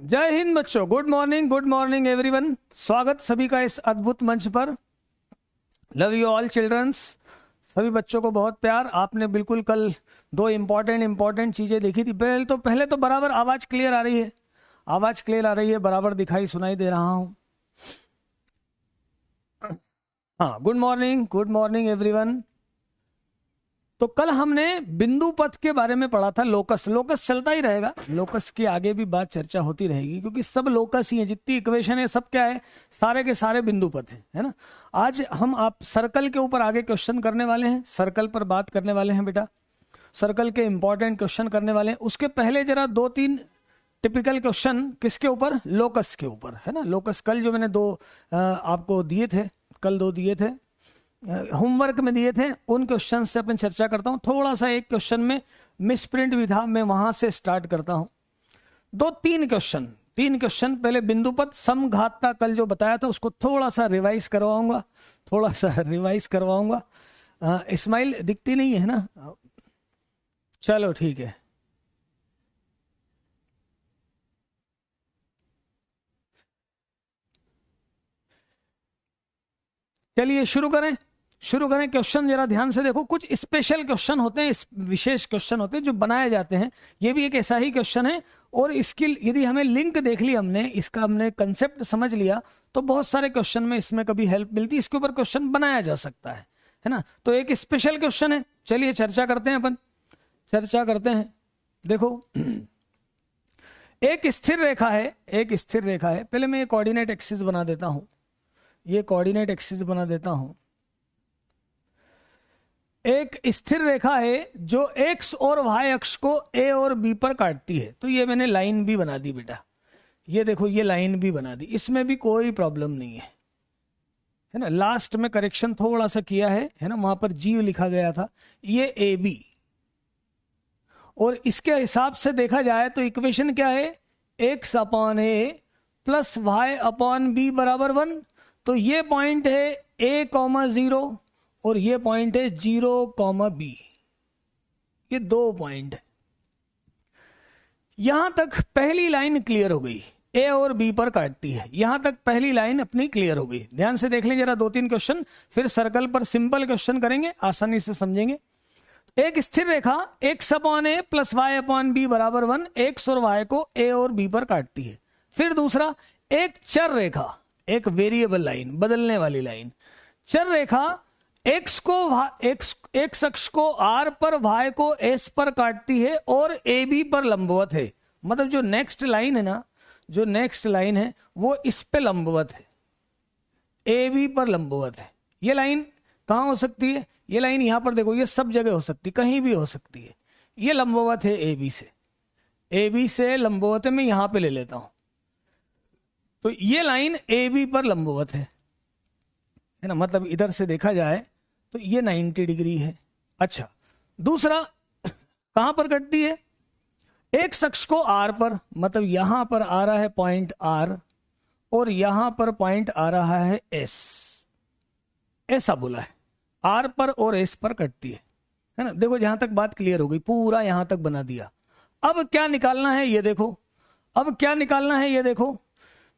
जय हिंद बच्चों, good morning everyone. स्वागत सभी का इस अद्भुत मंच पर। Love you all childrens. सभी बच्चों को बहुत प्यार। आपने बिल्कुल कल दो इम्पोर्टेंट चीजें देखी थी। पहले तो बराबर आवाज क्लियर आ रही है, आवाज क्लियर आ रही है, बराबर दिखाई सुनाई दे रहा हूं। हाँ, गुड मॉर्निंग एवरीवन। तो कल हमने बिंदु पथ के बारे में पढ़ा था। लोकस चलता ही रहेगा, लोकस के आगे भी बात चर्चा होती रहेगी, क्योंकि सब लोकस ही है। जितनी इक्वेशन है सब क्या है, सारे के सारे बिंदु पथ है ना। आज हम आप सर्कल के ऊपर आगे क्वेश्चन करने वाले हैं, सर्कल पर बात करने वाले हैं बेटा। सर्कल के इंपॉर्टेंट क्वेश्चन करने वाले हैं। उसके पहले जरा दो तीन टिपिकल क्वेश्चन किसके ऊपर, लोकस के ऊपर, है ना। लोकस कल जो मैंने आपको दिए थे, कल दो दिए थे, होमवर्क में दिए थे, उन क्वेश्चन से अपन चर्चा करता हूं। थोड़ा सा एक क्वेश्चन में मिसप्रिंट भी था, मैं वहां से स्टार्ट करता हूं। तीन क्वेश्चन पहले बिंदुपथ समघातता कल जो बताया था उसको थोड़ा सा रिवाइज करवाऊंगा। इस्माइल दिखती नहीं है ना, चलो ठीक है। चलिए शुरू करें। क्वेश्चन जरा ध्यान से देखो। कुछ स्पेशल क्वेश्चन होते हैं, विशेष क्वेश्चन होते हैं जो बनाए जाते हैं। ये भी एक ऐसा ही क्वेश्चन है, और इसकी यदि हमें लिंक देख ली, हमने कंसेप्ट समझ लिया, तो बहुत सारे क्वेश्चन में इसमें कभी हेल्प मिलती है। इसके ऊपर क्वेश्चन बनाया जा सकता है ना। तो एक स्पेशल क्वेश्चन है, चलिए चर्चा करते हैं। देखो, एक स्थिर रेखा है। पहले मैं ये कोऑर्डिनेट एक्सिस बना देता हूं। एक स्थिर रेखा है जो एक्स और वाई अक्ष को ए और बी पर काटती है। तो ये मैंने लाइन भी बना दी बेटा, ये देखो, ये लाइन भी बना दी, इसमें भी कोई प्रॉब्लम नहीं है ना। लास्ट में करेक्शन थोड़ा सा किया है ना, वहां पर जी लिखा गया था, ये ए बी। और इसके हिसाब से देखा जाए तो इक्वेशन क्या है, एक्स अपॉन ए प्लस वाई अपॉन बी बराबर 1। तो ये पॉइंट है a, 0 और ये पॉइंट है 0, b। ये दो पॉइंट है। यहां तक पहली लाइन क्लियर हो गई, a और b पर काटती है। यहां तक पहली लाइन अपनी क्लियर हो गई। ध्यान से देख लें जरा 2-3 क्वेश्चन, फिर सर्कल पर सिंपल क्वेश्चन करेंगे, आसानी से समझेंगे। एक स्थिर रेखा x अपॉन ए प्लस वाई अपॉन बी बराबर 1, एक्स और वाई को a और b पर काटती है। फिर दूसरा, एक चर रेखा, एक वेरिएबल लाइन, बदलने वाली लाइन, चर रेखा एक्स अक्ष को r पर, y को s पर काटती है और ए बी पर लंबवत है। मतलब जो नेक्स्ट लाइन है वो इस पे लंबवत है, ए बी पर लंबवत है। ये लाइन कहां हो सकती है, ये लाइन यहां पर देखो, ये सब जगह हो सकती है, कहीं भी हो सकती है। ये लंबवत है ए बी से लंबवत है। मैं यहां पे ले लेता हूं, तो ये लाइन ए बी पर लंबवत है ना। मतलब इधर से देखा जाए तो ये 90 डिग्री है। अच्छा, दूसरा कहां पर कटती है, एक अक्ष को आर पर, मतलब यहां पर आ रहा है पॉइंट आर और यहां पर पॉइंट आ रहा है एस, ऐसा बोला है। आर पर और एस पर कटती है ना। देखो जहां तक बात क्लियर हो गई, पूरा यहां तक बना दिया। अब क्या निकालना है ये देखो,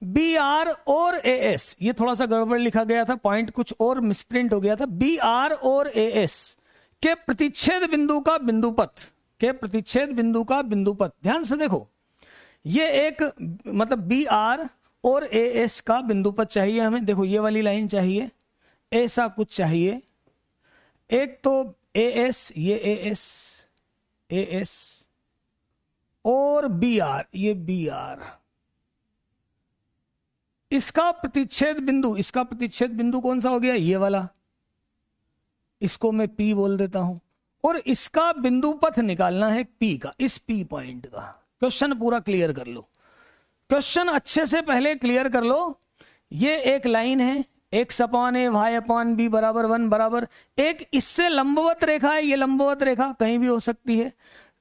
बी आर और ए एस। ये थोड़ा सा गड़बड़ लिखा गया था, पॉइंट कुछ और मिसप्रिंट हो गया था। बी आर और ए एस के प्रतिच्छेद बिंदु का बिंदुपथ, ध्यान से देखो, ये एक मतलब बी आर और ए एस का बिंदुपथ चाहिए हमें। देखो ये वाली लाइन चाहिए, ऐसा कुछ चाहिए। एक तो ए एस, ये ए एस और बी आर, ये बी आर। इसका प्रतिच्छेद बिंदु कौन सा हो गया, ये वाला, इसको मैं P बोल देता हूं। और इसका बिंदुपथ निकालना है P का, इस P पॉइंट का। क्वेश्चन पूरा क्लियर कर लो, क्वेश्चन अच्छे से पहले क्लियर कर लो। ये एक लाइन है, एक्स अपॉन ए वाई अपॉन बी बराबर 1 बराबर एक इससे लंबवत रेखा है। ये लंबवत रेखा कहीं भी हो सकती है।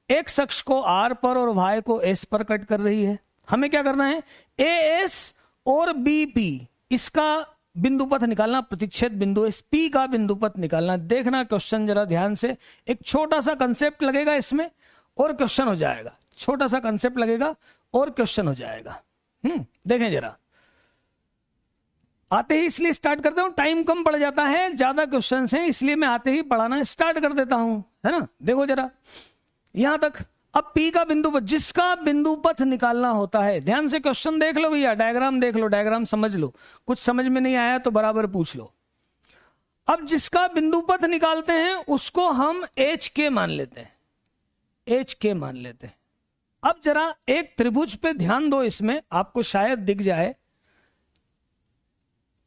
एक्स अक्ष को आर पर और वाई को एस पर कट कर रही है। हमें क्या करना है, ए एस और बी पी, इसका बिंदुपथ निकालना, प्रतिच्छेद बिंदु इस पी का बिंदुपथ निकालना। देखना क्वेश्चन जरा ध्यान से, एक छोटा सा कंसेप्ट लगेगा इसमें और क्वेश्चन हो जाएगा। छोटा सा कंसेप्ट लगेगा और क्वेश्चन हो जाएगा। देखें जरा, आते ही इसलिए स्टार्ट करता हूं, टाइम कम पड़ जाता है, ज्यादा क्वेश्चंस हैं, इसलिए मैं आते ही पढ़ाना स्टार्ट कर देता हूं, है ना। देखो जरा यहां तक। अब P का बिंदु पथ, जिसका बिंदु पथ निकालना होता है, ध्यान से क्वेश्चन देख लो भैया, डायग्राम देख लो, डायग्राम समझ लो, कुछ समझ में नहीं आया तो बराबर पूछ लो। अब जिसका बिंदु पथ निकालते हैं उसको हम एच के मान लेते हैं, एच के मान लेते हैं। अब जरा एक त्रिभुज पे ध्यान दो, इसमें आपको शायद दिख जाए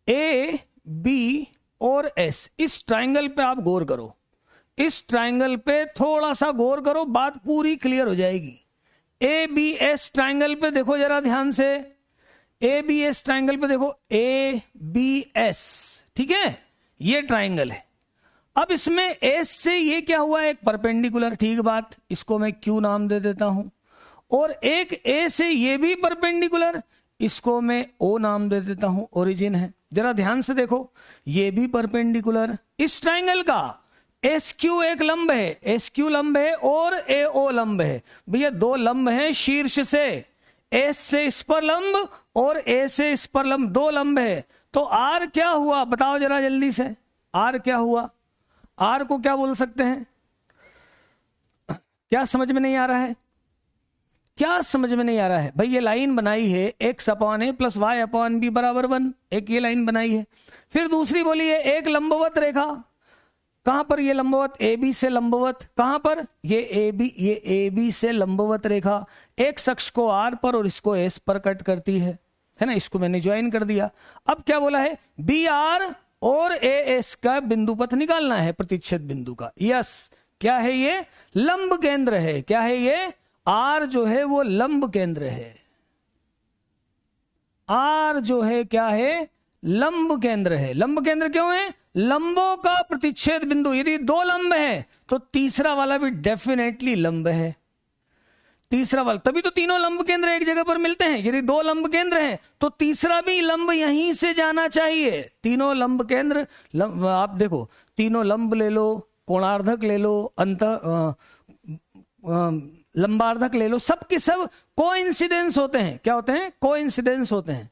ए बी और एस, इस ट्राइंगल पे आप गौर करो, इस ट्राइंगल पे थोड़ा सा गौर करो, बात पूरी क्लियर हो जाएगी। ए बी एस ट्राइंगल पे देखो जरा ध्यान से, ए बी एस ट्राइंगल पे देखो, ए बी एस, ठीक है, ये ट्राइंगल है। अब इसमें एस से ये क्या हुआ, एक परपेंडिकुलर, ठीक बात, इसको मैं क्यू नाम दे देता हूं, और एक ए से ये भी परपेंडिकुलर, इसको मैं ओ नाम दे देता हूं, ओरिजिन है। जरा ध्यान से देखो, ये भी परपेंडिकुलर, इस ट्राइंगल का एस क्यू एक लंब है, एस क्यू लंब है और ए ओ लंब है। भैया दो लंब हैं शीर्ष से, एस से इस पर लंब और ए से इस पर लंब, दो लंब है। तो आर क्या हुआ बताओ जरा जल्दी से, आर क्या हुआ, आर को क्या बोल सकते हैं, क्या समझ में नहीं आ रहा है, क्या समझ में नहीं आ रहा है भाई। ये लाइन बनाई है एक्स अपॉन ए प्लस वाई अपॉन बी बराबर 1, एक ये लाइन बनाई है। फिर दूसरी बोली है एक लंबवत रेखा, कहां पर ये लंबवत, ए बी से लंबवत, कहां पर, ये ए बी से लंबवत रेखा एक शख्स को आर पर और इसको एस पर कट करती है ना, इसको मैंने ज्वाइन कर दिया। अब क्या बोला है, बी आर और ए एस का बिंदु पथ निकालना है प्रतिच्छेद बिंदु का। यस, क्या है ये, लंब केंद्र है, क्या है ये, आर जो है वो लंब केंद्र है, आर जो है क्या है, लंब केंद्र है। लंब केंद्र क्यों है, लंबों का प्रतिच्छेद बिंदु, यदि दो लंब है तो तीसरा वाला भी डेफिनेटली लंब है, तीसरा वाला, तभी तो तीनों लंब केंद्र एक जगह पर मिलते हैं। यदि दो लंब केंद्र हैं तो तीसरा भी लंब यहीं से जाना चाहिए। तीनों लंब केंद्र, आप देखो तीनों लंब ले लो, कोणार्धक ले लो, लंबार्धक ले लो, सब के सब कोइंसिडेंस होते हैं, क्या होते हैं, कोइंसिडेंस होते हैं,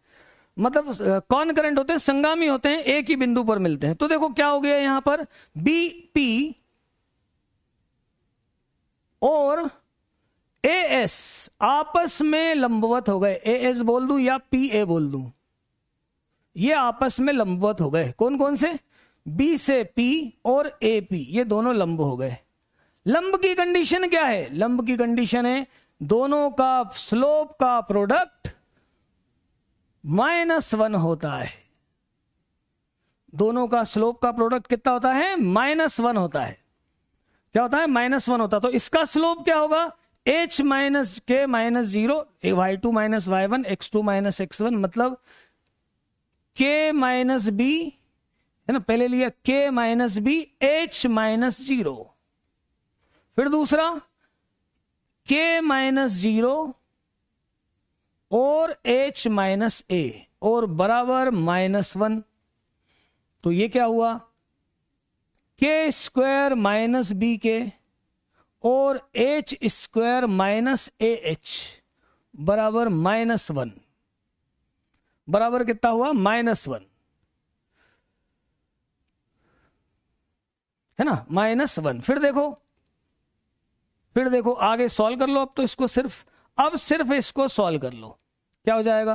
मतलब कॉनकरेंट होते हैं, संगामी होते हैं, एक ही बिंदु पर मिलते हैं। तो देखो क्या हो गया यहां पर, बी पी और ए एस आपस में लंबवत हो गए, ए एस बोल दूं या पी ए बोल दूं, ये आपस में लंबवत हो गए। कौन कौन से, बी से पी और ए पी, ये दोनों लंब हो गए। लंब की कंडीशन क्या है, लंब की कंडीशन है दोनों का स्लोप का प्रोडक्ट -1 होता है, दोनों का स्लोप का प्रोडक्ट कितना होता है, -1 होता है। क्या होता है, -1 होता है। तो इसका स्लोप क्या होगा, h माइनस के minus 0, y2 minus y1, x2 minus x1, मतलब k माइनस बी, है ना, पहले लिया k minus b, h minus 0, फिर दूसरा k माइनस 0 और h माइनस a और बराबर -1। तो ये क्या हुआ, k स्क्वायर माइनस बी के और h square minus a H बराबर -1, बराबर कितना हुआ, -1, है ना, -1। फिर देखो आगे सॉल्व कर लो। अब तो इसको सिर्फ इसको सॉल्व कर लो, क्या हो जाएगा,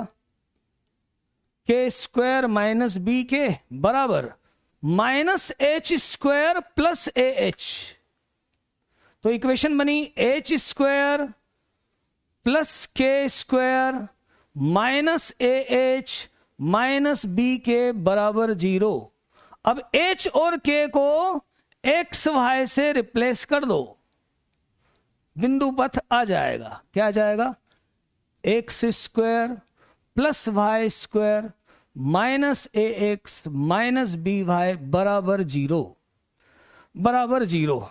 के स्क्वायर माइनस बी के बराबर -h square plus a h. तो इक्वेशन बनी h square plus k square minus a h minus b के बराबर 0। अब h और k को x y से रिप्लेस कर दो, बिंदु पथ आ जाएगा, क्या आ जाएगा, x square plus y square minus a x minus b y बराबर 0, बराबर 0।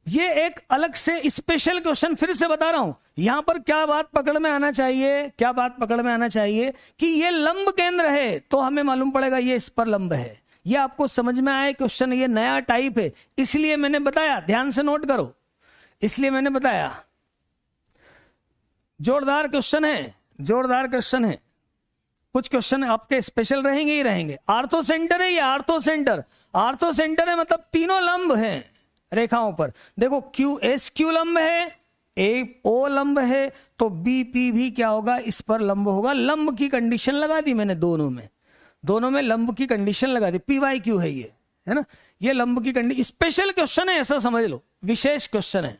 ये एक अलग से स्पेशल क्वेश्चन, फिर से बता रहा हूं, यहां पर क्या बात पकड़ में आना चाहिए, क्या बात पकड़ में आना चाहिए कि ये लंब केंद्र है, तो हमें मालूम पड़ेगा ये इस पर लंब है। ये आपको समझ में आए क्वेश्चन, ये नया टाइप है इसलिए मैंने बताया, ध्यान से नोट करो, इसलिए मैंने बताया। जोरदार क्वेश्चन है, जोरदार क्वेश्चन है। कुछ क्वेश्चन आपके स्पेशल रहेंगे ही रहेंगे। आर्थो सेंटर है ये, आर्थो सेंटर, आर्थो सेंटर है मतलब तीनों लंब हैं रेखाओं पर। देखो क्यू एस क्यू लंब है, ए ओ लंब है, तो बी पी भी क्या होगा, इस पर लंब होगा। लंब की कंडीशन लगा दी मैंने, दोनों में लंब की कंडीशन लगा दी। पी वाई क्यू है ये, है ना, ये लंब की कंडीशन। स्पेशल क्वेश्चन है ऐसा समझ लो, विशेष क्वेश्चन है,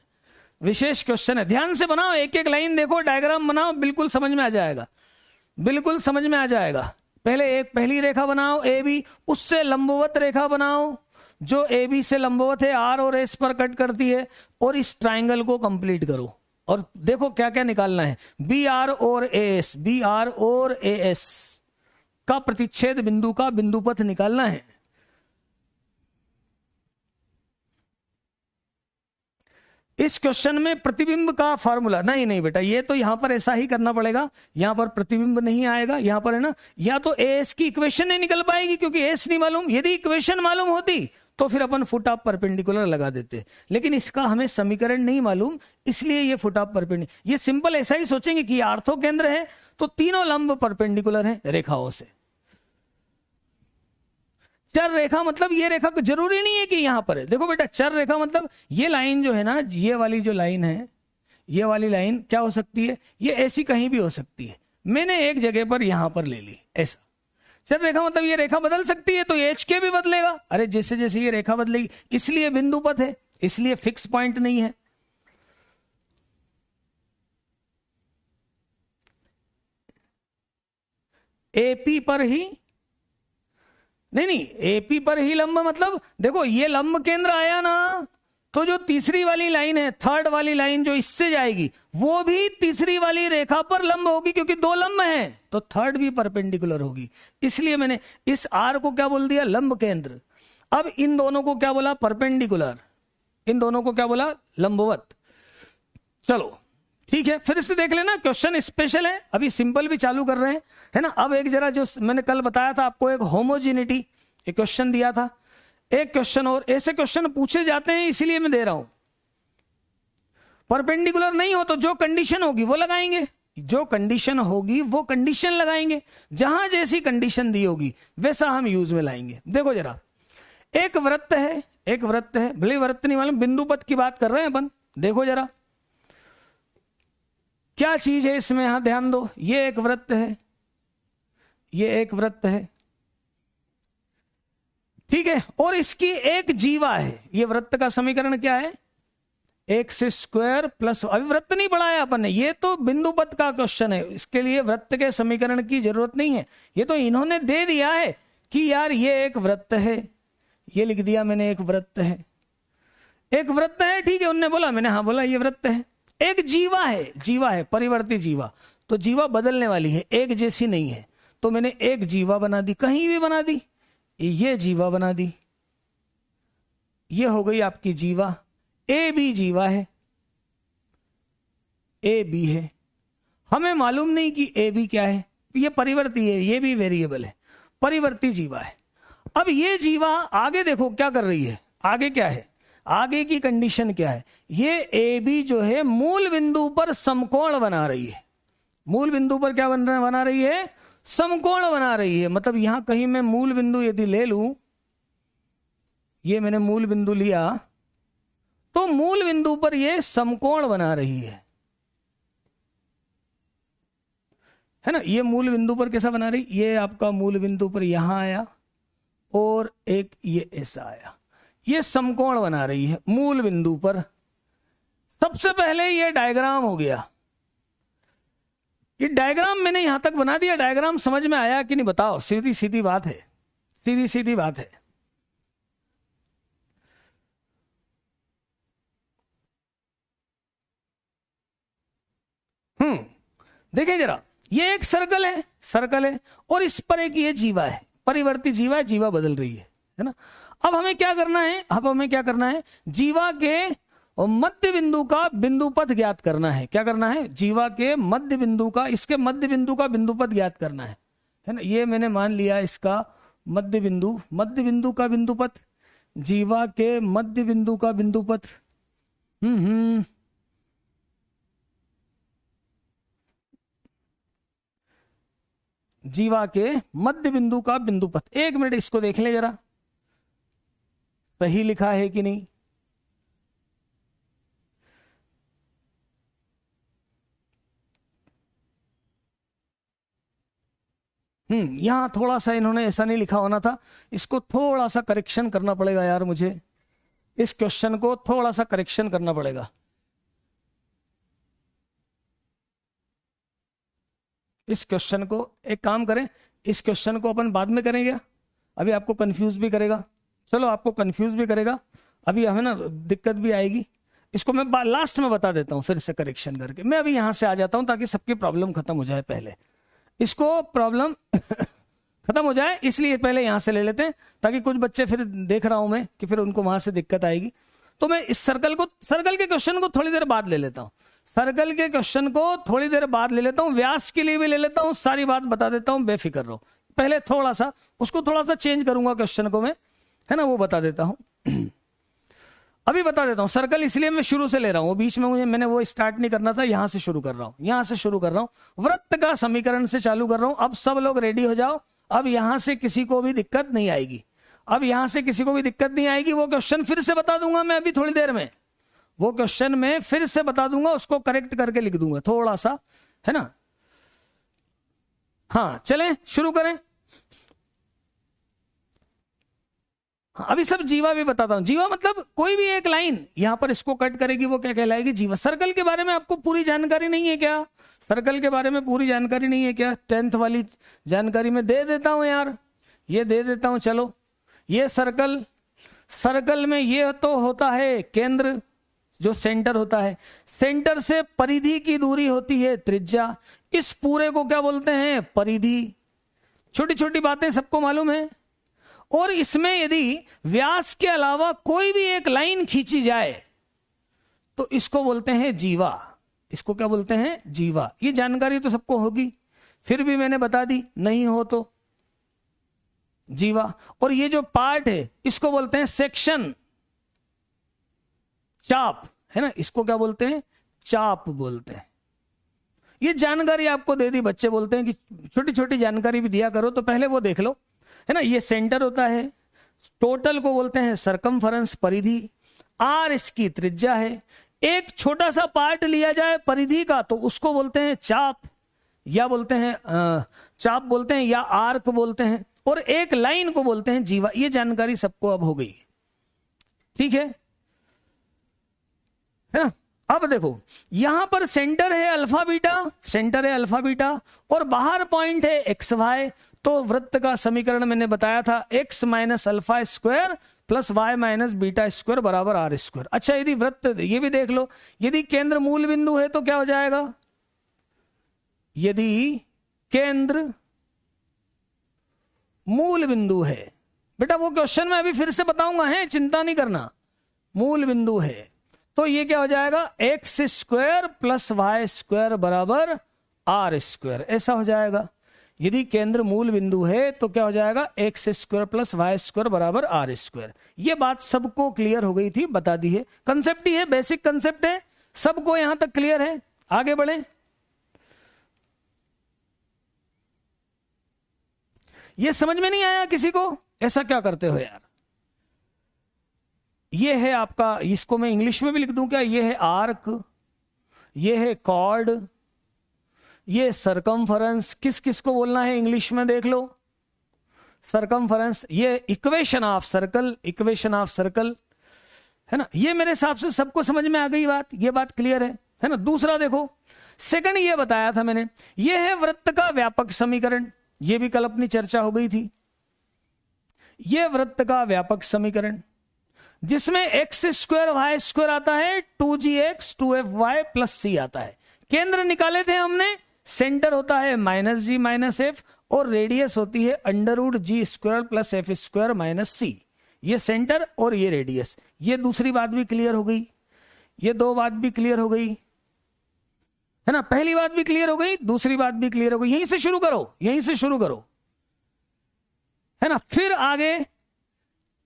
विशेष क्वेश्चन है। ध्यान से बनाओ, एक एक लाइन देखो, डायग्राम बनाओ, बिल्कुल समझ में आ जाएगा, बिल्कुल समझ में आ जाएगा। पहले एक पहली रेखा बनाओ ए बी, उससे लंबवत रेखा बनाओ जो ए बी से लंबवत है, आर और एस पर कट करती है, और इस ट्राइंगल को कंप्लीट करो। और देखो क्या क्या निकालना है, बी आर और ए एस, बी आर और ए एस का प्रतिच्छेद बिंदु का बिंदुपथ निकालना है। इस क्वेश्चन में प्रतिबिंब का फॉर्मूला नहीं बेटा, ये तो यहां पर ऐसा ही करना पड़ेगा, यहां पर प्रतिबिंब नहीं आएगा, यहां पर है ना, या तो एस की इक्वेशन नहीं निकल पाएगी क्योंकि एस नहीं मालूम। यदि इक्वेशन मालूम होती तो फिर अपन फुट ऑफ परपेंडिकुलर लगा देते, लेकिन इसका हमें समीकरण नहीं मालूम, इसलिए ये फुट ऑफ परपेंडिकुलर। ये सिंपल ऐसा ही सोचेंगे कि आर्थो केंद्र है तो तीनों लंब परपेंडिकुलर है रेखाओं से। चर रेखा मतलब ये रेखा जरूरी नहीं है कि यहां पर है। देखो बेटा, चर रेखा मतलब ये लाइन जो है ना, ये वाली जो लाइन है, ये वाली लाइन क्या हो सकती है, ये ऐसी कहीं भी हो सकती है। मैंने एक जगह पर यहां पर ले ली ऐसा। चर रेखा मतलब ये रेखा बदल सकती है, तो एच के भी बदलेगा। अरे जैसे जैसे ये रेखा बदलेगी, इसलिए बिंदु पथ है, इसलिए फिक्स पॉइंट नहीं है। एपी पर ही नहीं, एपी पर ही लंब मतलब देखो ये लंब केंद्र आया ना, तो जो तीसरी वाली लाइन है, थर्ड वाली लाइन जो इससे जाएगी, वो भी तीसरी वाली रेखा पर लंब होगी, क्योंकि दो लंब हैं तो थर्ड भी परपेंडिकुलर होगी। इसलिए मैंने इस आर को क्या बोल दिया, लंब केंद्र। अब इन दोनों को क्या बोला, परपेंडिकुलर, इन दोनों को क्या बोला, लंबवत। चलो ठीक है, फिर से देख लेना, क्वेश्चन स्पेशल है, अभी सिंपल भी चालू कर रहे हैं, है ना। अब एक जरा जो मैंने कल बताया था आपको, एक होमोजिनिटी एक क्वेश्चन दिया था, एक क्वेश्चन और ऐसे क्वेश्चन पूछे जाते हैं, इसीलिए मैं दे रहा हूं। परपेंडिकुलर नहीं हो तो जो कंडीशन होगी वो लगाएंगे, जो कंडीशन होगी वो कंडीशन लगाएंगे, जहां जैसी कंडीशन दी होगी वैसा हम यूज में लाएंगे। देखो जरा, एक वृत्त है, एक वृत्त है, भले वृत्त नहीं मालूम, बिंदु पथ की बात कर रहे हैं अपन। देखो जरा क्या चीज है इसमें, यहां ध्यान दो, ये एक वृत्त है, ये एक वृत्त है, ठीक है, और इसकी एक जीवा है। ये वृत्त का समीकरण क्या है, एक्स स्क्वायर प्लस, अभी वृत्त नहीं पढ़ाया अपन ने, ये तो बिंदु पथ का क्वेश्चन है, इसके लिए वृत्त के समीकरण की जरूरत नहीं है। ये तो इन्होंने दे दिया है कि यार ये एक वृत्त है, ये लिख दिया मैंने, एक वृत्त है, एक वृत्त है, ठीक है, उन्होंने बोला, मैंने हाँ बोला, ये वृत्त है। एक जीवा है, जीवा है, परिवर्ती जीवा, तो जीवा बदलने वाली है, एक जैसी नहीं है, तो मैंने एक जीवा बना दी, कहीं भी बना दी, ये जीवा बना दी, ये हो गई आपकी जीवा। ए बी जीवा है, ए बी है, हमें मालूम नहीं कि ए बी क्या है, ये परिवर्ती है, ये भी वेरिएबल है, परिवर्ती जीवा है। अब ये जीवा आगे देखो क्या कर रही है, आगे क्या है, आगे की कंडीशन क्या है, ये ए बी जो है मूल बिंदु पर समकोण बना रही है, मूल बिंदु पर क्या बना रही है, समकोण बना रही है। मतलब यहां कहीं मैं मूल बिंदु यदि ले लूं, ये मैंने मूल बिंदु लिया, तो मूल बिंदु पर ये समकोण बना रही है ना। ये मूल बिंदु पर कैसा बना रही, ये आपका मूल बिंदु पर यहां आया और एक ये ऐसा आया, ये समकोण बना रही है मूल बिंदु पर। सबसे पहले ये डायग्राम हो गया, ये डायग्राम मैंने यहां तक बना दिया। डायग्राम समझ में आया कि नहीं बताओ, सीधी सीधी बात है, सीधी सीधी बात है। देखिए जरा, ये एक सर्कल है, सर्कल है, और इस पर एक ये जीवा है, परिवर्ती जीवा है, जीवा बदल रही है ना। अब हमें क्या करना है, अब हमें क्या करना है, जीवा के मध्य बिंदु का बिंदु पथ ज्ञात करना है। क्या करना है, जीवा के मध्य बिंदु का, इसके मध्य बिंदु का बिंदु पथ ज्ञात करना है ना। ये मैंने मान लिया इसका मध्य बिंदु, मध्य बिंदु का बिंदुपथ, जीवा के मध्य बिंदु का बिंदुपथ। जीवा के मध्य बिंदु का बिंदुपथ। एक मिनट इसको देख ले जरा, सही लिखा है कि नहीं। यहां थोड़ा सा इन्होंने ऐसा नहीं लिखा होना था, इसको थोड़ा सा करेक्शन करना पड़ेगा यार मुझे, इस क्वेश्चन को थोड़ा सा करेक्शन करना पड़ेगा। इस क्वेश्चन को एक काम करें, इस क्वेश्चन को अपन बाद में करेंगे, अभी आपको कंफ्यूज भी करेगा। चलो आपको कंफ्यूज भी करेगा, अभी हमें ना दिक्कत भी आएगी। इसको मैं लास्ट में बता देता हूं फिर से करेक्शन करके। मैं अभी यहां से आ जाता हूं ताकि सबकी प्रॉब्लम खत्म हो जाए। पहले इसको प्रॉब्लम खत्म हो जाए इसलिए पहले यहां से ले लेते हैं, ताकि कुछ बच्चे फिर देख रहा हूं मैं कि फिर उनको वहां से दिक्कत आएगी। तो मैं इस सर्कल के क्वेश्चन को थोड़ी देर बाद ले लेता हूं, सर्कल के क्वेश्चन को थोड़ी देर बाद ले लेता हूं, व्यास के लिए भी ले लेता हूं, सारी बात बता देता हूं, बेफिक्र रहो। पहले थोड़ा सा उसको थोड़ा सा चेंज करूंगा क्वेश्चन को मैं, है ना, वो बता देता हूं। अभी बता देता हूं, सर्कल इसलिए मैं शुरू से ले रहा हूं, बीच में मैंने वो स्टार्ट नहीं करना था, यहां से शुरू कर रहा हूं, यहां से शुरू कर रहा हूं, वृत्त का समीकरण से चालू कर रहा हूं। अब सब लोग रेडी हो जाओ, अब यहां से किसी को भी दिक्कत नहीं आएगी, अब यहां से किसी को भी दिक्कत नहीं आएगी। वो क्वेश्चन फिर से बता दूंगा मैं अभी थोड़ी देर में, वो क्वेश्चन में फिर से बता दूंगा, उसको करेक्ट करके लिख दूंगा थोड़ा सा, है ना। हाँ चलें शुरू करें। हाँ, अभी सब जीवा भी बताता हूं। जीवा मतलब कोई भी एक लाइन यहां पर इसको कट करेगी, वो क्या कहलाएगी, जीवा। सर्कल के बारे में आपको पूरी जानकारी नहीं है क्या? सर्कल के बारे में पूरी जानकारी नहीं है क्या? 10th वाली जानकारी में दे देता हूं यार, ये दे देता हूं। चलो, ये सर्कल में ये तो होता है केंद्र, जो सेंटर होता है, सेंटर से परिधि की दूरी होती है त्रिज्या। इस पूरे को क्या बोलते हैं, परिधि। छोटी छोटी बातें सबको मालूम है। और इसमें यदि व्यास के अलावा कोई भी एक लाइन खींची जाए तो इसको बोलते हैं जीवा। इसको क्या बोलते हैं, जीवा। ये जानकारी तो सबको होगी, फिर भी मैंने बता दी, नहीं हो तो जीवा। और ये जो पार्ट है इसको बोलते हैं सेक्शन, चाप, है ना, इसको क्या बोलते हैं, चाप बोलते हैं। ये जानकारी आपको दे दी। बच्चे बोलते हैं कि छोटी छोटी जानकारी भी दिया करो, तो पहले वो देख लो, है ना। ये सेंटर होता है, टोटल को बोलते हैं सरकमफरेंस, परिधि। आर इसकी त्रिज्या है। एक छोटा सा पार्ट लिया जाए परिधि का तो उसको बोलते हैं चाप, या बोलते हैं चाप बोलते हैं, या आर्क बोलते हैं। और एक लाइन को बोलते हैं जीवा। ये जानकारी सबको अब हो गई, ठीक है ना। अब देखो, यहां पर सेंटर है अल्फा बीटा, सेंटर है अल्फा बीटा, और बाहर पॉइंट है एक्स वाई। तो वृत्त का समीकरण मैंने बताया था, x minus alpha square plus y minus beta square बराबर आर स्क्वायर। अच्छा, यदि वृत्त, ये भी देख लो, यदि केंद्र मूल बिंदु है तो क्या हो जाएगा, यदि केंद्र मूल बिंदु है, बेटा वो क्वेश्चन में अभी फिर से बताऊंगा, है, चिंता नहीं करना। मूल बिंदु है तो ये क्या हो जाएगा, x square plus y square बराबर आर स्क्वायर, ऐसा हो जाएगा। यदि केंद्र मूल बिंदु है तो क्या हो जाएगा, x square plus y square बराबर आर स्क्वायर। ये बात सबको क्लियर हो गई थी, बता दी है। कंसेप्ट ही है, बेसिक कंसेप्ट है, सबको यहां तक क्लियर है। आगे बढ़े। ये समझ में नहीं आया किसी को, ऐसा क्या करते हो यार। ये है आपका, इसको मैं इंग्लिश में भी लिख दूं क्या, ये है आर्क, ये है कॉर्ड, ये सरकमफरेंस। किस किस को बोलना है इंग्लिश में देख लो, सरकमफरेंस। ये equation of circle, equation of circle, है ना। ये मेरे हिसाब से सबको समझ में आ गई बात, ये बात क्लियर है ना। दूसरा देखो, सेकंड ये बताया था मैंने, ये है वृत्त का व्यापक समीकरण, ये भी कल अपनी चर्चा हो गई थी। ये वृत्त का व्यापक समीकरण जिसमें एक्स स्क्वायर वाई स्क्वायर आता है, 2gx 2fy प्लस सी आता है। केंद्र निकाले थे हमने, सेंटर होता है माइनस जी माइनस एफ, और रेडियस होती है under root g square plus f square minus c. ये सेंटर और ये रेडियस। ये दूसरी बात भी क्लियर हो गई, ये दो बात भी क्लियर हो गई, है ना। पहली बात भी क्लियर हो गई, दूसरी बात भी क्लियर हो गई। यहीं से शुरू करो, यहीं से शुरू करो, है ना। फिर आगे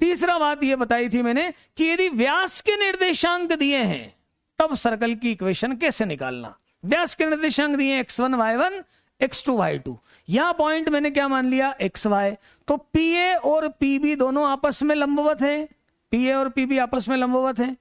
तीसरा बात ये बताई थी मैंने कि यदि व्यास के निर्देशांक दिए हैं तब सर्कल की इक्वेशन कैसे निकालना। व्यास के निर्देशांक दिए x1 y1 x2 y2, यहां पॉइंट मैंने क्या मान लिया xy, तो PA और PB दोनों आपस में लंबवत है, PA और PB आपस में लंबवत है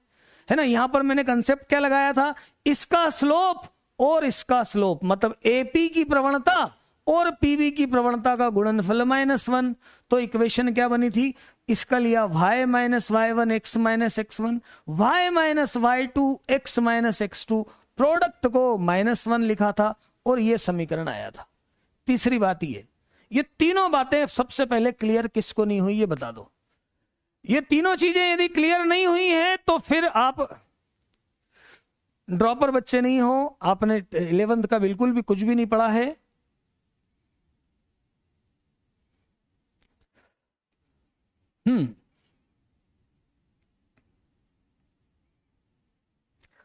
ना। यहां पर मैंने कंसेप्ट क्या लगाया था, इसका स्लोप और इसका स्लोप, मतलब AP की प्रवणता और PB की प्रवणता का गुणनफल -1। तो इक्वेशन क्या बनी थी, इसका लिया y minus y1 x minus x1, y minus y2 x minus x2, product को -1 लिखा था और ये समीकरण आया था। तीसरी बात ये तीनों बातें सबसे पहले क्लियर किसको नहीं हुई ये बता दो। ये तीनों चीजें यदि क्लियर नहीं हुई है तो फिर आप ड्रॉपर बच्चे नहीं हो, आपने 11th का बिल्कुल भी कुछ भी नहीं पढ़ा है।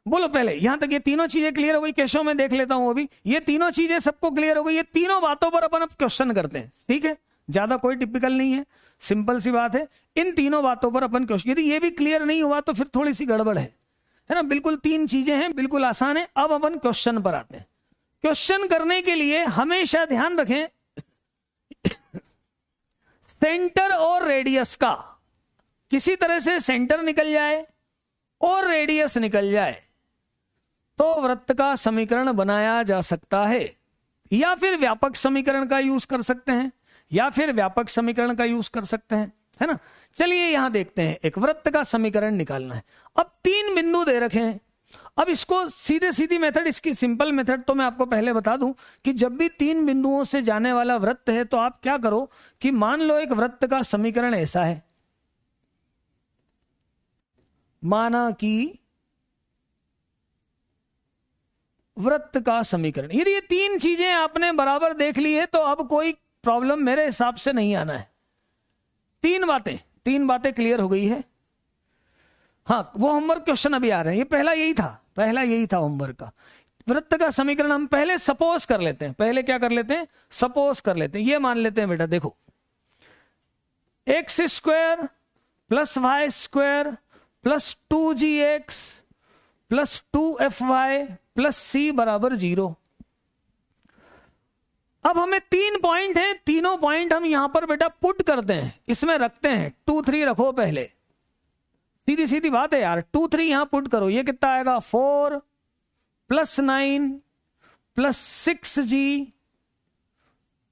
बोलो पहले, यहां तक ये तीनों चीजें क्लियर हो गई, केशव में देख लेता हूं अभी। ये तीनों चीजें सबको क्लियर हो गई, ये तीनों बातों पर अपन अब क्वेश्चन करते हैं, ठीक है। ज्यादा कोई टिपिकल नहीं है, सिंपल सी बात है। इन तीनों बातों पर अपन क्वेश्चन, यदि ये भी क्लियर नहीं हुआ तो फिर थोड़ी सी गड़बड़ है ना। बिल्कुल 3 चीजें हैं, बिल्कुल आसान है। अब अपन क्वेश्चन पर आते हैं। क्वेश्चन करने के लिए हमेशा ध्यान रखें सेंटर और रेडियस का, किसी तरह से सेंटर निकल जाए और रेडियस निकल जाए तो वृत्त का समीकरण बनाया जा सकता है, या फिर व्यापक समीकरण का यूज कर सकते हैं, या फिर व्यापक समीकरण का यूज कर सकते हैं, है ना। चलिए यहां देखते हैं, एक वृत्त का समीकरण निकालना है। अब 3 बिंदु दे रखे हैं। अब इसको सीधी मेथड, इसकी सिंपल मेथड तो मैं आपको पहले बता दूं कि जब भी 3 बिंदुओं से जाने वाला वृत्त है तो आप क्या करो कि मान लो एक वृत्त का समीकरण ऐसा है, माना कि वृत्त का समीकरण, यदि ये 3 चीजें आपने बराबर देख ली है तो अब कोई प्रॉब्लम मेरे हिसाब से नहीं आना है। 3 बातें क्लियर हो गई है। हाँ, वो होमवर्क क्वेश्चन अभी आ रहे हैं, ये पहला यही था होमवर्क का। वृत्त का समीकरण हम पहले सपोज कर लेते हैं, पहले क्या कर लेते हैं, सपोज कर लेते हैं। ये मान लेते हैं बेटा, देखो x² plus y² plus 2gx plus 2fy plus c बराबर 0। अब हमें 3 पॉइंट हैं, तीनों पॉइंट हम यहां पर बेटा पुट करते हैं, इसमें रखते हैं। 2 3 रखो पहले, सीधी बात है यार। 2 3 यहां पुट करो, ये कितना आएगा, 4 plus 9 plus 6g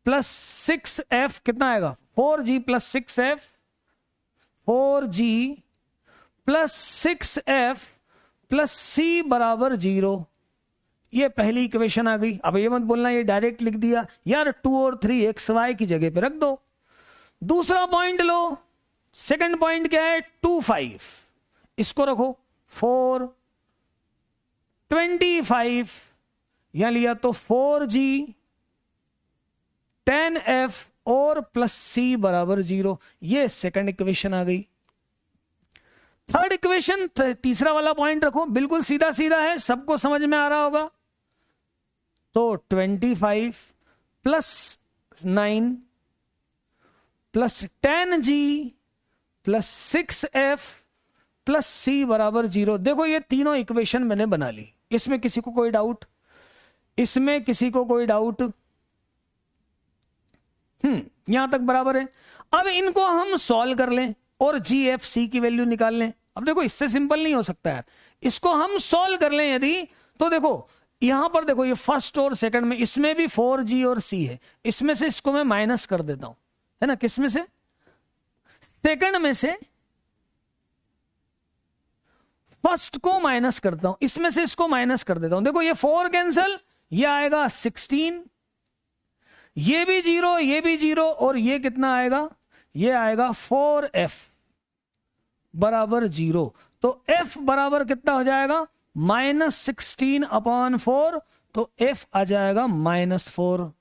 plus 6f, कितना आएगा 4g plus 6f, 4g plus 6f plus c बराबर 0। ये पहली इक्वेशन आ गई। अब ये मत बोलना ये डायरेक्ट लिख दिया यार, 2 और 3 xy की जगह पे रख दो। दूसरा पॉइंट लो, सेकंड पॉइंट क्या है, 2 5, इसको रखो 4 25, यहां लिया तो 4g 10f और प्लस c बराबर 0। ये सेकंड इक्वेशन आ गई। थर्ड इक्वेशन, तीसरा वाला पॉइंट रखो, बिल्कुल सीधा है, सबको समझ में आ रहा होगा। तो 25 plus 9 plus 10g plus 6f plus c बराबर 0। देखो ये तीनों इक्वेशन मैंने बना ली, इसमें किसी को कोई डाउट, यहां तक बराबर है। अब इनको हम सॉल्व कर लें और gfc की वैल्यू निकाल लें। अब देखो इससे सिंपल नहीं हो सकता है, इसको हम सॉल्व कर लें यदि, तो देखो यहां पर देखो ये फर्स्ट और सेकंड में, इसमें भी 4g और c है, इसमें से इसको मैं माइनस कर देता हूं, है ना। किस में से, सेकंड में से फर्स्ट को माइनस करता हूं, इसमें से इसको माइनस कर देता हूं। देखो ये 4 कैंसल, ये आएगा 16, ये भी 0, ये भी 0, और ये कितना आएगा, ये आएगा 4f बराबर 0। तो f बराबर कितना हो जाएगा, -16/4, तो f आ जाएगा -4।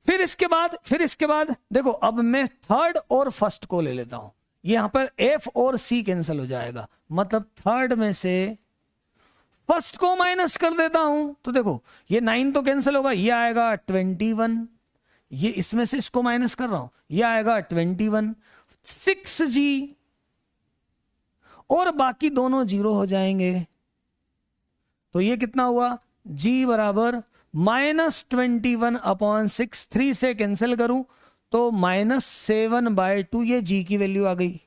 फिर इसके बाद देखो, अब मैं थर्ड और फर्स्ट को ले लेता हूं, यहां पर f और c कैंसिल हो जाएगा, मतलब थर्ड में से फर्स्ट को माइनस कर देता हूं। तो देखो ये 9 तो कैंसिल होगा, ये आएगा 21, ये इसमें से इसको माइनस कर रहा हूं, ये आएगा 21 6g और बाकी दोनों 0 हो जाएंगे। तो ये कितना हुआ, g बराबर -21/6, 3 से कैंसिल करूं तो -7/2, ये g की वैल्यू आ गई।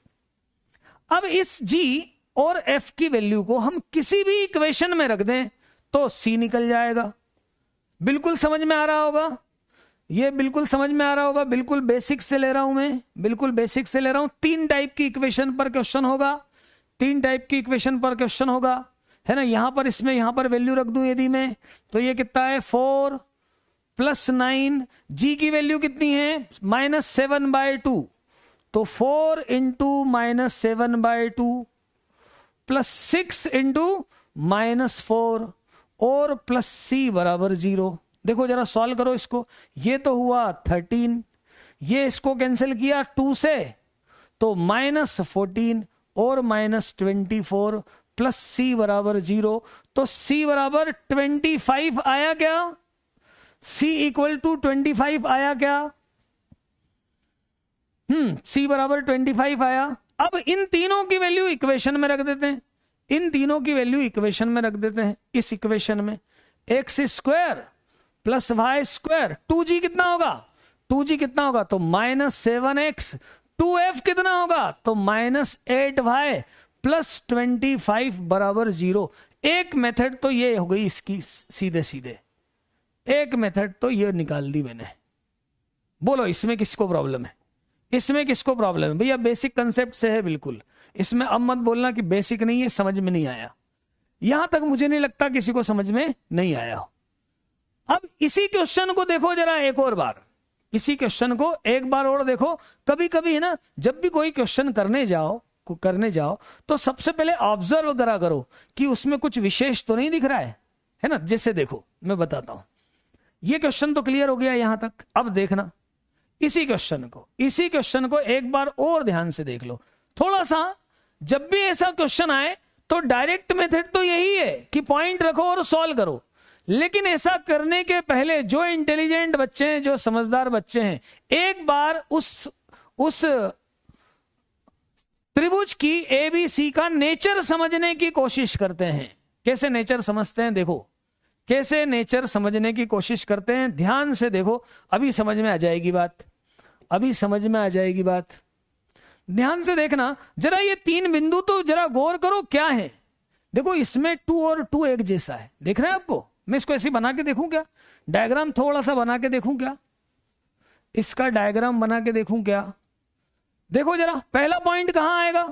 अब इस g और f की वैल्यू को हम किसी भी इक्वेशन में रख दें तो c निकल जाएगा। बिल्कुल समझ में आ रहा होगा, ये बिल्कुल समझ में आ रहा होगा, बिल्कुल बेसिक से ले रहा हूं मैं, बिल्कुल बेसिक से ले रहा हूं। 3 टाइप की इक्वेशन पर क्वेश्चन होगा, 3 टाइप की इक्वेशन पर क्वेश्चन होगा, है ना। यहां पर इसमें यहां पर वैल्यू रख दूं यदि मैं, तो ये कितना है 4 + 9, g की वैल्यू कितनी है -7/2, तो 4 × -7/2 + 6 × -4 और प्लस c बराबर 0। देखो जरा सॉल्व करो इसको, ये तो हुआ 13, ये इसको कैंसिल किया 2 से तो -14 और -24 प्लस c बराबर 0, तो c बराबर 25 आया क्या, c = 25 आया क्या, c बराबर 25 आया। अब इन तीनों की वैल्यू इक्वेशन में रख देते हैं, इन तीनों की वैल्यू इक्वेशन में रख देते हैं। इस इक्वेशन में x² + y², 2g कितना होगा, 2g कितना होगा तो -7x, 2f कितना होगा तो -8y + 25 बराबर 0। एक मेथड तो ये हो गई इसकी, सीधे सीधे एक मेथड तो ये निकाल दी मैंने। बोलो इसमें किसको प्रॉब्लम है, इसमें किसको प्रॉब्लम है भैया, बेसिक कंसेप्ट से है बिल्कुल, इसमें अब मत बोलना कि बेसिक नहीं है, समझ में नहीं आया। यहां तक मुझे नहीं लगता किसी को समझ में नहीं आया हो। अब इसी क्वेश्चन को देखो जरा एक और बार, इसी क्वेश्चन को एक बार और देखो। कभी कभी है ना, जब भी कोई क्वेश्चन करने जाओ तो सबसे पहले ऑब्जर्व करा करो कि उसमें कुछ विशेष तो नहीं दिख रहा है ना। जैसे देखो मैं बताता हूं, ये क्वेश्चन तो क्लियर हो गया यहां तक। अब देखना इसी क्वेश्चन को एक बार और ध्यान से देख लो थोड़ा सा। जब भी ऐसा क्वेश्चन आए तो डायरेक्ट मेथड तो यही है कि पॉइंट रखो और सॉल्व करो, लेकिन ऐसा करने के पहले जो इंटेलिजेंट बच्चे हैं, जो समझदार बच्चे हैं, एक बार उस त्रिभुज की ABC का नेचर समझने की कोशिश करते हैं। कैसे नेचर समझते हैं देखो, कैसे नेचर समझने की कोशिश करते हैं, ध्यान से देखो, अभी समझ में आ जाएगी बात, अभी समझ में आ जाएगी बात। ध्यान से देखना जरा, ये 3 बिंदु तो जरा गौर करो क्या है। देखो इसमें 2 और 2 एक जैसा है, देख रहे हैं आपको। मैं इसको ऐसे बना के देखूं क्या, डायग्राम थोड़ा सा बना के देखूं क्या, इसका डायग्राम बना के देखूं क्या। देखो जरा पहला पॉइंट कहां आएगा,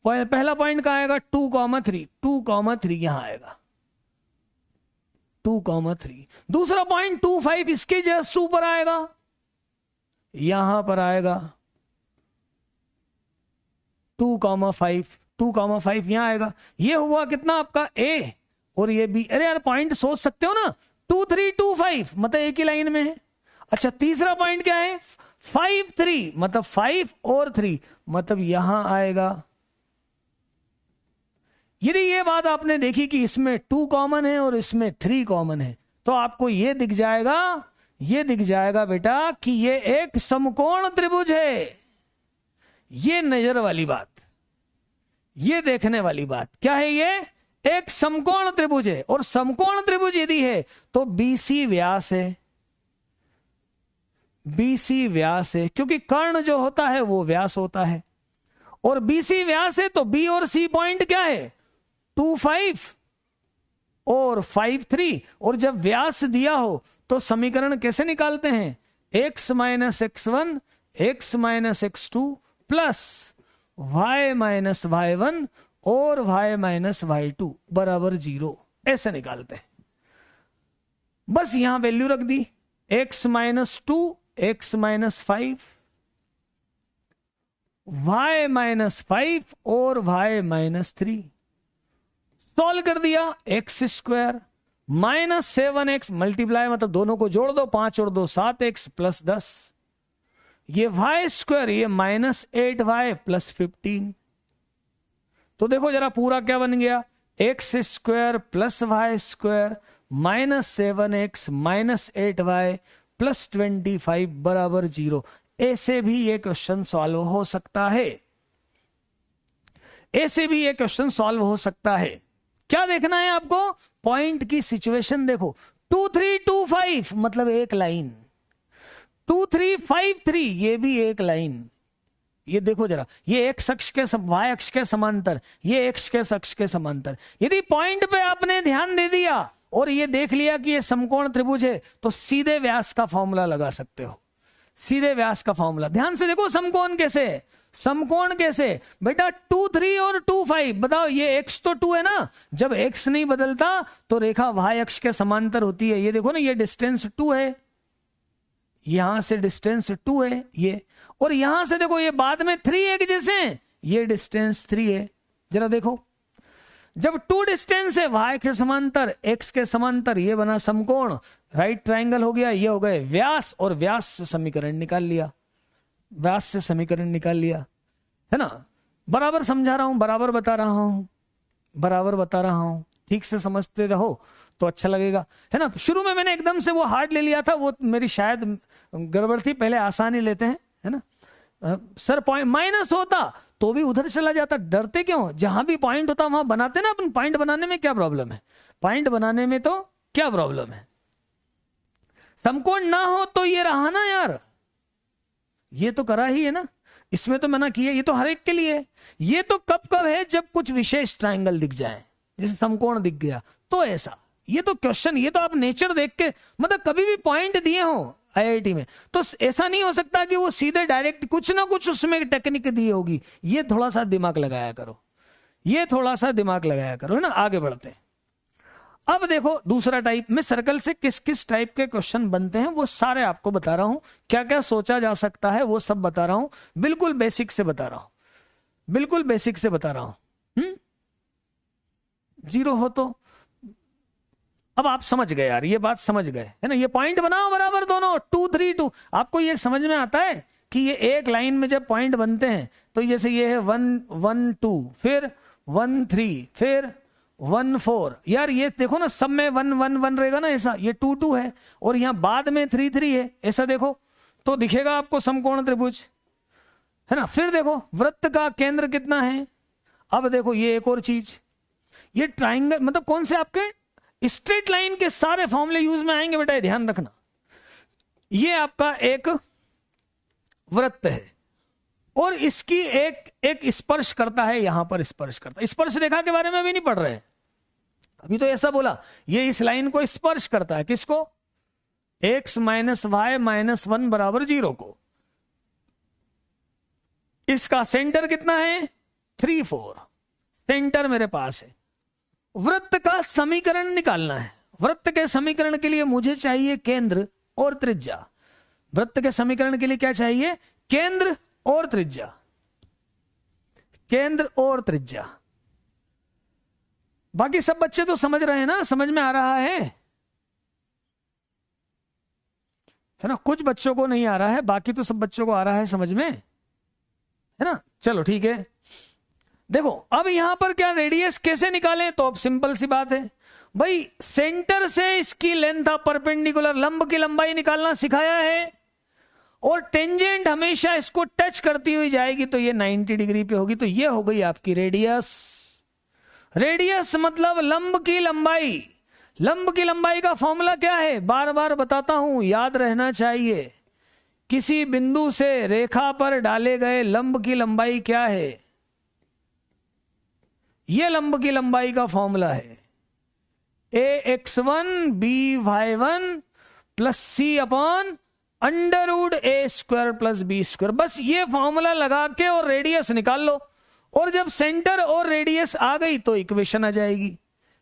पहला पॉइंट कहां आएगा 2,3, 2,3 यहां आएगा 2,3। दूसरा पॉइंट 2,5 इसके जस्ट ऊपर आएगा, यहां पर आएगा 2,5 यहां आएगा। ये हुआ कितना आपका A और ये B। अरे यार पॉइंट सोच सकते हो ना, 2, 3, 2, 5 मतलब एक ही लाइन में है। अच्छा तीसरा पॉइंट क्या है 5, 3 मतलब 5 और 3 मतलब यहां आएगा। यदि ये बात आपने देखी कि इसमें 2 कॉमन है और इसमें 3 कॉमन है, तो आपको ये दिख जाएगा बेटा कि ये एक समकोण त्रिभुज है। ये नजर वाली बात, ये देखने वाली बात क्या है, ये एक समकोण त्रिभुज है। और समकोण त्रिभुज यदि है तो BC व्यास है, BC व्यास है, क्योंकि कर्ण जो होता है वो व्यास होता है। और BC व्यास है तो B और C पॉइंट क्या है 2, 5 और 5, 3। और जब व्यास दिया हो तो समीकरण कैसे निकालते हैं, x - x1 x - x2 plus y - y1 और y - y2 बराबर 0, ऐसे निकालते हैं। बस यहां वैल्यू रख दी, x - 2 x - 5 y - 5 और y - 3। सॉल्व कर दिया, x² -7x मल्टीप्लाई मतलब दोनों को जोड़ दो, 5 और 2 7x प्लस 10। ये y², ये -8y प्लस 15। तो देखो जरा पूरा क्या बन गया, x² + y² -7x -8y plus 25 बराबर 0। ऐसे भी ये क्वेश्चन सॉल्व हो सकता है, ऐसे भी ये क्वेश्चन सॉल्व हो सकता है। क्या देखना है आपको? पॉइंट की सिचुएशन देखो। 2 3 2 5 मतलब एक लाइन, 2 3 5 3 ये भी एक लाइन। ये देखो जरा, ये एक्स अक्ष के वाई अक्ष के समांतर, ये एक्स के अक्ष के समांतर। यदि पॉइंट पे आपने ध्यान दे दिया और ये देख लिया कि ये समकोण त्रिभुज है, तो सीधे व्यास का फॉर्मूला लगा सकते हो, सीधे व्यास का फॉर्मूला। ध्यान से देखो समकोण कैसे है, समकोण कैसे बेटा 2 3 और 2 5। बताओ ये x तो 2 है ना, जब x नहीं बदलता तो रेखा y अक्ष के समांतर होती है। ये देखो ना, ये डिस्टेंस 2 है, यहां से डिस्टेंस 2 है ये, और यहां से देखो ये बाद में 3 एक जैसे हैं, ये डिस्टेंस 3 है। जरा देखो, जब 2 डिस्टेंस है y के समांतर x के समांतर, ये बना समकोण, राइट ट्रायंगल हो गया, ये हो गए व्यास, और व्यास से समीकरण निकाल लिया, व्यास से समीकरण निकाल लिया, है ना। बराबर समझा रहा हूं, बराबर बता रहा हूं, बराबर बता रहा हूं, ठीक से समझते रहो तो अच्छा लगेगा, है ना। शुरू में मैंने एकदम से वो हार्ड ले लिया था, वो मेरी शायद गड़बड़ थी, पहले आसान ही लेते हैं, है ना। सर पॉइंट माइनस होता तो भी उधर चला जाता, डरते क्यों? जहां भी पॉइंट होता वहां बनाते ना अपन। पॉइंट बनाने में क्या प्रॉब्लम है? पॉइंट बनाने में तो क्या प्रॉब्लम है? समकोण ना हो तो ये रहा ना यार, ये तो करा ही है ना, इसमें तो मना किया, ये तो हर एक के लिए है। ये तो कब कब है? जब कुछ विशेष ट्रायंगल दिख जाए, जैसे समकोण दिख गया तो ऐसा। ये तो क्वेश्चन, ये तो आप नेचर देख के, मतलब कभी भी पॉइंट दिए हो आईआईटी में तो ऐसा नहीं हो सकता कि वो सीधे डायरेक्ट, कुछ ना कुछ उसमें टेक्निक दी होगी। ये थोड़ा सा दिमाग लगाया करो, ये थोड़ा सा दिमाग लगाया करो, है ना। आगे बढ़ते हैं। अब देखो दूसरा टाइप में सर्कल से किस किस टाइप के क्वेश्चन बनते हैं वो सारे आपको बता रहा हूं, क्या क्या सोचा जा सकता है वो सब बता रहा हूं, बिल्कुल बेसिक से बता रहा हूं, बिल्कुल बेसिक से बता रहा हूं। 0 हो तो अब आप समझ गए यार, ये बात समझ गए, है ना। ये पॉइंट बनाओ बराबर दोनों, 2 3 2। आपको ये समझ में आता है कि ये एक लाइन में जब पॉइंट बनते हैं तो जैसे ये है 1 1 2, फिर 1 3, फिर 1 4। यार ये देखो ना, सब में 1 1 1 रहेगा ना, ऐसा। ये 2 2 है और यहां बाद में 3 3 है, ऐसा देखो तो दिखेगा आपको समकोण त्रिभुज, है ना। फिर देखो वृत्त का केंद्र कितना है। अब देखो ये एक और चीज, ये ट्राइंगल, मतलब कौन से आपके स्ट्रेट लाइन के सारे फॉर्मूले यूज में आएंगे बेटा, ध्यान रखना। ये आपका एक वृत्त है और इसकी एक स्पर्श करता है, यहां पर स्पर्श करता है। स्पर्श रेखा के बारे में भी नहीं पढ़ रहे, अभी तो ऐसा बोला, ये इस लाइन को स्पर्श करता है। किसको? x माइनस वाई माइनस 1 बराबर 0 को। इसका सेंटर कितना है? 3 4। सेंटर मेरे पास है। वृत्त का समीकरण निकालना है। वृत्त के समीकरण के लिए मुझे चाहिए केंद्र और त्रिज्या। वृत्त के समीकरण के लिए क्या चाहिए? केंद्र और त्रिज्या, केंद्र और त्रिज्या। बाकी सब बच्चे तो समझ रहे हैं ना, समझ में आ रहा है ना। कुछ बच्चों को नहीं आ रहा है, बाकी तो सब बच्चों को आ रहा है समझ में, है ना। चलो ठीक है। देखो अब यहां पर क्या रेडियस कैसे निकालें? तो अब सिंपल सी बात है भाई, सेंटर से इसकी लेंथ ऑफ परपेंडिकुलर, लंब की लंबाई निकालना सिखाया है, और टेंजेंट हमेशा इसको टच करती हुई जाएगी तो ये 90 डिग्री पे होगी, तो ये हो गई आपकी रेडियस। रेडियस मतलब लंब की लंबाई। लंब की लंबाई का फॉर्मूला क्या है? बार बार बताता हूं, याद रहना चाहिए। किसी बिंदु से रेखा पर डाले गए लंब की लंबाई क्या है? यह लंब की लंबाई का फॉर्मूला है ax1 by1 plus c upon under root a square plus b square. बस ये फॉर्मूला लगा के और रेडियस निकाल लो, और जब सेंटर और रेडियस आ गई तो इक्वेशन आ जाएगी,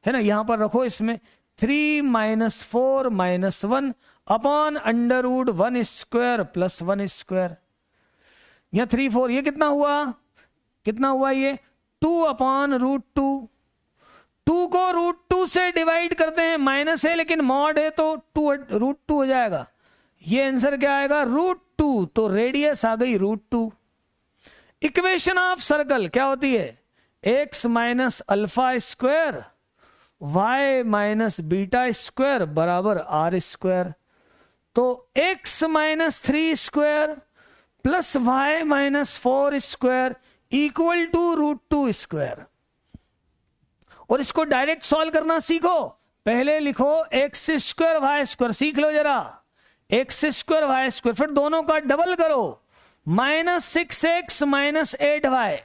है ना। यहां पर रखो, इसमें 3 minus 4 minus 1 upon under root 1 square plus 1 square. यह 3 4, ये कितना हुआ? कितना हुआ ये? 2 अपॉन रूट 2। 2 को रूट 2 से डिवाइड करते हैं, माइनस है लेकिन मॉड है तो रूट 2 हो जाएगा। ये आंसर क्या आएगा? रूट 2। तो रेडियस आ गई रूट 2। इक्वेशन ऑफ सर्कल क्या होती है? x minus alpha square y minus beta square बराबर r स्क्वायर। तो x minus 3 square plus y minus 4 square equal to √2 square. और इसको डायरेक्ट सॉल्व करना सीखो। पहले लिखो एक्स स्क्वायर वाई स्क्वायर, सीख लो जरा, एक्स स्क्वायर वाई स्क्वायर, फिर दोनों का डबल करो, -6x माइनस 8y।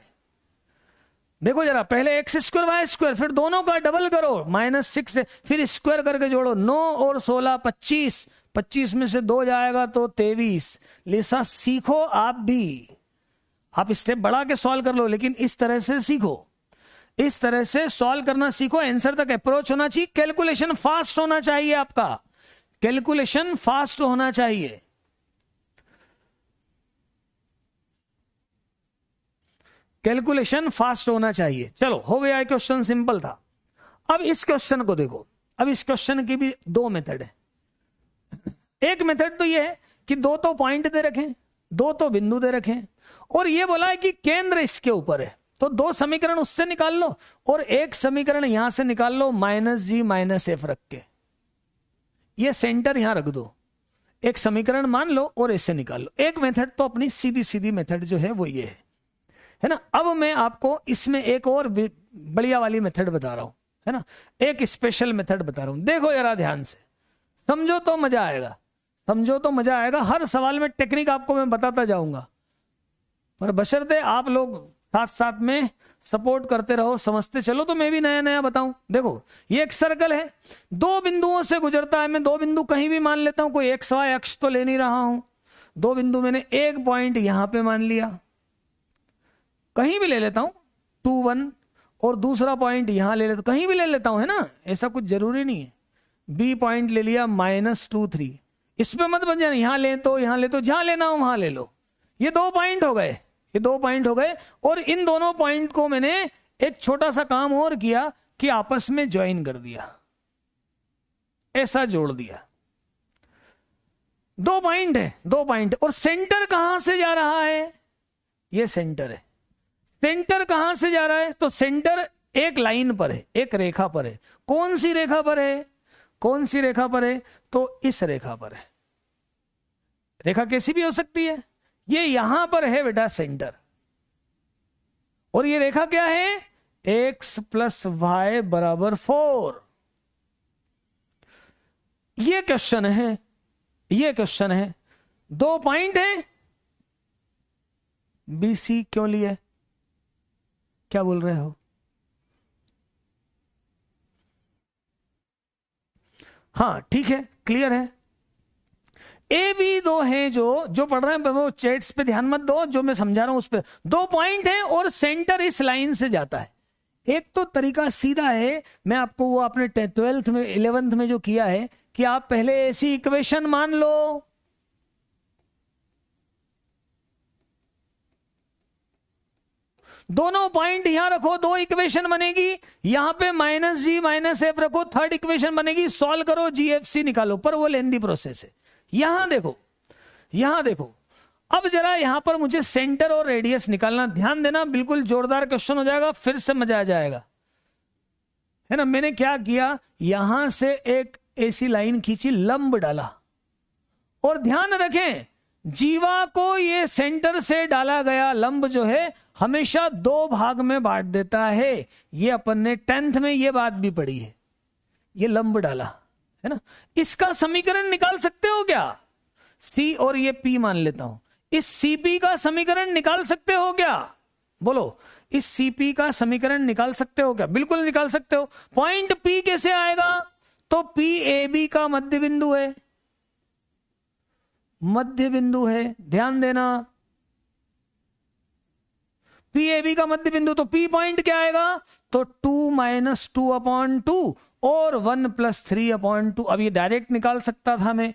देखो जरा, पहले एक्स स्क्वायर वाई स्क्वायर, फिर दोनों का डबल करो, -6, फिर स्क्वायर करके जोड़ो, 9 और 16 25, 25 में से 2 जाएगा तो 23। लिसा सीखो आप भी, आप स्टेप बढ़ा के सॉल्व कर लो, लेकिन इस तरह से सीखो, इस तरह से सॉल्व करना सीखो। आंसर तक अप्रोच होना चाहिए, कैलकुलेशन फास्ट होना चाहिए, आपका कैलकुलेशन फास्ट होना चाहिए। कैलकुलेशन फास्ट होना चाहिए। चलो हो गया, क्वेश्चन सिंपल था। अब इस क्वेश्चन को देखो, अब इस क्वेश्चन की भी 2 मेथड है। एक मेथड तो ये है कि 2 तो पॉइंट दे रखें, 2 तो बिंदु दे रखें, और ये बोला है कि केंद्र इसके ऊपर है, तो 2 समीकरण उससे निकाल लो और एक समीकरण यहां से निकाल लो -g - f रख के, ये सेंटर यहां रख दो, एक समीकरण मान लो और इससे निकाल लो। एक मेथड तो अपनी सीधी सीधी मेथड जो है वो ये है ना। अब मैं आपको इसमें एक और बढ़िया वाली मेथड बता रहा हूं, है ना, एक स्पेशल मेथड बता रहा हूं। देखो जरा ध्यान से, समझो तो मजा आएगा, समझो तो मजा आएगा। हर सवाल में टेक्निक आपको मैं बताता जाऊंगा, पर बशर्ते आप लोग साथ साथ में सपोर्ट करते रहो, समझते चलो, तो मैं भी नया नया बताऊं। देखो ये एक सर्कल है, 2 बिंदुओं से गुजरता है। मैं 2 बिंदु कहीं भी मान लेता हूं, कोई एक्स वाई अक्ष तो ले नहीं रहा हूं। 2 बिंदु मैंने एक पॉइंट यहां पे मान लिया, कहीं भी ले लेता हूं 2 1, और दूसरा पॉइंट यहां ले लेता, कहीं भी ले लेता हूं, है ना, ऐसा कुछ जरूरी नहीं है। बी पॉइंट ले लिया -2 3, इस पे मत बन जाना, यहां ले तो यहां ले तो, जहां लेना हो वहां ले लो। ये 2 पॉइंट हो गए, ये 2 पॉइंट हो गए, और इन दोनों पॉइंट को मैंने एक छोटा सा काम और किया कि आपस में ज्वाइन कर दिया, ऐसा जोड़ दिया। 2 पॉइंट है, 2 पॉइंट, और सेंटर कहां से जा रहा है, ये सेंटर है। सेंटर कहां से जा रहा है, तो सेंटर एक लाइन पर है, एक रेखा पर है। कौन सी रेखा पर है, कौन सी रेखा पर है, तो इस रेखा पर है। रेखा कैसी भी हो सकती है, ये यहां पर है बेटा सेंटर, और ये रेखा क्या है, x + y = 4। ये क्वेश्चन है, ये क्वेश्चन है। 2 पॉइंट है, BC क्यों लिए, क्या बोल रहे हो? हाँ ठीक है, क्लियर है। ए बी 2 हैं, जो पढ़ रहे हैं वो चैट्स पे ध्यान मत दो, जो मैं समझा रहा हूं उस पे। 2 पॉइंट है और सेंटर इस लाइन से जाता है। एक तो तरीका सीधा है, मैं आपको वो आपने 12th में 11th में जो किया है कि आप पहले ऐसी इक्वेशन मान लो, दोनों पॉइंट यहां रखो, 2 इक्वेशन बनेगी, यहां पे -g - f रखो, 3rd इक्वेशन बनेगी, सॉल्व करो, GFC निकालो, पर वो लेंदी प्रोसेस है। यहां देखो, यहां देखो, अब जरा यहां पर मुझे सेंटर और रेडियस निकालना, ध्यान देना, बिल्कुल जोरदार क्वेश्चन हो जाएगा, फिर से मजा आ जाएगा, है ना। मैंने क्या किया, यहां से एक ऐसी लाइन खींची, लंब डाला, और ध्यान रखें जीवा को ये सेंटर से डाला गया लंब जो है हमेशा 2 भाग में बांट देता है। ये अपन ने 10th में ये बात भी पढ़ी है। ये लंब डाला है ना, इसका समीकरण निकाल सकते हो क्या, C और ये P मान लेता हूं, इस CP का समीकरण निकाल सकते हो क्या, बोलो, इस CP का समीकरण निकाल सकते हो क्या? बिल्कुल निकाल सकते हो। पॉइंट P कैसे आएगा, तो PAB का मध्य बिंदु है, मध्य बिंदु है, ध्यान देना, PAB का मध्य बिंदु, तो P पॉइंट क्या आएगा, तो 2 - 2/2 और 1 + 3/2। अब ये डायरेक्ट निकाल सकता था मैं,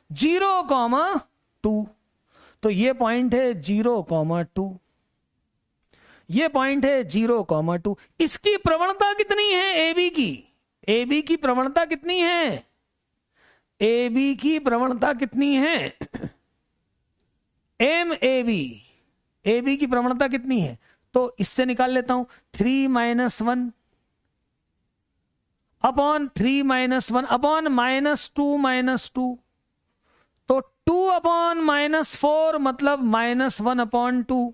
0,2, तो ये पॉइंट है 0,2, ये पॉइंट है 0,2। इसकी प्रवणता कितनी है, AB की, AB की प्रवणता कितनी है, AB की प्रवणता कितनी है, MAB, AB की प्रवणता कितनी है, तो इससे निकाल लेता हूं, 3 - 1 अपॉन 3 - 1 अपॉन -2 - 2, तो 2/-4 मतलब -1/2।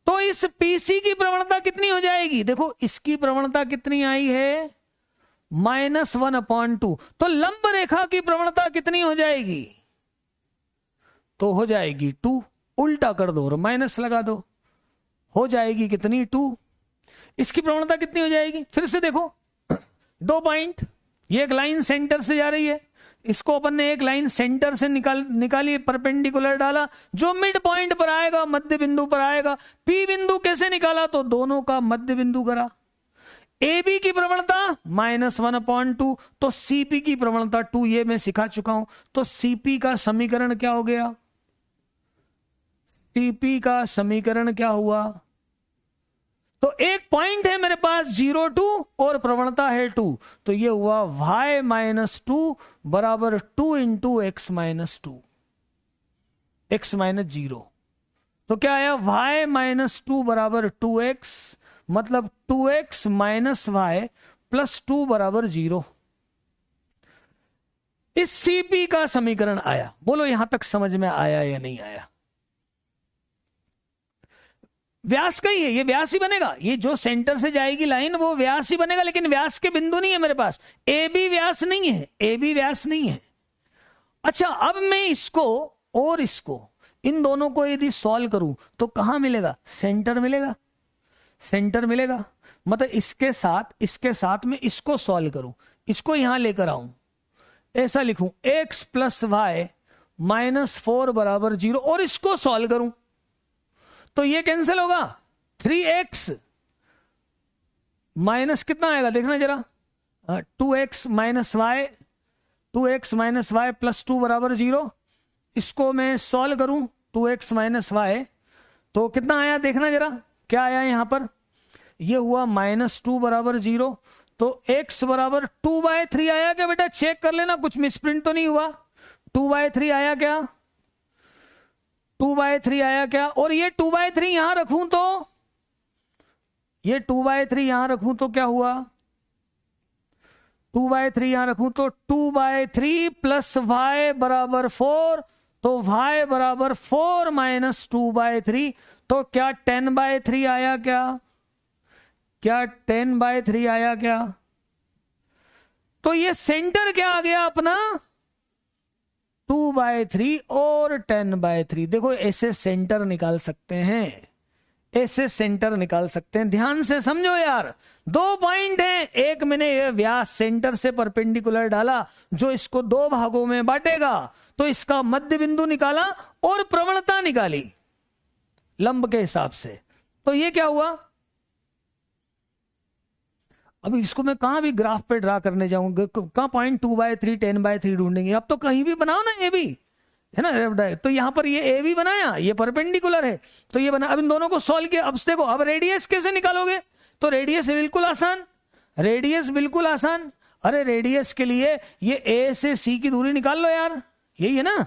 तो इस पीसी की प्रवणता कितनी हो जाएगी? देखो इसकी प्रवणता कितनी आई है, -1/2। तो लंब रेखा की प्रवणता कितनी हो जाएगी? तो हो जाएगी 2। उल्टा कर दो और माइनस लगा दो, हो जाएगी कितनी? 2। इसकी प्रवणता कितनी हो जाएगी? फिर से देखो, 2 पॉइंट, ये एक लाइन सेंटर से जा रही है, इसको अपन ने एक लाइन सेंटर से निकाली, परपेंडिकुलर डाला, जो मिड पॉइंट पर आएगा, मध्य बिंदु पर आएगा। पी बिंदु कैसे निकाला? तो दोनों का मध्य बिंदु करा। ए बी की प्रवणता -1/2, तो सीपी की प्रवणता 2, ये मैं सिखा चुका हूं। तो सीपी का समीकरण क्या हो गया? सीपी का समीकरण क्या हुआ? तो एक पॉइंट है मेरे पास 0, 2 और प्रवणता है 2, तो ये हुआ y-2 बराबर 2 इंटू x -2, x -0। तो क्या आया? y-2 बराबर 2x, मतलब 2x माइनस y प्लस 2 बराबर 0। इस सीपी का समीकरण आया। बोलो यहां तक समझ में आया या नहीं आया? व्यास का ही है, ये व्यास ही बनेगा। ये जो सेंटर से जाएगी लाइन वो व्यास ही बनेगा, लेकिन व्यास के बिंदु नहीं है मेरे पास। ए बी व्यास नहीं है, ए बी व्यास नहीं है। अच्छा, अब मैं इसको और इसको, इन दोनों को यदि सॉल्व करूं तो कहां मिलेगा? सेंटर मिलेगा, सेंटर मिलेगा। मतलब इसके साथ में इसको सॉल्व करूं, इसको यहां लेकर आऊं, ऐसा लिखूं x प्लस वाई -4 बराबर 0, और इसको सॉल्व करूं तो ये कैंसिल होगा। 3x माइनस कितना आएगा देखना जरा, 2x minus y, 2x minus y plus 2 बराबर 0। इसको मैं सॉल्व करूं 2x माइनस वाई, तो कितना आया देखना जरा, क्या आया यहां पर? ये हुआ -2 बराबर 0। तो x बराबर 2/3 आया क्या बेटा? चेक कर लेना कुछ मिसप्रिंट तो नहीं हुआ। 2/3 आया क्या? 2/3 आया क्या? और ये 2/3 यहां रखूं तो, ये 2/3 यहां रखूं तो क्या हुआ? 2/3 यहां रखूं तो 2/3 प्लस y बराबर 4, तो y बराबर 4 माइनस 2/3, तो क्या 10/3 आया क्या? क्या 10/3 आया क्या? तो ये सेंटर क्या आ गया अपना? 2/3 और 10/3। देखो ऐसे सेंटर निकाल सकते हैं, ऐसे सेंटर निकाल सकते हैं। ध्यान से समझो यार, 2 पॉइंट हैं, एक मैंने ये व्यास सेंटर से परपेंडिकुलर डाला जो इसको 2 भागों में बांटेगा, तो इसका मध्य बिंदु निकाला और प्रवणता निकाली लंब के हिसाब से। तो ये क्या हुआ? अभी इसको मैं कहां भी ग्राफ पे ड्रा करने जाऊंगा, कहां पॉइंट 2/3 10/3 ढूंढेंगे? अब तो कहीं भी बनाओ ना, ए बी है ना। तो यहां पर ये ए बी बनाया, ये परपेंडिकुलर है, तो ये बना। अब इन दोनों को सॉल्व किया। अब देखो, अब रेडियस कैसे निकालोगे? तो रेडियस बिल्कुल आसान, रेडियस बिल्कुल आसान। अरे रेडियस के लिए ये ए से सी की दूरी निकाल लो यार, यही है ना।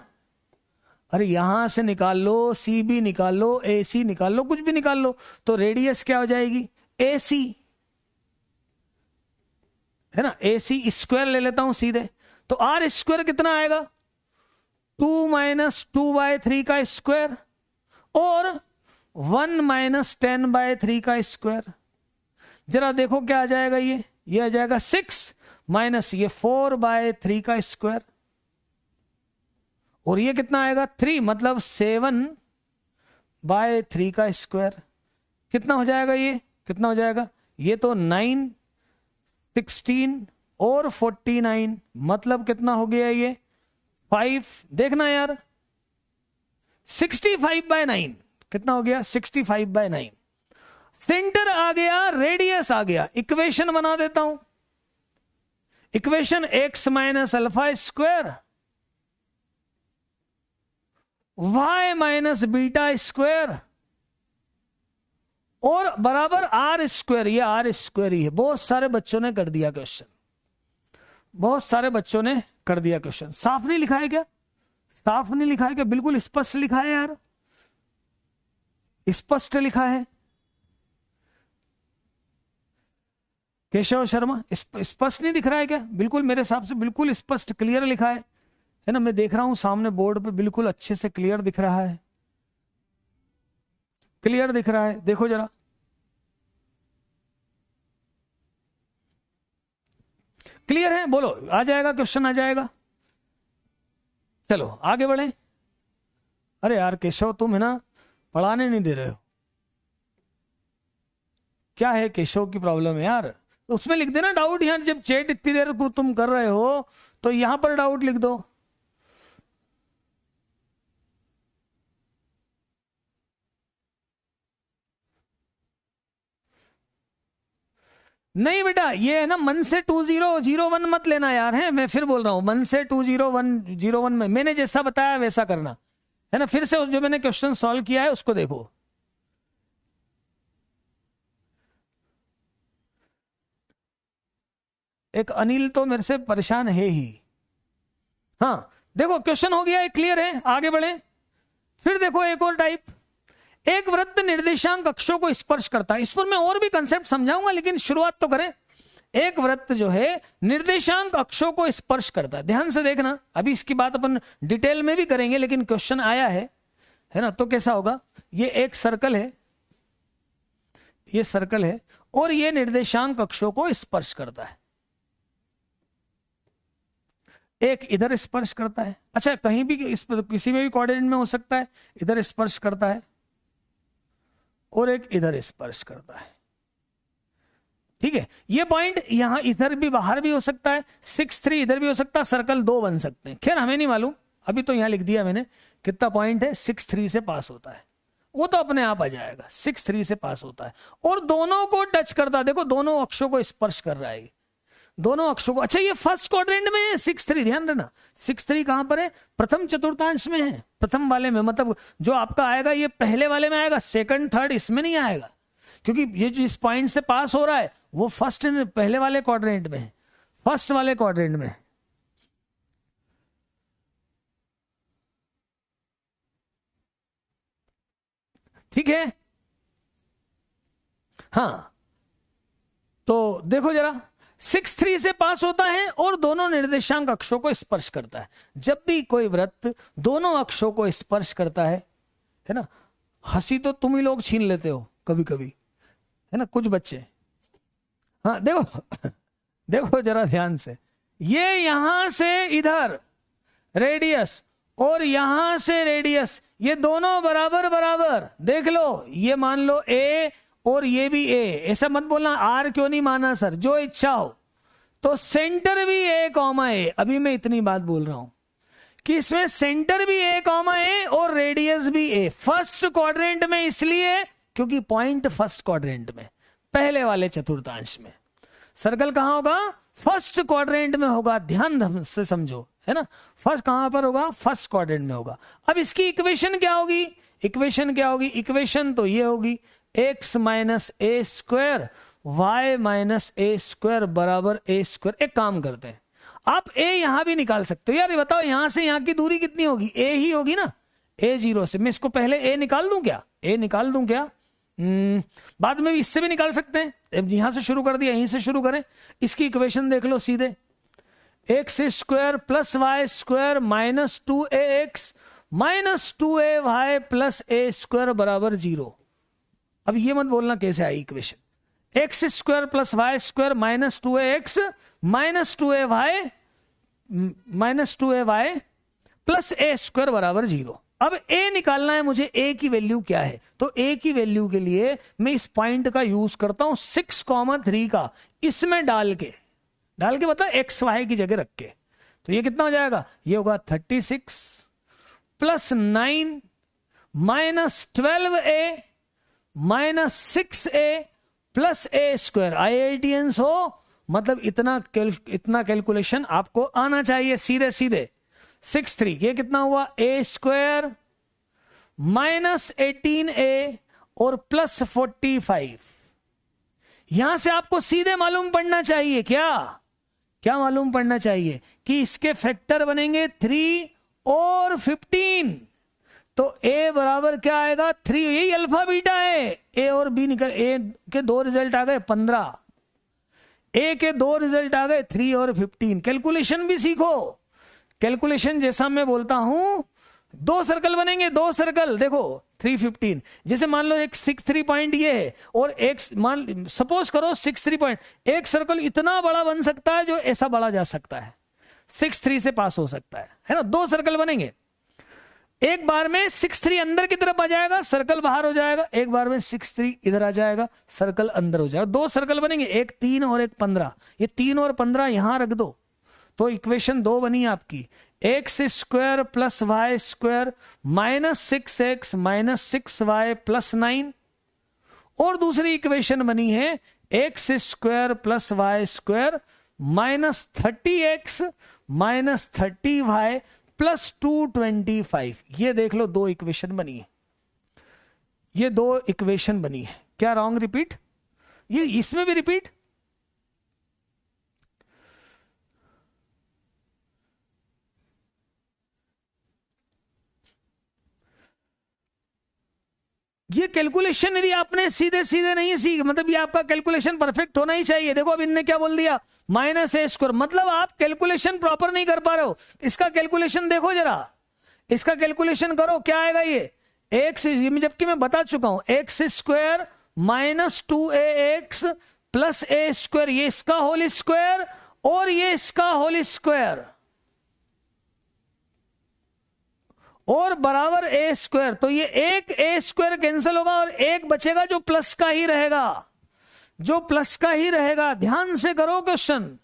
अरे यहां से निकाल लो, सी बी निकाल लो, ए सी निकाल लो, कुछ भी निकाल लो। तो रेडियस क्या हो जाएगी? ए सी, है ना। ए सी स्क्वायर ले लेता हूं सीधे, तो आर स्क्वायर कितना आएगा? 2 माइनस 2/3 का स्क्वायर और 1 माइनस 10/3 का स्क्वायर। जरा देखो क्या आ जाएगा, ये आ जाएगा 6 माइनस ये 4/3 का स्क्वायर, और ये कितना आएगा? 3, मतलब 7/3 का स्क्वायर। कितना हो जाएगा? ये कितना हो जाएगा? ये तो 9, 16 और 49, मतलब कितना हो गया? ये 5। देखना यार, 65/9 कितना हो गया? 65/9। सेंटर आ गया, रेडियस आ गया। इक्वेशन बना देता हूं, equation x minus alpha square y minus beta square और बराबर आर स्क्वायर। ये आर स्क्वायर ही है। बहुत सारे बच्चों ने कर दिया क्वेश्चन, बहुत सारे बच्चों ने कर दिया क्वेश्चन। साफ नहीं लिखा है क्या? साफ नहीं लिखा है क्या? बिल्कुल स्पष्ट लिखा है यार, स्पष्ट लिखा है। केशव शर्मा, स्पष्ट नहीं दिख रहा है क्या? बिल्कुल मेरे हिसाब से बिल्कुल स्पष्ट क्लियर लिखा है है ना, मैं देख रहा हूं सामने बोर्ड पे बिल्कुल अच्छे से क्लियर दिख रहा है, क्लियर दिख रहा है, देखो जरा। क्लियर है, बोलो, आ जाएगा क्वेश्चन, आ जाएगा। चलो आगे बढ़े। अरे यार केशव, तुम है ना पढ़ाने नहीं दे रहे हो, क्या है केशव की प्रॉब्लम है यार? तो उसमें लिख देना डाउट, यहाँ जब चैट इतनी देर को तुम कर रहे हो तो यहां पर डाउट लिख दो। नहीं बेटा, ये है ना मन से 2001 मत लेना यार, है मैं फिर बोल रहा हूं, मन से 2001 में मैंने जैसा बताया वैसा करना है ना। फिर से जो मैंने क्वेश्चन सॉल्व किया है उसको देखो। एक अनिल तो मेरे से परेशान है ही। हाँ देखो क्वेश्चन हो गया, क्लियर है, आगे बढ़े। फिर देखो एक और टाइप, एक वृत्त निर्देशांक अक्षों को स्पर्श करता है। इस पर मैं और भी कंसेप्ट समझाऊंगा, लेकिन शुरुआत तो करें। एक वृत्त जो है निर्देशांक अक्षों को स्पर्श करता है, ध्यान से देखना, अभी इसकी बात अपन डिटेल में भी करेंगे, लेकिन क्वेश्चन आया है ना, तो कैसा होगा। ये एक सर्कल है, ये सर्कल है, और ये निर्देशांक अक्षों को स्पर्श करता है। एक इधर स्पर्श करता है, अच्छा कहीं भी किसी में भी कोऑर्डिनेट में हो सकता है, इधर स्पर्श करता है और एक इधर स्पर्श करता है। ठीक है, ये पॉइंट यहां इधर भी बाहर भी हो सकता है, 6-3 इधर भी हो सकता है, सर्कल 2 बन सकते हैं। खैर हमें नहीं मालूम, अभी तो यहां लिख दिया मैंने कितना पॉइंट है, 6-3 से पास होता है, वो तो अपने आप आ जाएगा, 6-3 से पास होता है और दोनों को टच करता है। देखो दोनों अक्षों को स्पर्श कर रहा है, दोनों अक्षों को। अच्छा ये फर्स्ट क्वाड्रेंट में है 6-3, ध्यान देना 6-3 कहां पर है, प्रथम चतुर्थांश में है, प्रथम वाले में, मतलब जो आपका आएगा ये पहले वाले में आएगा, सेकंड थर्ड इसमें नहीं आएगा, क्योंकि ये जिस पॉइंट से पास हो रहा है वो फर्स्ट पहले वाले क्वाड्रेंट में है, फर्स्ट वाले क्वाड्रेंट में। ठीक है, हाँ तो देखो जरा, 6-3 से पास होता है और दोनों निर्देशांक अक्षों को स्पर्श करता है। जब भी कोई वृत्त दोनों अक्षों को स्पर्श करता है ना, हंसी तो तुम ही लोग छीन लेते हो कभी कभी, है ना, कुछ बच्चे। हाँ देखो देखो जरा ध्यान से, ये यहां से इधर रेडियस और यहां से रेडियस, ये दोनों बराबर बराबर, देख लो, ये मान लो ए और ये भी ए, ऐसा मत बोलना आर क्यों नहीं माना सर, जो इच्छा हो। तो सेंटर भी ए कॉमा ए, अभी मैं इतनी बात बोल रहा हूं कि इसमें सेंटर भी ए कॉमा ए और रेडियस भी ए, फर्स्ट क्वाड्रेंट में, इसलिए क्योंकि पॉइंट फर्स्ट क्वाड्रेंट में, पहले वाले चतुर्थांश में। सर्कल कहां होगा, फर्स्ट क्वाड्रेंट में होगा, ध्यान से समझो, है ना, फर्स्ट कहां पर होगा, फर्स्ट क्वाड्रेंट में होगा। अब इसकी इक्वेशन क्या होगी, इक्वेशन क्या होगी, इक्वेशन तो ये होगी x माइनस ए स्क्वायर वाई माइनस ए स्क्वायर बराबर ए स्क्वायर। एक काम करते हैं, आप a यहां भी निकाल सकते हो। यार ये बताओ यहां से यहां की दूरी कितनी होगी, a ही होगी ना, a0 से। मैं इसको पहले a निकाल दूं क्या, a निकाल दूं क्या, बाद में भी इससे भी निकाल सकते हैं। अब यहां से शुरू कर दिया, यहीं से शुरू करें। इसकी इक्वेशन देख लो सीधे, x square plus y square minus 2ax minus 2ay plus a square बराबर 0। अब ये मत बोलना कैसे आई equation, x square plus y square minus 2ax minus 2ay minus 2ay plus a square बराबर 0। अब a निकालना है मुझे, a की वैल्यू क्या है, तो a की वैल्यू के लिए मैं इस पॉइंट का यूज करता हूं 6,3 का, इसमें डाल के मतलब एक्स वाई की जगह रख के। तो ये कितना हो जाएगा, ये होगा 36 plus 9 minus 12a minus 6a plus a square. IITians हो मतलब इतना कैलकुलेशन आपको आना चाहिए सीधे सीधे। 6-3 ये कितना हुआ, a स्क्वायर माइनस 18a और प्लस 45। यहां से आपको सीधे मालूम पड़ना चाहिए, क्या मालूम पड़ना चाहिए कि इसके फैक्टर बनेंगे 3 और 15। तो a बराबर क्या आएगा, 3, यही अल्फा बीटा है। a और b निकल, a के 2 रिजल्ट आ गए 15, a के 2 रिजल्ट आ गए 3 और 15। कैलकुलेशन भी सीखो, कैलकुलेशन जैसा मैं बोलता हूं, दो सर्कल बनेंगे, दो सर्कल देखो 315, जैसे मान लो एक 63 पॉइंट ये है और एक मान सपोज करो 63 पॉइंट, एक सर्कल इतना बड़ा बन सकता है जो ऐसा बड़ा जा सकता है, 63 से पास हो सकता है ना। दो सर्कल बनेंगे, एक बार में 63 अंदर की तरफ आ जाएगा, सर्कल बाहर हो जाएगा, एक बार में 63 इधर आ जाएगा, सर्कल अंदर हो जाएगा। दो सर्कल बनेंगे, एक 3 और एक 15, ये 3 और 15 यहां रख दो तो इक्वेशन 2 बनी आपकी, x square plus y square minus 6x minus 6y plus 9, और दूसरी इक्वेशन बनी है x square plus y square minus 30x minus 30y plus 225। ये देख लो दो इक्वेशन बनी है, ये दो इक्वेशन बनी है। क्या रॉन्ग रिपीट? ये इसमें भी रिपीट, ये कैलकुलेशन यदि आपने सीधे सीधे नहीं सीख, मतलब ये आपका कैलकुलेशन परफेक्ट होना ही चाहिए। देखो अब इनने क्या बोल दिया, माइनस ए स्क्वायर, मतलब आप कैलकुलेशन प्रॉपर नहीं कर पा रहे हो। इसका कैलकुलेशन देखो जरा, इसका कैलकुलेशन करो, क्या आएगा ये एक्स, जबकि मैं बता चुका हूं, x square minus 2ax plus a square, ये इसका होल स्क्वायर और ये इसका होल स्क्वायर और बराबर ए स्क्वायर। तो ये एक ए स्क्वायर कैंसिल होगा और एक बचेगा जो प्लस का ही रहेगा, जो प्लस का ही रहेगा। ध्यान से करो क्वेश्चन,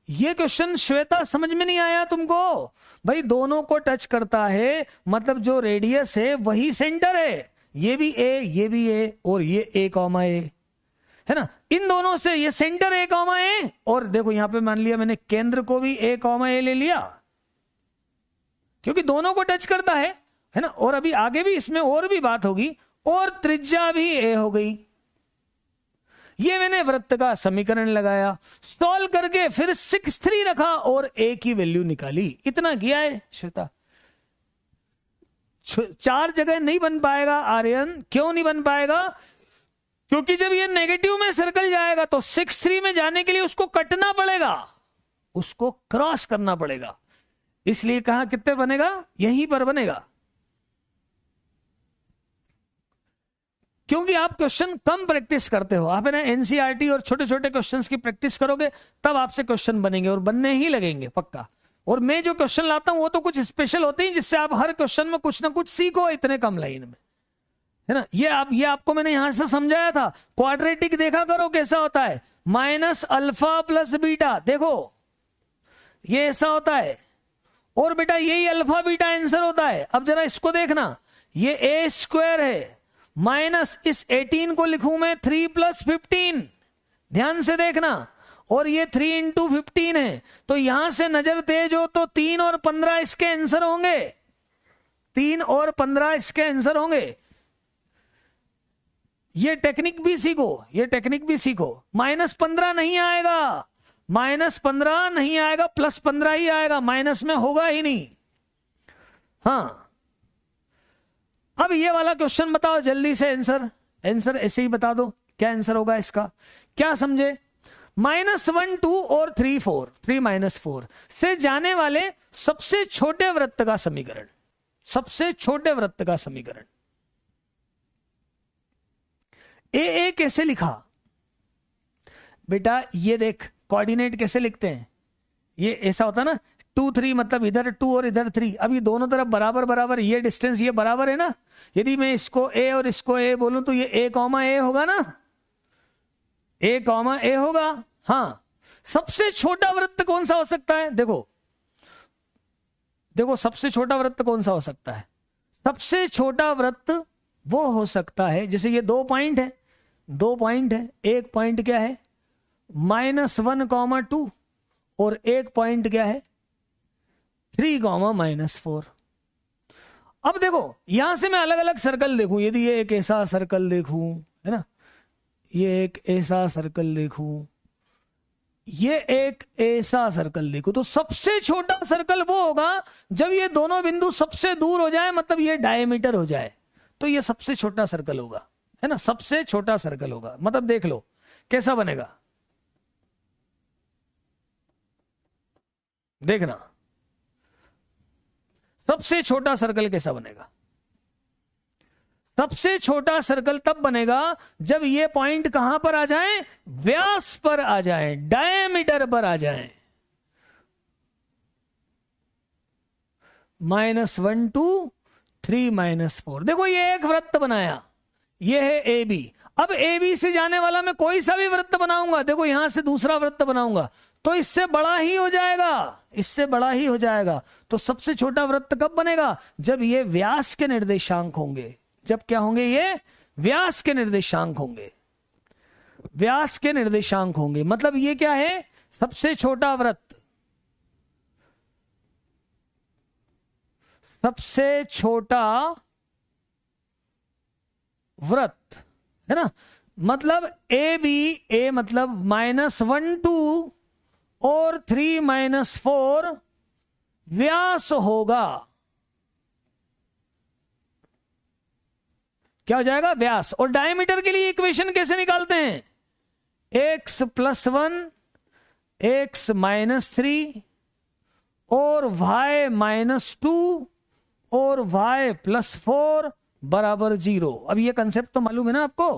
ये क्वेश्चन श्वेता समझ में नहीं आया तुमको? भाई दोनों को टच करता है, मतलब जो रेडियस है वही सेंटर है, ये भी ए ये भी ए और ये ए कॉमा ए है ना, इन दोनों से ये सेंटर ए कॉमा ए, और देखो यहां पे मान लिया मैंने केंद्र को भी ए कॉमा ए ले लिया क्योंकि दोनों को टच करता है ना। और अभी आगे भी इसमें और भी बात होगी, और त्रिज्या भी ए हो गई। ये मैंने वृत्त का समीकरण लगाया, सॉल्व करके फिर 63 रखा और ए की वैल्यू निकाली। इतना किया है श्वेता। 4 जगह नहीं बन पाएगा आर्यन, क्यों नहीं बन पाएगा? क्योंकि जब ये नेगेटिव में सर्कल जाएगा तो 63 में जाने के लिए उसको कटना पड़ेगा, उसको क्रॉस करना पड़ेगा, इसलिए कहा कितने बनेगा, यहीं पर बनेगा। क्योंकि आप क्वेश्चन कम प्रैक्टिस करते हो, आप है ना एनसीईआरटी और छोटे छोटे क्वेश्चंस की प्रैक्टिस करोगे तब आपसे क्वेश्चन बनेंगे और बनने ही लगेंगे पक्का। और मैं जो क्वेश्चन लाता हूं वो तो कुछ स्पेशल होते हैं जिससे आप हर क्वेश्चन में कुछ ना कुछ सीखो इतने कम लाइन में, है ना। ये आपको मैंने यहां से समझाया था। क्वाड्रेटिक देखा करो कैसा होता है, माइनस अल्फा प्लस बीटा, देखो ये ऐसा होता है, और बेटा यही अल्फा बीटा आंसर होता है। अब जरा इसको देखना, ये ए स्क्वायर है माइनस इस 18 को लिखूं मैं 3 प्लस 15, ध्यान से देखना, और ये 3 इंटू 15 है, तो यहां से नजर तेज हो तो 3 और 15 इसके आंसर होंगे, 3 और 15 इसके आंसर होंगे। ये टेक्निक भी सीखो, ये टेक्निक भी सीखो। माइनस 15 नहीं आएगा, माइनस 15 नहीं आएगा, प्लस 15 ही आएगा, माइनस में होगा ही नहीं। हाँ अब ये वाला क्वेश्चन बताओ जल्दी से, आंसर ऐसे ही बता दो, क्या आंसर होगा इसका, क्या समझे? -1 2 और 3 4, 3 -4 से जाने वाले सबसे छोटे वृत्त का समीकरण, सबसे छोटे वृत्त का समीकरण। ए कैसे लिखा बेटा, ये देख कोऑर्डिनेट कैसे लिखते हैं, ये ऐसा होता ना 2 3, मतलब इधर 2 और इधर 3। अब ये दोनों तरफ बराबर बराबर, ये डिस्टेंस ये बराबर है ना। यदि मैं इसको ए और इसको ए बोलूं तो ये ए कॉमा ए होगा ना, ए कॉमा ए होगा। हाँ, सबसे छोटा वृत्त कौन सा हो सकता है? देखो देखो सबसे छोटा वृत्त कौन सा हो सकता है? सबसे छोटा वृत्त वो हो सकता है, जैसे ये 2 पॉइंट है, 2 पॉइंट है, एक पॉइंट क्या है -1, 2, और एक पॉइंट क्या है 3, -4। अब देखो यहां से मैं अलग अलग सर्कल देखूं, यदि ये एक ऐसा सर्कल देखूं, है ना, ये एक ऐसा सर्कल देखूं, ये एक ऐसा सर्कल देखूं, तो सबसे छोटा सर्कल वो होगा जब ये दोनों बिंदु सबसे दूर हो जाए, मतलब ये डायमीटर हो जाए, तो ये सबसे छोटा सर्कल होगा, है ना, सबसे छोटा सर्कल होगा। मतलब देख लो कैसा बनेगा, देखना सबसे छोटा सर्कल कैसा बनेगा। सबसे छोटा सर्कल तब बनेगा जब ये पॉइंट कहां पर आ जाए, व्यास पर आ जाए, डायमीटर पर आ जाए। -1 2 3 -4। देखो ये एक वृत्त बनाया, ये है ए बी। अब ए बी से जाने वाला मैं कोई सा भी वृत्त बनाऊंगा, देखो यहां से दूसरा वृत्त बनाऊंगा तो इससे बड़ा ही हो जाएगा, इससे बड़ा ही हो जाएगा। तो सबसे छोटा वृत्त कब बनेगा, जब ये व्यास के निर्देशांक होंगे। जब क्या होंगे, ये व्यास के निर्देशांक होंगे, व्यास के निर्देशांक होंगे। मतलब ये क्या है, सबसे छोटा वृत्त, सबसे छोटा वृत्त है ना। मतलब ए बी, ए मतलब -1 2 और 3 -4 व्यास होगा। क्या हो जाएगा, व्यास। और डायमीटर के लिए इक्वेशन कैसे निकालते हैं, x + 1 x -3 और y -2 और y +4 बराबर 0। अब ये कंसेप्ट तो मालूम है ना आपको,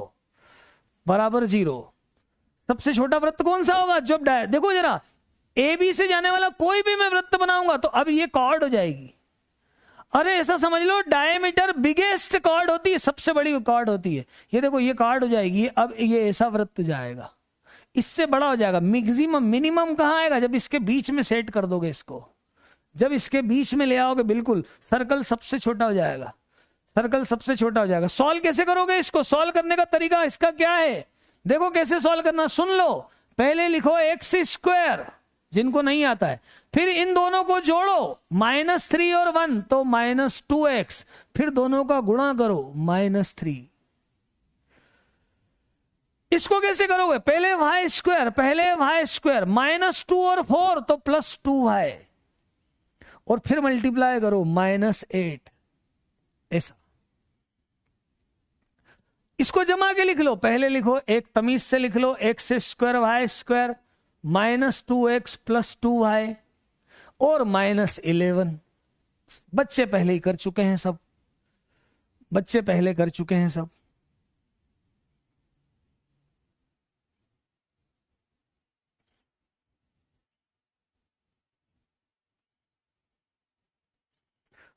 बराबर 0। सबसे छोटा वृत्त कौन सा होगा, जब देखो जरा ए बी से जाने वाला कोई भी मैं वृत्त बनाऊंगा तो अब ये कॉर्ड हो जाएगी। अरे ऐसा समझ लो, डायमीटर बिगेस्ट कॉर्ड होती है, सबसे बड़ी कॉर्ड होती है। ये देखो ये कॉर्ड हो जाएगी। अब ये ऐसा वृत्त जाएगा, इससे बड़ा हो जाएगा। मैक्सिमम मिनिमम कहां आएगा, जब इसके बीच में सेट कर दोगे इसको, जब इसके बीच में ले आओगे बिल्कुल, सर्कल सबसे छोटा हो जाएगा, सर्कल सबसे छोटा हो जाएगा। सॉल्व कैसे करोगे इसको, सॉल्व करने का तरीका इसका क्या है, देखो कैसे सॉल्व करना, सुन लो। पहले लिखो x², जिनको नहीं आता है, फिर इन दोनों को जोड़ो, -3 और 1 तो -2x, फिर दोनों का गुणा करो -3। इसको कैसे करोगे, पहले y², पहले y², -2 और 4 तो +2y, और फिर मल्टीप्लाई करो -8। ऐसा इसको जमा के लिख लो, पहले लिखो एक तमीज से लिख लो, x² y² -2x + 2y और -11। बच्चे पहले ही कर चुके हैं सब, बच्चे पहले कर चुके हैं सब।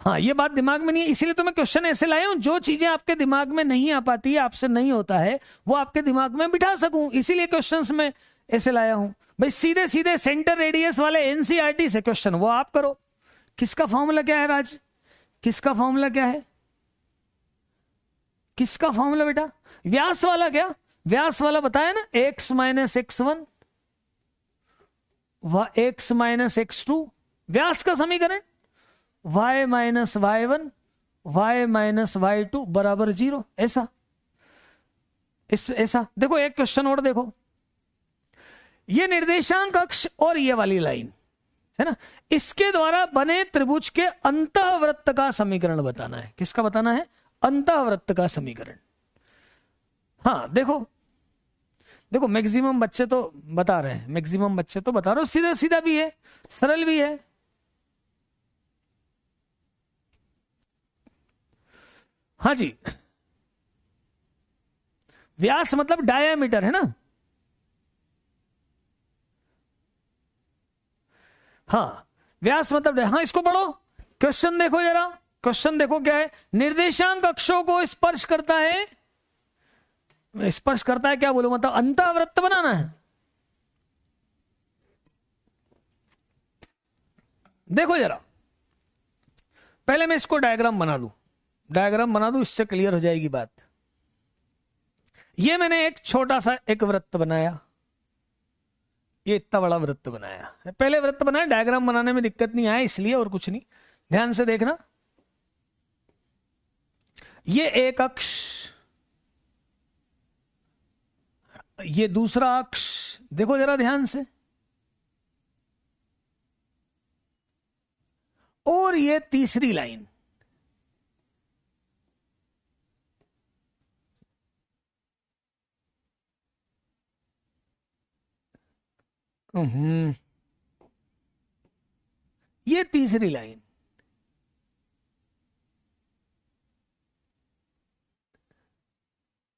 हाँ ये बात दिमाग में नहीं है, इसीलिए तो मैं क्वेश्चन ऐसे लाया हूं, जो चीजें आपके दिमाग में नहीं आ पाती है, आपसे नहीं होता है, वो आपके दिमाग में बिठा सकूं, इसीलिए क्वेश्चंस में ऐसे लाया हूं। भाई सीधे सीधे सेंटर रेडियस वाले एनसीईआरटी से क्वेश्चन वो आप करो। किसका फॉर्मूला क्या है राज, किसका फॉर्मूला क्या है, किसका फॉर्मूला बेटा, व्यास वाला। क्या व्यास वाला बताया ना, x - x1 x - x2, व्यास का समीकरण, y - y1 y - y2 बराबर 0। ऐसा ऐसा देखो, एक क्वेश्चन और देखो, ये निर्देशांक अक्ष और ये वाली लाइन है ना, इसके द्वारा बने त्रिभुज के अंतःवृत्त का समीकरण बताना है। किसका बताना है, अंतःवृत्त का समीकरण। हाँ देखो देखो, मैक्सिमम बच्चे तो बता रहे हैं, मैक्सिमम बच्चे तो बता रहे हो, सीधा सीधा भी है, सरल भी है। हाँ जी, व्यास मतलब डायामीटर है ना। हाँ व्यास मतलब, हाँ इसको पढ़ो, क्वेश्चन देखो जरा, क्वेश्चन देखो क्या है, निर्देशांक अक्षों को स्पर्श करता है, स्पर्श करता है क्या बोलो, मतलब अंतःवृत्त बनाना है। देखो जरा, पहले मैं इसको डायग्राम बना दूं, डायग्राम बना दूं, इससे क्लियर हो जाएगी बात। ये मैंने एक छोटा सा एक वृत्त बनाया, ये इतना बड़ा वृत्त बनाया, पहले वृत्त बनाया, डायग्राम बनाने में दिक्कत नहीं आया इसलिए, और कुछ नहीं। ध्यान से देखना, ये एक अक्ष, ये दूसरा अक्ष, देखो जरा ध्यान से, और ये तीसरी लाइन। ये तीसरी लाइन,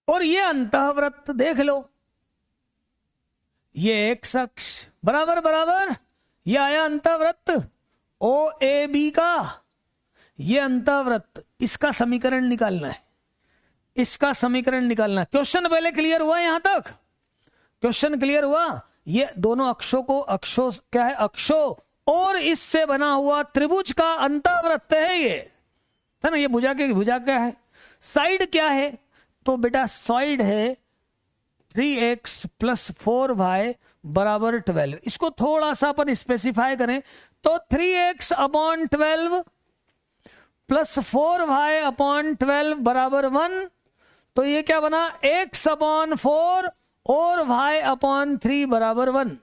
और ये अंतःवृत्त देख लो, ये एक्स अक्ष बराबर बराबर, ये आया अंतःवृत्त ओ ए बी का, ये अंतःवृत्त, इसका समीकरण निकालना है, इसका समीकरण निकालना है। क्वेश्चन पहले क्लियर हुआ यहां तक? क्वेश्चन क्लियर हुआ? ये दोनों अक्षों को, अक्षों क्या है, अक्षों और इससे बना हुआ त्रिभुज का अंतःवृत्त है ये, है ना। ये भुजा के, भुजा क्या है, साइड क्या है, तो बेटा साइड है 3x प्लस 4y बराबर 12। इसको थोड़ा सा अपन स्पेसिफाई करें तो 3x upon 12 plus 4y upon 12 बराबर 1, तो ये क्या बना, x अपॉन 4 और y अपॉन 3 बराबर 1।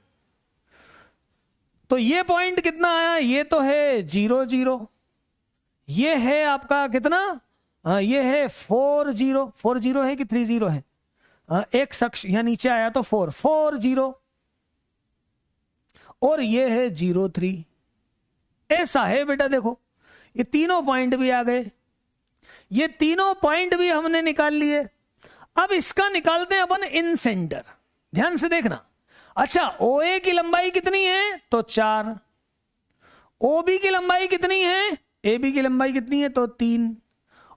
तो ये पॉइंट कितना आया, ये तो है 0 0, ये है आपका कितना, ये है 4 0, 4 0 है कि 3 0 है, एक शख्स यहां नीचे आया तो 4 4 0, और ये है 0 3, ऐसा है बेटा। देखो ये तीनों पॉइंट भी आ गए, ये तीनों पॉइंट भी हमने निकाल लिए। अब इसका निकालते हैं अपन इन सेंटर, ध्यान से देखना। अच्छा, ओ ए की लंबाई कितनी है, तो 4, ओ बी की लंबाई कितनी है, ए बी की लंबाई कितनी है, तो 3,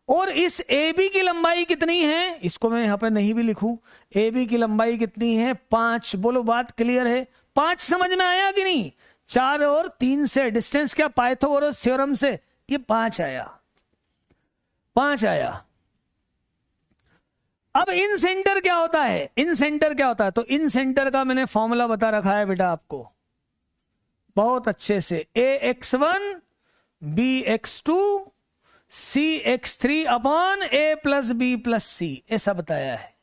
और इस ए बी की लंबाई कितनी है, इसको मैं यहां पर नहीं भी लिखूं, ए बी की लंबाई कितनी है, 5। बोलो बात क्लियर है? 5 समझ में आया कि नहीं? 4 और 3 से डिस्टेंस क्या, पाइथागोरस थ्योरम से ये 5 आया, 5 आया। अब इन सेंटर क्या होता है, इन सेंटर क्या होता है, तो इन सेंटर का मैंने फॉर्मूला बता रखा है बेटा आपको बहुत अच्छे से, ax1 bx2 cx3 upon a plus b plus c, ऐसा बताया है।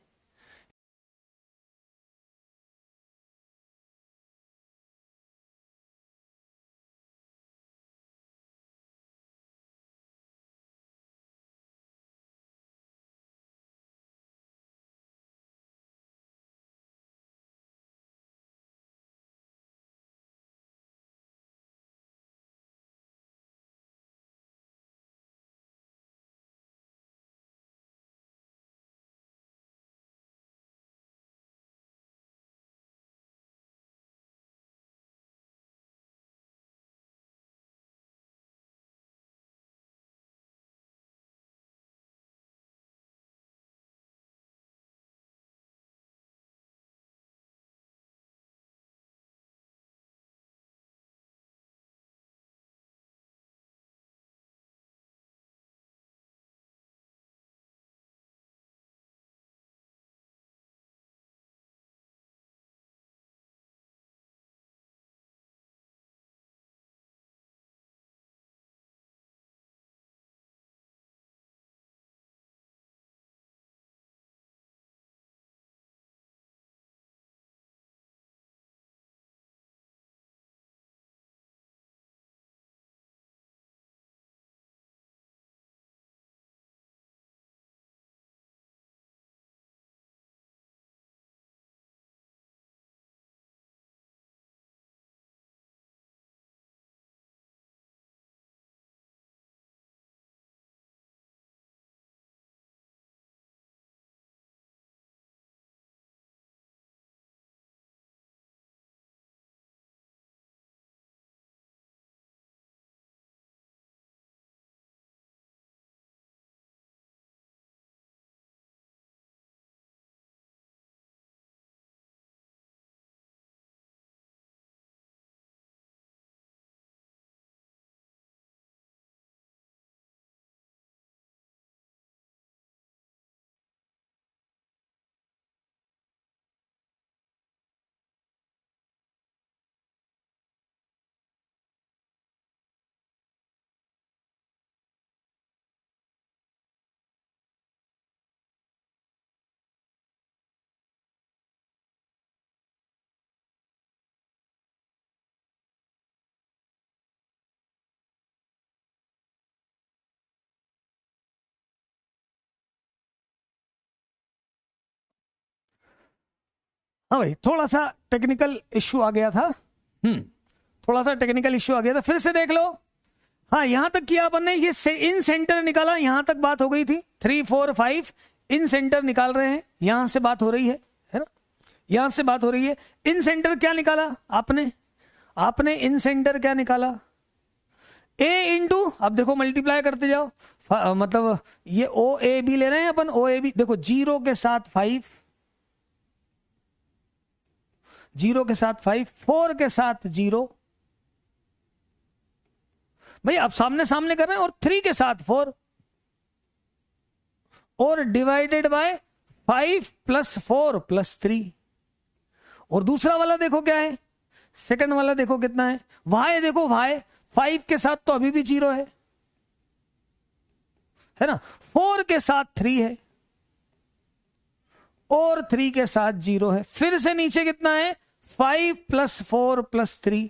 हाँ भाई, थोड़ा सा टेक्निकल इश्यू आ गया था। थोड़ा सा टेक्निकल इश्यू आ गया था, फिर से देख लो। हाँ, यहां तक किया अपन ने, ये इन सेंटर निकाला, यहां तक बात हो गई थी। 3 4 5 इन सेंटर निकाल रहे हैं, यहां से बात हो रही है ना, यहां से बात हो रही है। इन सेंटर क्या निकाला आपने इन सेंटर क्या निकाला, a इंटू, अब देखो मल्टीप्लाई करते जाओ, मतलब ये ओ ए बी ले रहे हैं अपन, ओ ए बी देखो 0 के साथ 5, 0 के साथ 5, 4 के साथ 0, भाई अब सामने सामने कर रहे हैं, और 3 के साथ 4, और डिवाइडेड बाय 5 + 4 + 3। और दूसरा वाला देखो क्या है, सेकंड वाला देखो कितना है, y देखो, y 5 के साथ तो अभी भी 0 है ना, 4 के साथ 3 है, और 3 के साथ 0 है। फिर से नीचे कितना है, 5 + 4 + 3।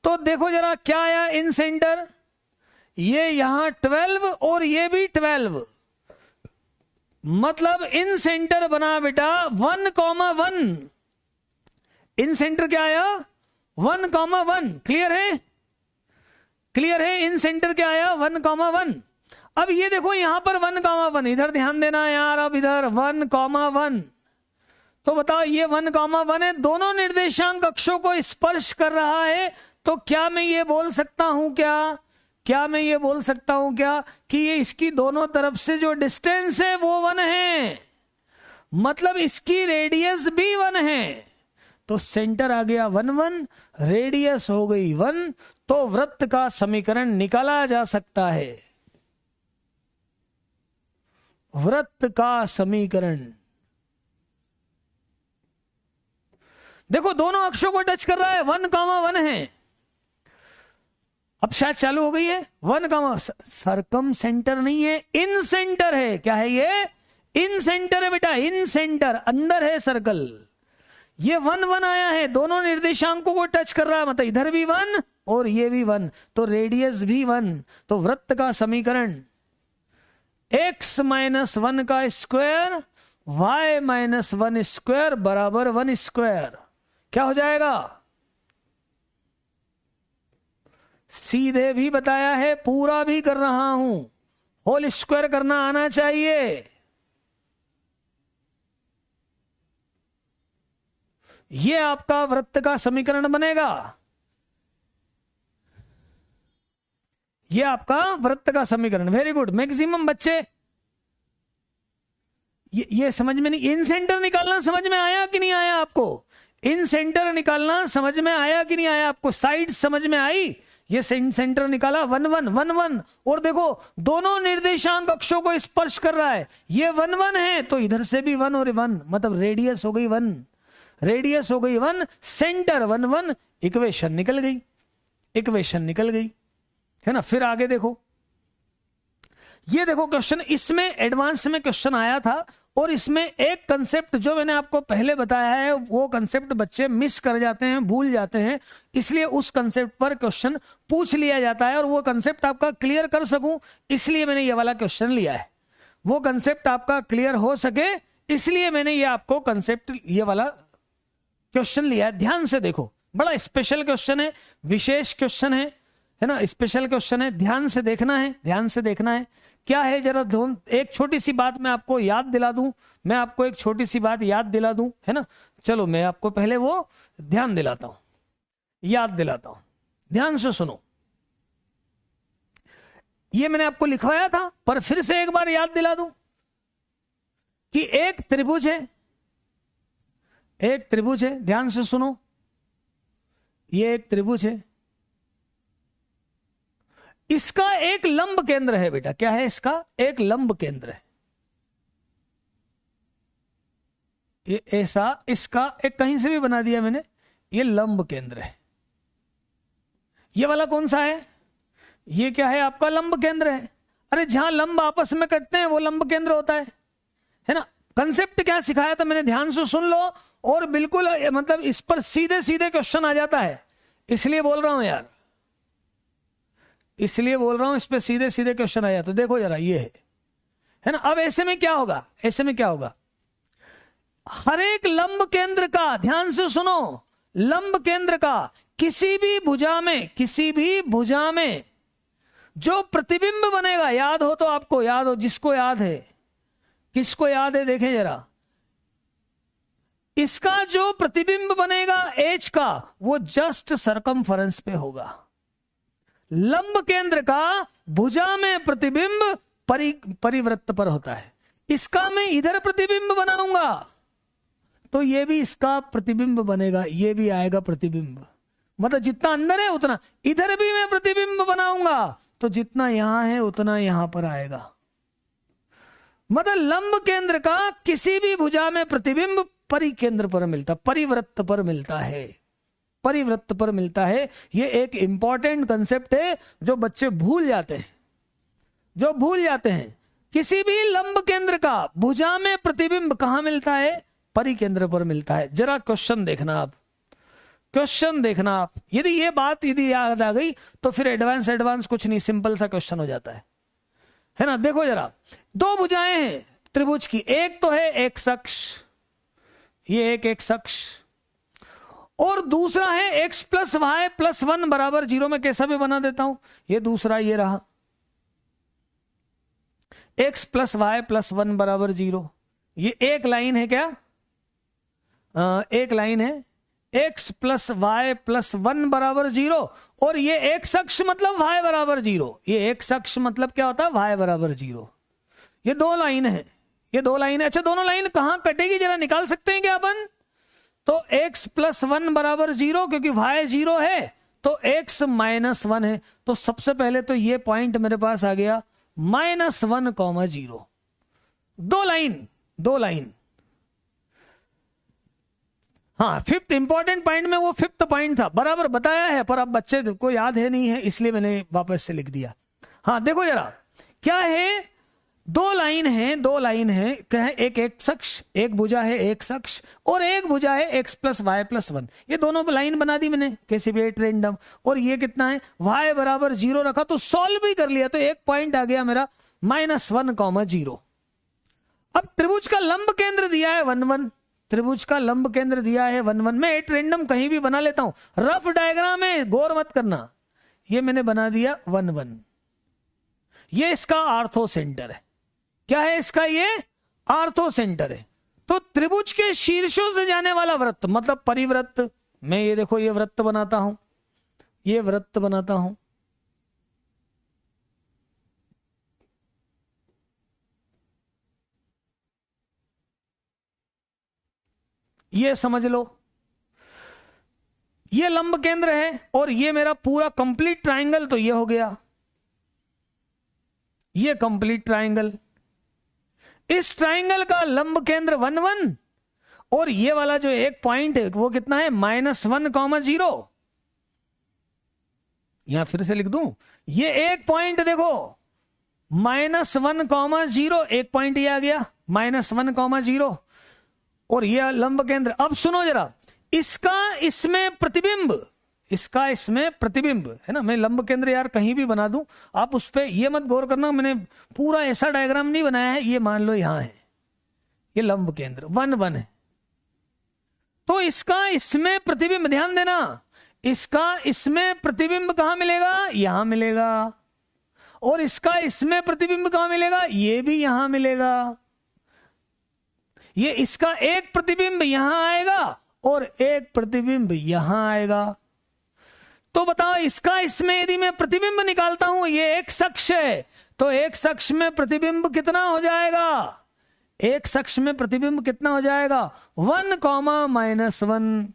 तो देखो जरा क्या आया इन सेंटर, ये यहां 12 और ये भी 12, मतलब इन सेंटर बना बेटा 1,1। इन सेंटर क्या आया, 1,1। क्लियर है, क्लियर है, इन सेंटर क्या आया 1,1। अब ये देखो यहां पर 1,1, इधर ध्यान देना यार, अब इधर 1,1, तो बताओ ये 1,1 है, दोनों निर्देशांक अक्षों को स्पर्श कर रहा है। तो क्या मैं ये बोल सकता हूं क्या मैं ये बोल सकता हूं क्या कि ये इसकी दोनों तरफ से जो डिस्टेंस है वो 1 है, मतलब इसकी रेडियस भी 1 है। तो सेंटर आ गया 1 1, रेडियस हो गई 1, तो वृत्त का समीकरण निकाला जा सकता है। वृत्त का समीकरण देखो दोनों अक्षों को टच कर रहा है, 1,1 है। अब शायद चालू हो गई है, 1, सरकम सेंटर नहीं है, इन सेंटर है। क्या है ये, इन सेंटर है बेटा, इन सेंटर, अंदर है सर्कल। ये 1 1 आया है, दोनों निर्देशांकों को टच कर रहा है, मतलब इधर भी 1 और ये भी 1, तो रेडियस भी 1। तो वृत्त का समीकरण x - 1 का स्क्वायर y - 1 स्क्वायर बराबर 1 स्क्वायर क्या हो जाएगा, सीधे भी बताया है, पूरा भी कर रहा हूं, होल स्क्वायर करना आना चाहिए। ये आपका वृत्त का समीकरण बनेगा, ये आपका वृत्त का समीकरण। वेरी गुड, मैक्सिमम बच्चे ये समझ में नहीं, इन सेंटर निकालना समझ में आया कि नहीं आया आपको, इन सेंटर निकालना समझ में आया कि नहीं आया आपको, साइड समझ में आई। ये सेंटर निकाला 1 1 1 1, और देखो दोनों निर्देशांक अक्षों को स्पर्श कर रहा है, ये 1 1 है, तो इधर से भी 1 और 1, मतलब रेडियस हो गई 1, रेडियस हो गई 1, सेंटर 1 1, इक्वेशन निकल गई, इक्वेशन निकल गई, है ना। फिर आगे देखो, ये देखो क्वेश्चन, इसमें एडवांस में क्वेश्चन आया था, और इसमें एक कंसेप्ट जो मैंने आपको पहले बताया है वो कंसेप्ट बच्चे मिस कर जाते हैं, भूल जाते हैं, इसलिए उस कंसेप्ट पर क्वेश्चन पूछ लिया जाता है, और वो कंसेप्ट आपका क्लियर कर सकूं इसलिए मैंने ये वाला क्वेश्चन लिया है, वो कंसेप्ट आपका क्लियर हो सके इसलिए मैंने ये आपको कंसेप्ट, ये वाला क्वेश्चन लिया है। ध्यान से देखो, बड़ा स्पेशल क्वेश्चन है, विशेष क्वेश्चन है ना, स्पेशल क्वेश्चन है, ध्यान से देखना है, ध्यान से देखना है। क्या है जरा एक छोटी सी बात मैं आपको याद दिला दूं, मैं आपको एक छोटी सी बात याद दिला दूं, है ना। चलो मैं आपको पहले वो ध्यान दिलाता हूं, याद दिलाता हूं, ध्यान से सुनो। ये मैंने आपको लिखवाया था, पर फिर से एक बार याद दिला दूं कि एक त्रिभुज है, एक त्रिभुज है, ध्यान से सुनो, ये एक त्रिभुज है, इसका एक लंब केंद्र है बेटा। क्या है, इसका एक लंब केंद्र है, ये ऐसा, इसका एक कहीं से भी बना दिया मैंने, ये लंब केंद्र है। ये वाला कौन सा है, ये क्या है, आपका लंब केंद्र है। अरे जहां लंब आपस में कटते हैं वो लंब केंद्र होता है ना। कंसेप्ट क्या सिखाया था मैंने, ध्यान से सुन लो, और बिल्कुल मतलब इस पर सीधे सीधे क्वेश्चन आ जाता है, इसलिए बोल रहा हूं यार, इसलिए बोल रहा हूं, इस पे सीधे सीधे क्वेश्चन आ जाता है। देखो जरा, ये है ना। अब ऐसे में क्या होगा, ऐसे में क्या होगा, हर एक लंब केंद्र का, ध्यान से सुनो, लंब केंद्र का किसी भी भुजा में जो प्रतिबिंब बनेगा, याद हो तो आपको, याद हो जिसको याद है, किसको याद है देखें जरा, इसका जो प्रतिबिंब बनेगा एच का वो जस्ट सरकमफरेंस पे होगा। लंब केंद्र का भुजा में प्रतिबिंब परिवृत्त पर होता है। इसका मैं इधर प्रतिबिंब बनाऊंगा तो ये भी इसका प्रतिबिंब बनेगा, ये भी आएगा प्रतिबिंब, मतलब जितना अंदर है उतना। इधर भी मैं प्रतिबिंब बनाऊंगा तो जितना यहां है उतना यहां पर आएगा। मतलब लंब केंद्र का किसी भी भुजा में प्रतिबिंब परिकेंद्र पर मिलता, परिवृत्त पर मिलता है, परिवृत्त पर मिलता है। ये एक इंपॉर्टेंट कंसेप्ट है जो बच्चे भूल जाते हैं, जो भूल जाते हैं। किसी भी लंब केंद्र का भुजा में प्रतिबिंब कहां मिलता है? परिकेंद्र पर मिलता है। जरा क्वेश्चन देखना आप, क्वेश्चन देखना आप। यदि ये बात यदि याद आ गई तो फिर एडवांस कुछ नहीं, सिंपल सा क्वेश्चन हो जाता है ना। देखो जरा, दो भुजाएं हैं त्रिभुज की, एक तो है एक्स अक्ष, ये एक एक्स अक्ष, और दूसरा है एक्स प्लस वाई प्लस 1 बराबर 0। में कैसा भी बना देता हूं, ये दूसरा ये रहा एक्स प्लस वाई प्लस 1 बराबर 0। ये एक लाइन है क्या? एक लाइन है x प्लस वाई प्लस 1 बराबर 0, और ये x अक्ष मतलब y बराबर 0। ये x अक्ष मतलब क्या होता है? y बराबर 0। ये दो लाइन है, ये दो लाइन है। अच्छा, दोनों लाइन कहां कटेगी जरा निकाल सकते हैं क्या अपन? तो x प्लस 1 बराबर 0, क्योंकि y 0 है तो x माइनस 1 है। तो सबसे पहले तो ये पॉइंट मेरे पास आ गया -1, 0। दो लाइन, दो लाइन। हाँ, फिफ्थ इंपॉर्टेंट पॉइंट में वो फिफ्थ पॉइंट था, बराबर बताया है, पर अब बच्चे को याद है नहीं है, इसलिए मैंने वापस से लिख दिया। हाँ देखो जरा, क्या है? दो लाइन है, दो लाइन है, कहें एक एक्स अक्ष, एक भुजा है एक्स अक्ष, और एक भुजा है एक्स प्लस वाई प्लस 1। ये दोनों लाइन बना दी मैंने कैसे भी रैंडम। और ये कितना है? y बराबर 0 रखा तो सॉल्व भी कर लिया, तो एक पॉइंट आ गया मेरा -1, 0। अब त्रिभुज का लंब केंद्र दिया है 1, 1। त्रिभुज का लंब केंद्र दिया है 1, 1। मैं एक रैंडम कहीं भी बना लेता हूं, रफ डायग्राम में गौर मत करना। ये मैंने बना दिया 1, 1। ये इसका आर्थो सेंटर है। क्या है इसका? ये आर्थो सेंटर है। तो त्रिभुज के शीर्षों से जाने वाला वृत्त मतलब परिवृत्त, मैं ये देखो ये वृत्त बनाता हूं, ये वृत्त बनाता हूं। ये समझ लो, ये लंब केंद्र है, और ये मेरा पूरा कंप्लीट ट्राइंगल, तो ये हो गया ये कंप्लीट ट्राइंगल। इस ट्राइंगल का लंब केंद्र 1, 1, और ये वाला जो एक पॉइंट है वो कितना है? -1, 0। यहां फिर से लिख दूं, ये एक पॉइंट देखो -1, 0, एक पॉइंट ये आ गया -1, 0, और ये लंब केंद्र। अब सुनो जरा, इसका इसमें प्रतिबिंब, इसका इसमें प्रतिबिंब है ना। मैं लंब केंद्र यार कहीं भी बना दूं, आप उस पे ये मत गौर करना, मैंने पूरा ऐसा डायग्राम नहीं बनाया है। ये मान लो यहां है, ये लंब केंद्र 1, 1 है, तो इसका इसमें प्रतिबिंब, ध्यान देना, इसका इसमें प्रतिबिंब कहां मिलेगा? यहां मिलेगा। और इसका इसमें प्रतिबिंब कहां मिलेगा? ये भी यहां मिलेगा। ये इसका एक प्रतिबिंब यहां आएगा और एक प्रतिबिंब यहां आएगा। तो बताओ, इसका इसमें यदि मैं प्रतिबिंब निकालता हूं, ये एक शख्स है, तो एक शख्स में प्रतिबिंब कितना हो जाएगा? एक शख्स में प्रतिबिंब कितना हो जाएगा? 1, -1,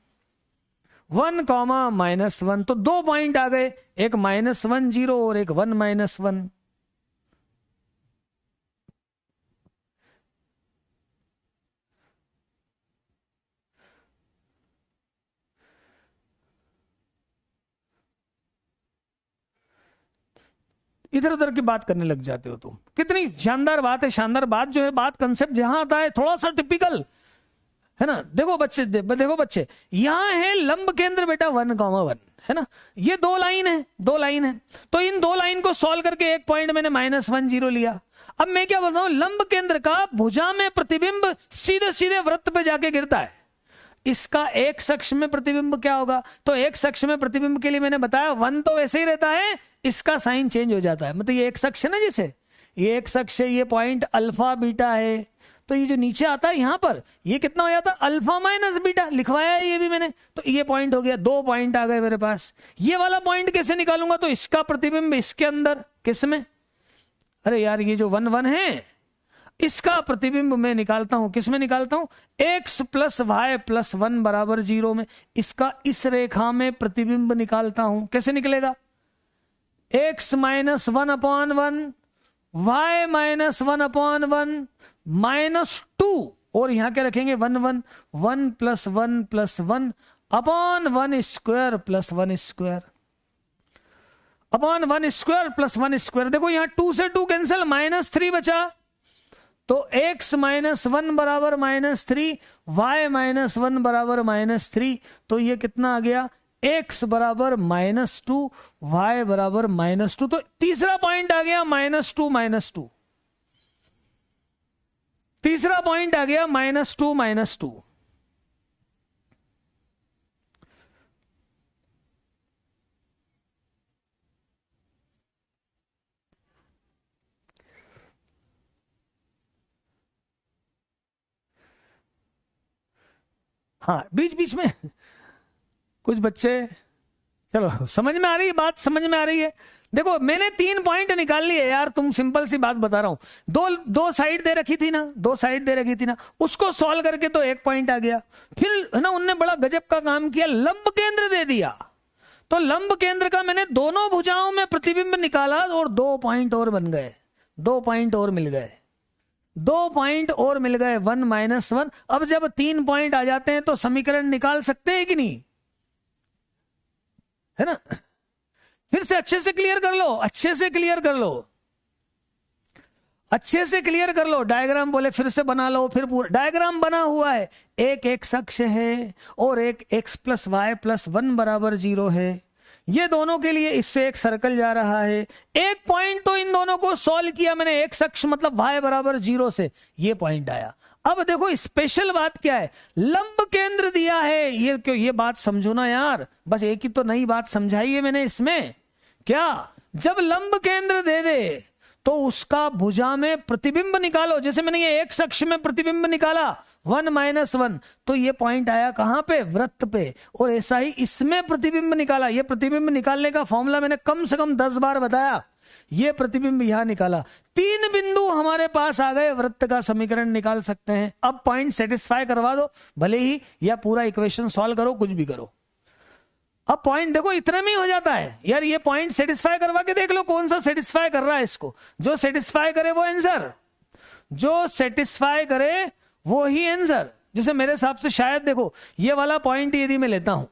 1, -1। तो दो पॉइंट आ गए, एक -1, 0 और एक 1, -1। इधर उधर की बात करने लग जाते हो तुम। कितनी शानदार बात है, शानदार बात जो है, बात कंसेप्ट जहां आता है थोड़ा सा टिपिकल है ना। देखो बच्चे, देखो बच्चे, यहां है लंब केंद्र बेटा 1, 1 है ना। ये दो लाइन है, दो लाइन है, तो इन दो लाइन को सॉल्व करके एक पॉइंट मैंने -1, 0 लिया। अब मैं क्या बोल रहा हूं, लंब केंद्र का भुजा में प्रतिबिंब सीधे सीधे वृत्त पे जाके गिरता है। इसका एक अक्ष में प्रतिबिंब क्या होगा? तो एक अक्ष में प्रतिबिंब के लिए मैंने बताया 1 तो वैसे ही रहता है, इसका साइन चेंज हो जाता है। मतलब ये एक अक्ष है ना, जैसे ये एक अक्ष है, ये पॉइंट अल्फा बीटा है, तो ये जो नीचे आता है यहां पर ये कितना हो जाता है? अल्फा माइनस बीटा लिखवाया है ये भी मैंने। तो ये पॉइंट हो गया, 2 पॉइंट आ गए मेरे पास। ये वाला पॉइंट कैसे निकालूंगा? तो इसका प्रतिबिंब इसके अंदर, किस में? अरे यार ये जो 1 1 है इसका प्रतिबिंब मैं निकालता हूं, किस में निकालता हूं? x प्लस वाई प्लस 1 बराबर 0 में। इसका इस रेखा में प्रतिबिंब निकालता हूं, कैसे निकलेगा? x minus 1 upon 1, y minus 1 upon 1 minus 2, और यहां क्या रखेंगे? 1 1, 1 plus 1 plus 1 upon 1 square plus 1 square upon 1 square plus 1 square. देखो यहां 2 से 2 कैंसिल, माइनस 3 बचा। तो x माइनस 1 बराबर माइनस 3, y माइनस 1 बराबर माइनस 3। तो ये कितना आ गया? x बराबर माइनस 2, y बराबर माइनस 2। तो तीसरा पॉइंट आ गया माइनस 2 माइनस 2। तीसरा पॉइंट आ गया माइनस 2 माइनस 2। हाँ बीच बीच में कुछ बच्चे, चलो समझ में आ रही है बात, समझ में आ रही है। देखो मैंने 3 पॉइंट निकाल लिए यार, तुम सिंपल सी बात बता रहा हूं। दो साइड दे रखी थी ना, 2 साइड दे रखी थी ना, उसको सॉल्व करके तो 1 पॉइंट आ गया। फिर है ना उनने बड़ा गजब का काम किया, लंब केंद्र दे दिया। तो लंब केंद्र का मैंने दोनों भुजाओं में प्रतिबिंब निकाला और 2 पॉइंट और बन गए, 2 पॉइंट और मिल गए, 2 पॉइंट और मिल गए, 1 माइनस 1। अब जब 3 पॉइंट आ जाते हैं तो समीकरण निकाल सकते हैं कि नहीं? है ना? फिर से अच्छे से क्लियर कर लो, अच्छे से क्लियर कर लो, अच्छे से क्लियर कर लो। डायग्राम बोले फिर से बना लो, फिर पूरा डायग्राम बना हुआ है। एक x अक्ष है और एक x प्लस वाई प्लस 1 बराबर 0 है। ये दोनों के लिए इससे एक सर्कल जा रहा है। एक पॉइंट तो इन दोनों को सॉल्व किया मैंने, x अक्ष मतलब y बराबर 0 से ये पॉइंट आया। अब देखो स्पेशल बात क्या है, लंब केंद्र दिया है। ये क्यों, ये बात समझो ना यार, बस एक ही तो नई बात समझाई है मैंने इसमें। क्या? जब लंब केंद्र दे दे तो उसका भुजा में प्रतिबिंब निकालो। जैसे मैंने ये एक अक्ष में प्रतिबिंब निकाला 1 माइनस 1, तो ये पॉइंट आया कहां पे? वृत्त पे। और ऐसा ही इसमें प्रतिबिंब निकाला। ये प्रतिबिंब निकालने का फॉर्मूला मैंने कम से कम 10 बार बताया। ये प्रतिबिंब यहां निकाला, 3 बिंदु हमारे पास आ गए, वृत्त का समीकरण निकाल सकते हैं। अब पॉइंट सेटिस्फाई करवा दो भले ही, या पूरा इक्वेशन सॉल्व करो, कुछ भी करो। अब पॉइंट देखो इतने में ही हो जाता है यार। ये पॉइंट सेटिस्फाई करवा के देख लो कौन सा सेटिस्फाई कर रहा है इसको। जो सेटिस्फाई करे वो आंसर, जो सेटिस्फाई करे वो ही आंसर। जैसे मेरे हिसाब से शायद देखो ये वाला पॉइंट यदि मैं लेता हूं,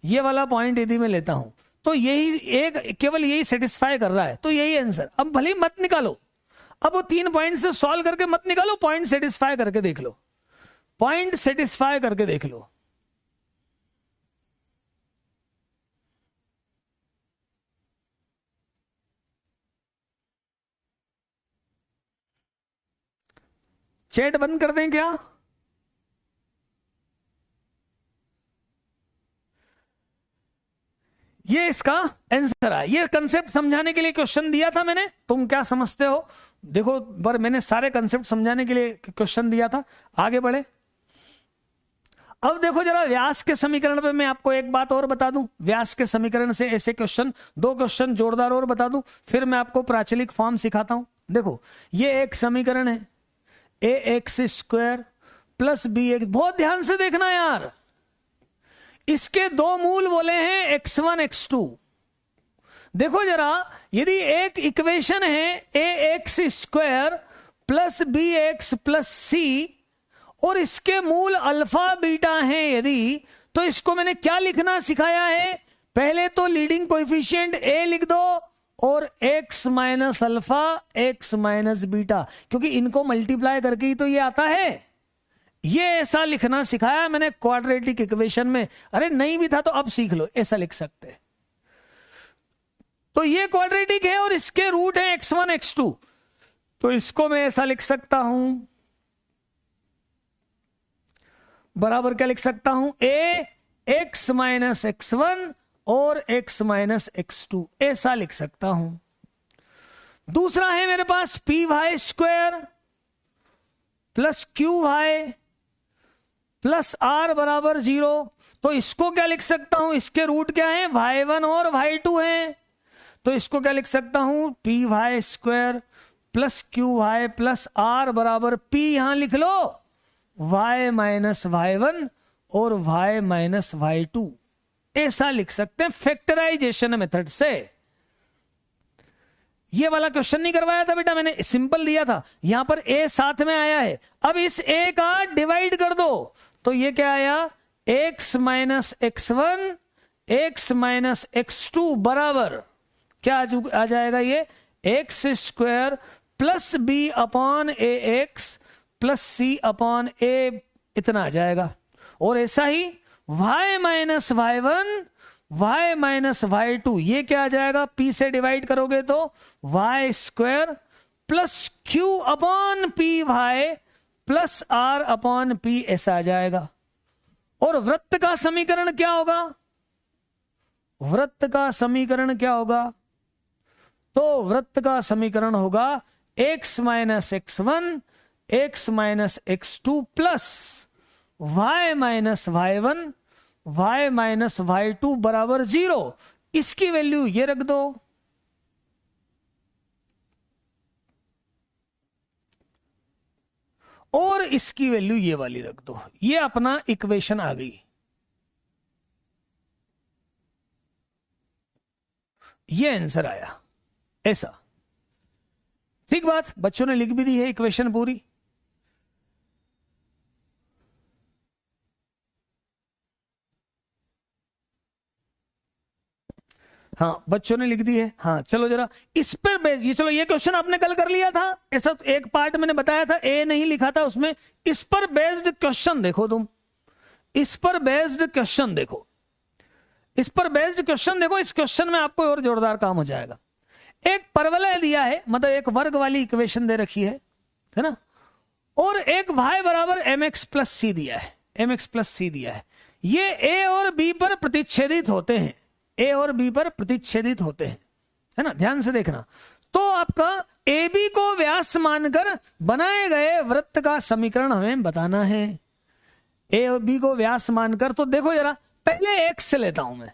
ये वाला पॉइंट यदि मैं लेता हूं, तो यही एक, केवल यही सेटिस्फाई कर रहा है, तो यही आंसर। अब भले ही मत निकालो, अब वो 3 पॉइंट से सॉल्व करके मत निकालो, पॉइंट सेटिस्फाई करके देख लो, पॉइंट सेटिस्फाई करके देख लो। चैट बंद कर दें क्या? ये इसका आंसर है। ये कंसेप्ट समझाने के लिए क्वेश्चन दिया था मैंने, तुम क्या समझते हो देखो, पर मैंने सारे कंसेप्ट समझाने के लिए क्वेश्चन दिया था। आगे बढ़े। अब देखो जरा व्यास के समीकरण पे मैं आपको एक बात और बता दूं। व्यास के समीकरण से ऐसे क्वेश्चन, 2 क्वेश्चन जोरदार और बता दूं, फिर मैं आपको प्राचलिक फॉर्म सिखाता हूं। देखो ये एक समीकरण है, a x square plus b x. बहुत ध्यान से देखना यार, इसके 2 मूल बोले हैं x1 x2। देखो जरा, यदि एक इक्वेशन है a x square plus b x plus c और इसके मूल अल्फा बीटा हैं यदि, तो इसको मैंने क्या लिखना सिखाया है? पहले तो लीडिंग कोएफिशिएंट ए लिख दो और x minus alpha x minus beta, क्योंकि इनको मल्टीप्लाई करके ही तो ये आता है। ये ऐसा लिखना सिखाया मैंने क्वाड्रेटिक इक्वेशन में। अरे नहीं भी था तो अब सीख लो, ऐसा लिख सकते। तो ये क्वाड्रेटिक है और इसके रूट है x1 x2, तो इसको मैं ऐसा लिख सकता हूं, बराबर क्या लिख सकता हूं, a x minus x one और एक्स माइनस एक्स टू, ऐसा लिख सकता हूं। दूसरा है मेरे पास p y square plus q y plus r बराबर 0। तो इसको क्या लिख सकता हूं, इसके रूट क्या है, y1 और y2 है। तो इसको क्या लिख सकता हूं, p y square plus q y plus r बराबर p, यहां लिख लो y माइनस y1 और y माइनस y2, ऐसा लिख सकते हैं फैक्टराइजेशन मेथड से। ये वाला क्वेश्चन नहीं करवाया था बेटा मैंने, सिंपल दिया था, यहां पर a साथ में आया है। अब इस a का डिवाइड कर दो, तो ये क्या आया, x minus x one x minus x two बराबर क्या आ जाएगा, ये x square plus b upon a x plus c upon a, इतना आ जाएगा। और ऐसा ही y minus y one y minus y two, ये क्या आ जाएगा, p से डिवाइड करोगे तो y square plus q upon p y plus r upon p, ऐसा आ जाएगा। और वृत्त का समीकरण क्या होगा, वृत्त का समीकरण क्या होगा, तो वृत्त का समीकरण होगा x minus x one x minus x two plus y minus y one y minus y two बराबर 0। इसकी वैल्यू ये रख दो, और इसकी वैल्यू ये वाली रख दो, ये अपना इक्वेशन आ गई। ये आंसर आया ऐसा, ठीक बात, बच्चों ने लिख भी दी है इक्वेशन पूरी। हाँ बच्चों ने लिख दी है, हाँ चलो जरा इस पर बेस, ये चलो ये क्वेश्चन आपने कल कर लिया था, ऐसा एक पार्ट मैंने बताया था, ए नहीं लिखा था उसमें। इस पर बेस्ड क्वेश्चन देखो तुम, इस पर बेस्ड क्वेश्चन देखो, इस पर बेस्ड क्वेश्चन देखो, इस क्वेश्चन में आपको और जोरदार काम हो जाएगा। एक परवलय दिया है, मतलब एक वर्ग वाली इक्वेशन दे रखी है ना, और एक y बराबर एम एक्स प्लस सी दिया है, एम एक्स प्लस सी दिया है। ये a और b पर प्रतिच्छेदित होते हैं, a और b पर प्रतिच्छेदित होते हैं, है ना, ध्यान से देखना। तो आपका ab को व्यास मानकर बनाए गए वृत्त का समीकरण हमें बताना है। a और b को व्यास मानकर, तो देखो जरा, पहले x से लेता हूं मैं,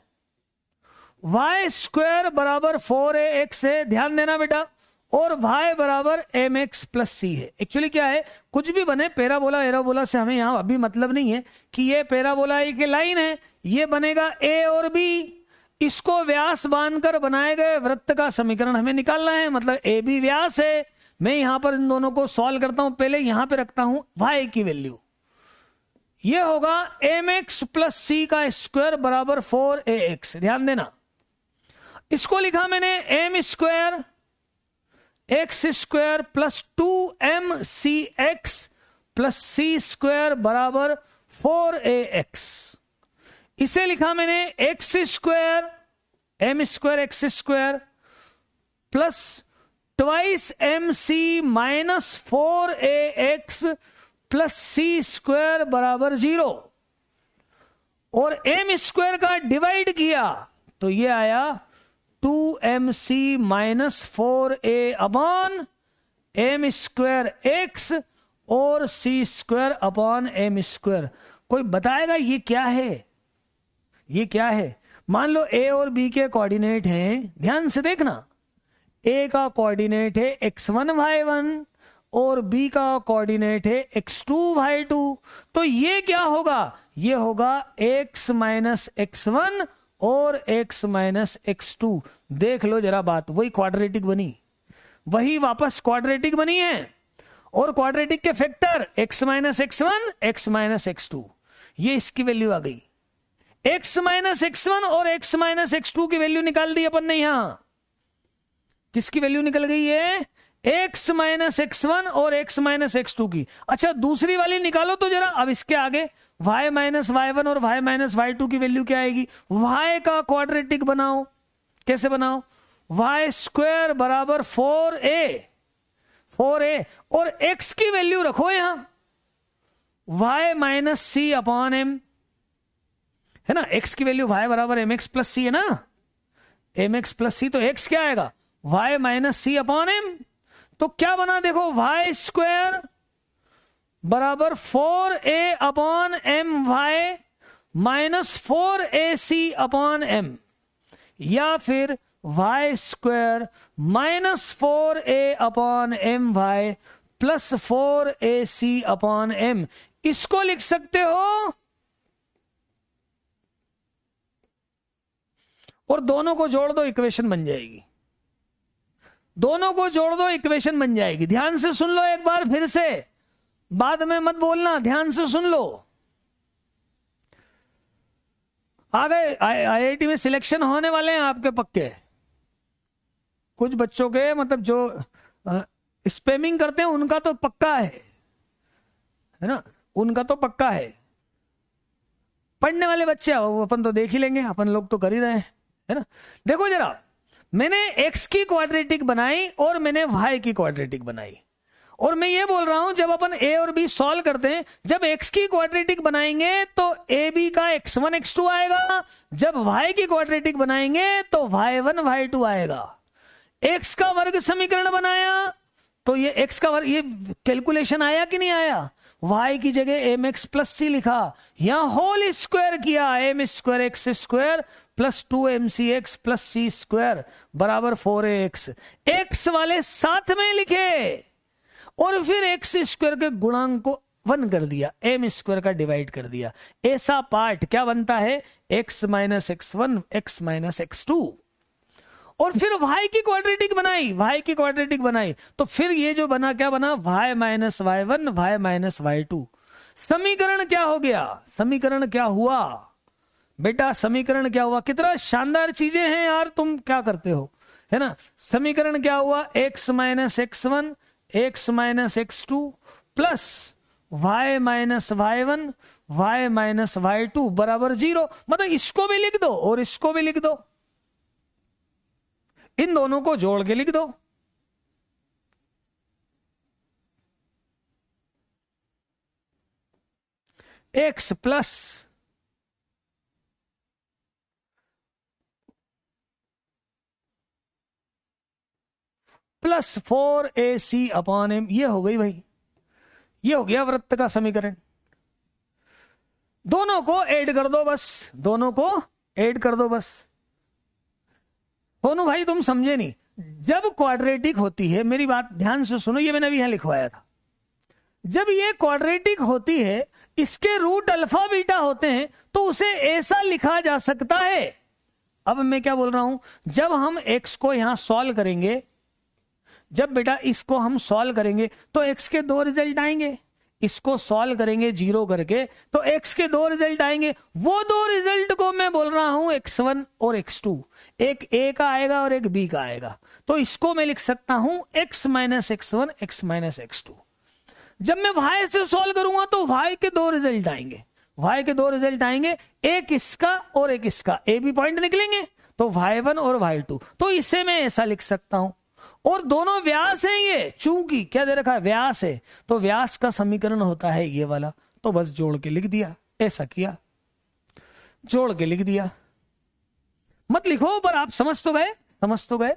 y स्क्वायर बराबर 4ax है, ध्यान देना बेटा, और y बराबर एम एक्स प्लस सी है। एक्चुअली क्या है, कुछ भी बने पैराबोला एराबोला से हमें यहां अभी मतलब नहीं है कि ये पैराबोला एक लाइन है, ये बनेगा a और b, इसको व्यास बांधकर बनाए गए वृत्त का समीकरण हमें निकालना है, मतलब ए बी व्यास है। मैं यहां पर इन दोनों को सॉल्व करता हूं, पहले यहां पे रखता हूं y की वैल्यू, ये होगा एम एक्स प्लस सी का स्क्वायर बराबर 4ax, ध्यान देना। इसको लिखा मैंने m square x square plus 2mcx plus c square बराबर 4ax। इसे लिखा मैंने x square m square x square plus twice m c minus 4ax plus c square बराबर 0, और एम स्क्वायर का डिवाइड किया तो ये आया 2mc minus 4a upon m square x और c square upon m square. कोई बताएगा ये क्या है, ये क्या है? मान लो a और b के कोऑर्डिनेट हैं, ध्यान से देखना, a का कोऑर्डिनेट है x1 y1 और b का कोऑर्डिनेट है x2 y2। तो ये क्या होगा, ये होगा x माइनस x1 और x माइनस x2। देख लो जरा बात, वही क्वाड्रेटिक बनी, वही वापस क्वाड्रेटिक बनी है, और क्वाड्रेटिक के factor x minus x1 x minus x2, ये इसकी वैल्यू आ गई। x माइनस x1 और x माइनस x2 की वैल्यू निकाल दी अपन ने, यहां किसकी वैल्यू निकल गई है, x माइनस x1 और x माइनस x2 की। अच्छा दूसरी वाली निकालो तो जरा, अब इसके आगे y माइनस y1 और y माइनस y2 की वैल्यू क्या आएगी, y का क्वाड्रेटिक बनाओ। कैसे बनाओ, y स्क्वायर बराबर 4a और x की वैल्यू रखो यहां, y minus c upon M, है ना, x की वैल्यू y बराबर एम एक्स प्लस सी है ना, एम एक्स प्लस सी, तो x क्या आएगा y minus c upon m. तो क्या बना देखो, y स्क्वायर बराबर 4a upon m y minus 4ac upon m, या फिर y square minus 4a upon m y plus 4ac upon m, इसको लिख सकते हो और दोनों को जोड़ दो, इक्वेशन बन जाएगी। दोनों को जोड़ दो, इक्वेशन बन जाएगी। ध्यान से सुन लो एक बार फिर से, बाद में मत बोलना, ध्यान से सुन लो। आ गए, आईआईटी में सिलेक्शन होने वाले हैं आपके पक्के। कुछ बच्चों के मतलब जो स्पैमिंग करते हैं उनका तो पक्का है ना, उनका तो पक्का है। पढ़ने वाले बच्चे वो अपन तो देख ही लेंगे, अपन लोग तो कर ही रहे हैं, है ना। देखो जरा, मैंने x की क्वाड्रेटिक बनाई और मैंने y की क्वाड्रेटिक बनाई, और मैं ये बोल रहा हूं जब अपन a और b सॉल्व करते हैं, जब x की क्वाड्रेटिक बनाएंगे तो ab का x1 x2 आएगा, जब y की क्वाड्रेटिक बनाएंगे तो y1 y2 आएगा। x का वर्ग समीकरण बनाया तो ये x का वर्ग, ये कैलकुलेशन आया कि नहीं आया, y की जगह एम एक्स प्लस सी लिखा, यहां होल स्क्वायर किया, m square x square plus 2mc(x) plus c square बराबर 4ax, x वाले साथ में लिखे और फिर एक्स स्क्वायर के गुणांक को 1 कर दिया, एम स्क्वायर का डिवाइड कर दिया। ऐसा पार्ट क्या बनता है, x minus x1 x minus x2। और फिर y की क्वाड्रेटिक बनाई, y की क्वाड्रेटिक बनाई तो फिर ये जो बना, क्या बना, y minus y1 y minus y2। समीकरण क्या हो गया, समीकरण क्या हुआ बेटा, समीकरण क्या हुआ, कितना शानदार चीजें हैं यार, तुम क्या करते हो, है ना। समीकरण क्या हुआ, x minus x1 x minus x2 plus y minus y1 y minus y2 बराबर 0। मतलब इसको भी लिख दो और इसको भी लिख दो, इन दोनों को जोड़ के लिख दो। x plus 4ac upon M, ये हो गई भाई, ये हो गया वृत्त का समीकरण। दोनों को ऐड कर दो बस, दोनों को ऐड कर दो बस। सोनू भाई तुम समझे नहीं, जब क्वाड्रेटिक होती है, मेरी बात ध्यान से सुनो, ये मैंने अभी यहां लिखवाया था, जब ये क्वाड्रेटिक होती है, इसके रूट अल्फा बीटा होते हैं, तो उसे ऐसा लिखा जा सकता है। अब मैं क्या बोल रहा हूं, जब हम x को यहां सॉल्व करेंगे, जब बेटा इसको हम सॉल्व करेंगे तो x के 2 रिजल्ट आएंगे, इसको सॉल्व करेंगे 0 करके तो x के 2 रिजल्ट आएंगे। वो 2 रिजल्ट को मैं बोल रहा हूं x1 और x2, एक a का आएगा और एक b का आएगा। तो इसको मैं लिख सकता हूं x minus x1 x minus x2। जब मैं y से सॉल्व करूंगा तो y के 2 रिजल्ट आएंगे, y के 2 रिजल्ट आएंगे, एक इसका और एक इसका, a b पॉइंट निकलेंगे तो y1 और y2। तो इसे मैं ऐसा लिख सकता हूं, और दोनों व्यास हैं ये, चूंकि क्या दे रखा है, व्यास है, तो व्यास का समीकरण होता है ये वाला। तो बस जोड़ के लिख दिया, ऐसा किया, जोड़ के लिख दिया। मत लिखो पर आप समझ तो गए, समझ तो गए।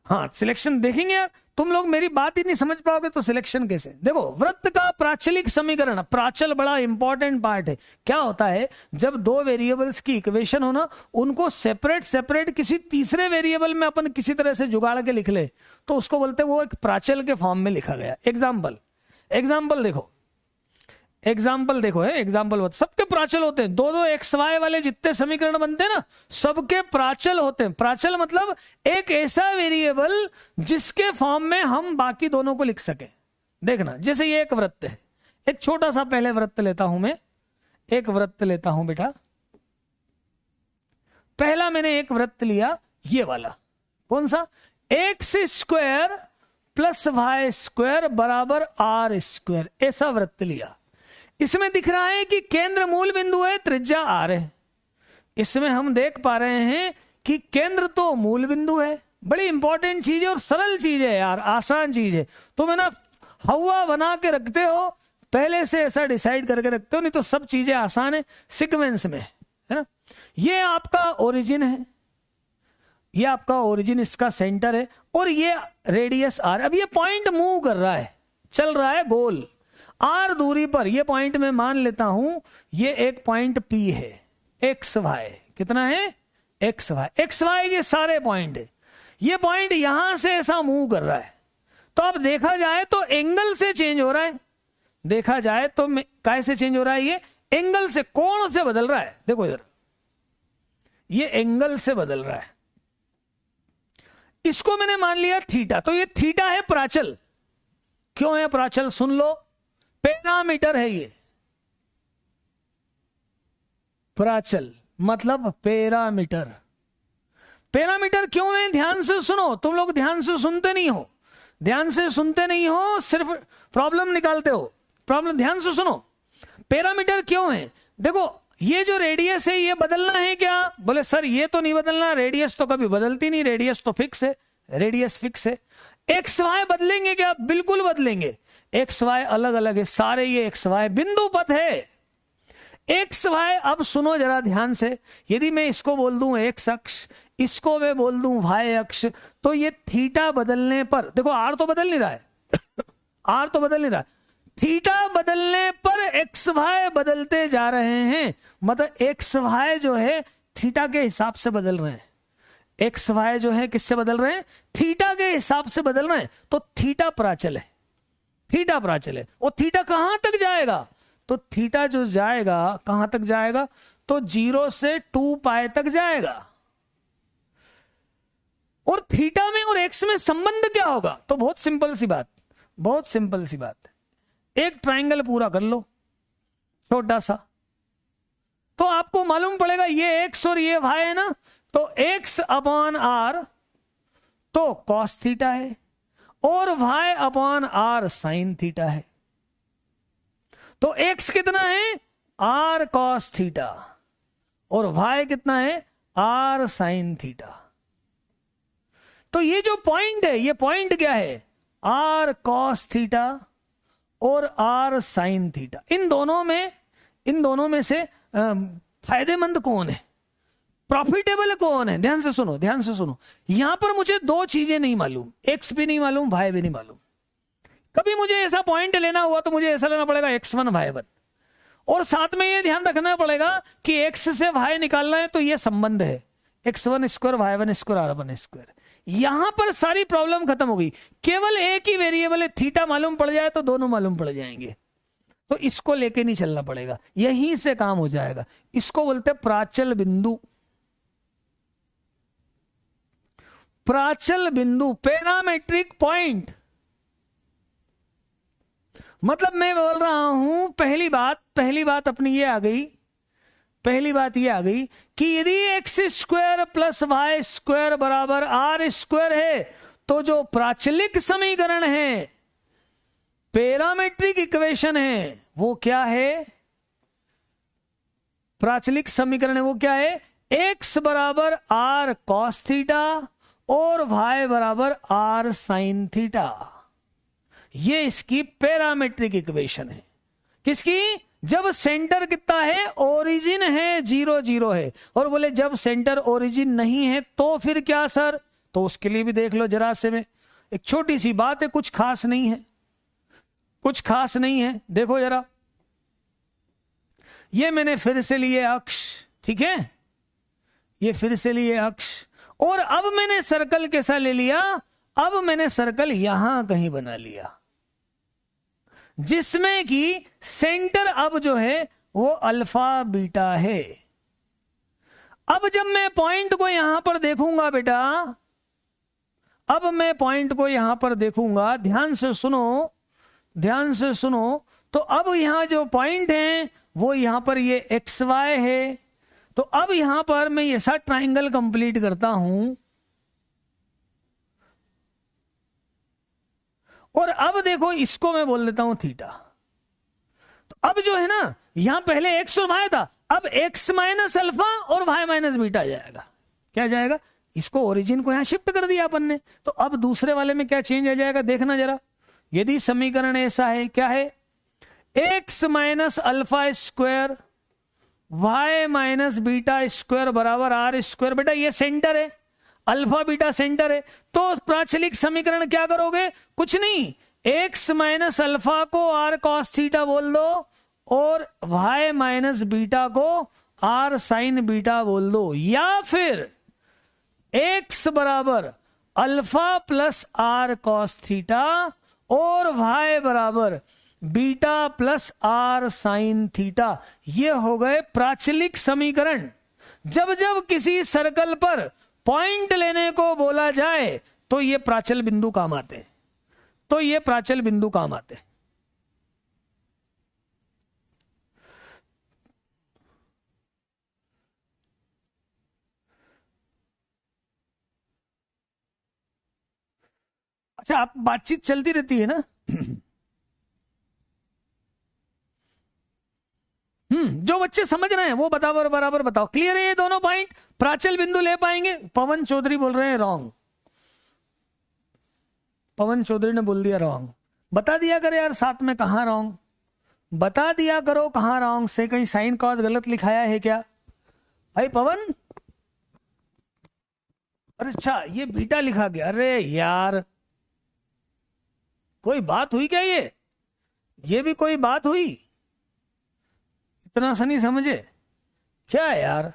हाँ, सिलेक्शन देखेंगे यार, तुम लोग मेरी बात ही नहीं समझ पाओगे तो सिलेक्शन कैसे। देखो, वृत्त का प्राचलिक समीकरण, प्राचल बड़ा इंपॉर्टेंट पार्ट है। क्या होता है, जब 2 वेरिएबल्स की इक्वेशन हो ना, उनको सेपरेट सेपरेट किसी तीसरे वेरिएबल में अपन किसी तरह से जुगाड़ के लिख ले, तो उसको बोलते हैं वो एक प्राचल के फॉर्म में लिखा गया। एग्जाम्पल देखो, एग्जाम्पल देखो है, एग्जाम्पल सबके प्राचल होते हैं। 2 एक्स वाई वाले जितने समीकरण बनते हैं ना, सबके प्राचल होते हैं। प्राचल मतलब एक ऐसा वेरिएबल जिसके फॉर्म में हम बाकी दोनों को लिख सके। देखना, जैसे ये एक वृत्त है, एक छोटा सा पहले वृत्त लेता हूं मैं, एक वृत्त लेता हूं बेटा। पहला मैंने एक वृत्त लिया, ये वाला, कौन सा, x square plus y square बराबर आर स्क्वायर, ऐसा वृत्त लिया। इसमें दिख रहा है कि केंद्र मूल बिंदु है, त्रिज्या आर है। इसमें हम देख पा रहे हैं कि केंद्र तो मूल बिंदु है। बड़ी इंपॉर्टेंट चीज है और सरल चीज है यार, आसान चीज है। तो मैं ना हवा बना के रखते हो, पहले से ऐसा डिसाइड करके रखते हो, नहीं तो सब चीजें आसान है सीक्वेंस में, है ना। ये आपका ओरिजिन है, ये आपका ओरिजिन, इसका सेंटर है, और ये रेडियस आर। अब ये पॉइंट मूव कर रहा है, चल रहा है गोल आर दूरी पर। ये पॉइंट मैं मान लेता हूं ये एक पॉइंट पी है, एक्स वाई कितना है, एक्स वाई, एक्स वाई ये सारे पॉइंट है। ये पॉइंट यहां से ऐसा मूव कर रहा है, तो अब देखा जाए तो एंगल से चेंज हो रहा है, देखा जाए तो कैसे चेंज हो रहा है, ये एंगल से, कोण से बदल रहा है। देखो इधर ये एंगल से बदल रहा है, इसको मैंने मान लिया थीटा, तो ये थीटा है प्राचल। क्यों है प्राचल, सुन लो, पैरामीटर है ये, प्राचल मतलब पैरामीटर। पैरामीटर क्यों है, ध्यान से सुनो, तुम लोग ध्यान से सुनते नहीं हो, ध्यान से सुनते नहीं हो, सिर्फ प्रॉब्लम निकालते हो। प्रॉब्लम ध्यान से सुनो, पैरामीटर क्यों है, देखो ये जो रेडियस है ये बदलना है क्या, बोले सर ये तो नहीं बदलना, रेडियस तो कभी बदलती नहीं, रेडियस तो फिक्स है, रेडियस फिक्स है। एक्स वाई बदलेंगे क्या, बिल्कुल बदलेंगे, एक्स वाई अलग अलग है सारे, ये एक्स वाई बिंदु पथ है, एक्स वाई। अब सुनो जरा ध्यान से, यदि मैं इसको बोल दूं एक्स अक्ष, इसको मैं बोल दूं वाई अक्ष, तो ये थीटा बदलने पर, देखो आर तो बदल नहीं रहा है आर तो बदल नहीं रहा, थीटा बदलने पर एक्स वाई बदलते जा रहे हैं, मतलब एक्स वाई जो है थीटा के हिसाब से बदल रहे हैं, एक्स वाई जो है किससे बदल रहे हैं, थीटा के हिसाब से बदल रहे हैं। तो थीटा प्राचल है, थीटा प्राचल है, और थीटा कहां तक जाएगा, तो थीटा जो जाएगा कहां तक जाएगा, तो 0 से 2 पाई तक जाएगा। और थीटा में और एक्स में संबंध क्या होगा, तो बहुत सिंपल सी बात, बहुत सिंपल सी बात, एक ट्रायंगल पूरा कर लो छोटा सा, तो आपको मालूम पड़ेगा ये एक्स और ये वाई है ना, तो एक्स अपॉन आर तो कॉस थीटा है, और y upon r sine theta है। तो एक्स कितना है, आर कॉस थीटा, और वाई कितना है, आर साइन थीटा। तो ये जो पॉइंट है, ये पॉइंट क्या है, आर कॉस थीटा और आर साइन थीटा। इन दोनों में से फायदेमंद कौन है, प्रॉफिटेबल कौन है, ध्यान से सुनो, ध्यान से सुनो। यहां पर मुझे दो चीजें नहीं मालूम, एक्स भी नहीं मालूम, वाई भी नहीं मालूम। कभी मुझे ऐसा पॉइंट लेना हुआ तो मुझे ऐसा लेना पड़ेगा x1 y1, और साथ में ये ध्यान रखना पड़ेगा कि x से y निकालना है तो ये संबंध है x1 square y1 square r1 square. यहां पर सारी प्रॉब्लम खत्म हो गई, केवल एक ही वेरिएबल है, थीटा मालूम पड़ जाए तो दोनों मालूम पड़ जाएंगे, तो इसको लेके नहीं चलना पड़ेगा, यहीं से काम हो जाएगा। इसको बोलते हैं प्राचल बिंदु, प्राचल बिंदु, पैरामेट्रिक पॉइंट। मतलब मैं बोल रहा हूं पहली बात अपनी ये आ गई, पहली बात ये आ गई कि यदि x square plus y square बराबर आर स्क्वायर है, तो जो प्राचलिक समीकरण है, पैरामेट्रिक इक्वेशन है, वो क्या है, प्राचलिक समीकरण है वो क्या है, एक्स बराबर आर कॉस थीटा और वाई बराबर आर साइन थीटा। ये इसकी पैरामेट्रिक इक्वेशन है, किसकी, जब सेंटर कितना है, ओरिजिन है 0 0 है, और बोले जब सेंटर ओरिजिन नहीं है तो फिर क्या सर, तो उसके लिए भी देख लो जरा से, में एक छोटी सी बात है, कुछ खास नहीं है, कुछ खास नहीं है। देखो जरा, ये मैंने फिर से लिए अक्ष, ठीक है, ये फिर से लिए अक्ष, और अब मैंने सर्कल कैसा ले लिया, अब मैंने सर्कल यहां कहीं बना लिया, जिसमें कि सेंटर अब जो है वो अल्फा बीटा है। अब जब मैं पॉइंट को यहां पर देखूंगा बेटा, अब मैं पॉइंट को यहां पर देखूंगा, ध्यान से सुनो, ध्यान से सुनो, तो अब यहां जो पॉइंट है वो यहां पर ये एक्स वाई है, तो अब यहां पर मैं ऐसा ट्राइंगल कंप्लीट करता हूं, और अब देखो इसको मैं बोल देता हूं थीटा। तो अब जो है ना, यहां पहले एक्स और वाई था, अब एक्स माइनस अल्फा और वाई माइनस बीटा जाएगा, क्या जाएगा, इसको ओरिजिन को यहां शिफ्ट कर दिया अपन ने, तो अब दूसरे वाले में क्या चेंज आ जाएगा, देखना जरा, यदि समीकरण ऐसा है, क्या है, x minus alpha square y minus beta square बराबर आर स्क्वायर। बेटा ये सेंटर है, अल्फा बीटा सेंटर है, तो प्राचलिक समीकरण क्या करोगे, कुछ नहीं, x माइनस अल्फा को r cos थीटा बोल दो और y माइनस बीटा को r साइन बीटा बोल दो, या फिर x बराबर alpha plus r cos theta और y बराबर beta plus r sine theta. ये हो गए प्राचलिक समीकरण। जब जब किसी सर्कल पर पॉइंट लेने को बोला जाए तो ये प्राचल बिंदु काम आते हैं, तो ये प्राचल बिंदु काम आते हैं। अच्छा, आप बातचीत चलती रहती है ना? जो बच्चे समझ रहे हैं वो बराबर बराबर बताओ। क्लियर है ये दोनों पॉइंट? प्राचल बिंदु ले पाएंगे? पवन चौधरी बोल रहे हैं रॉन्ग, पवन चौधरी ने बोल दिया रॉन्ग। बता दिया करो यार साथ में कहां रॉन्ग, बता दिया करो कहां रॉन्ग से, कहीं साइन कॉस गलत लिखाया है क्या भाई पवन? अरे अच्छा ये बीटा लिखा गया, अरे यार कोई बात हुई क्या? ये भी कोई बात हुई? इतना सा नहीं समझे क्या यार?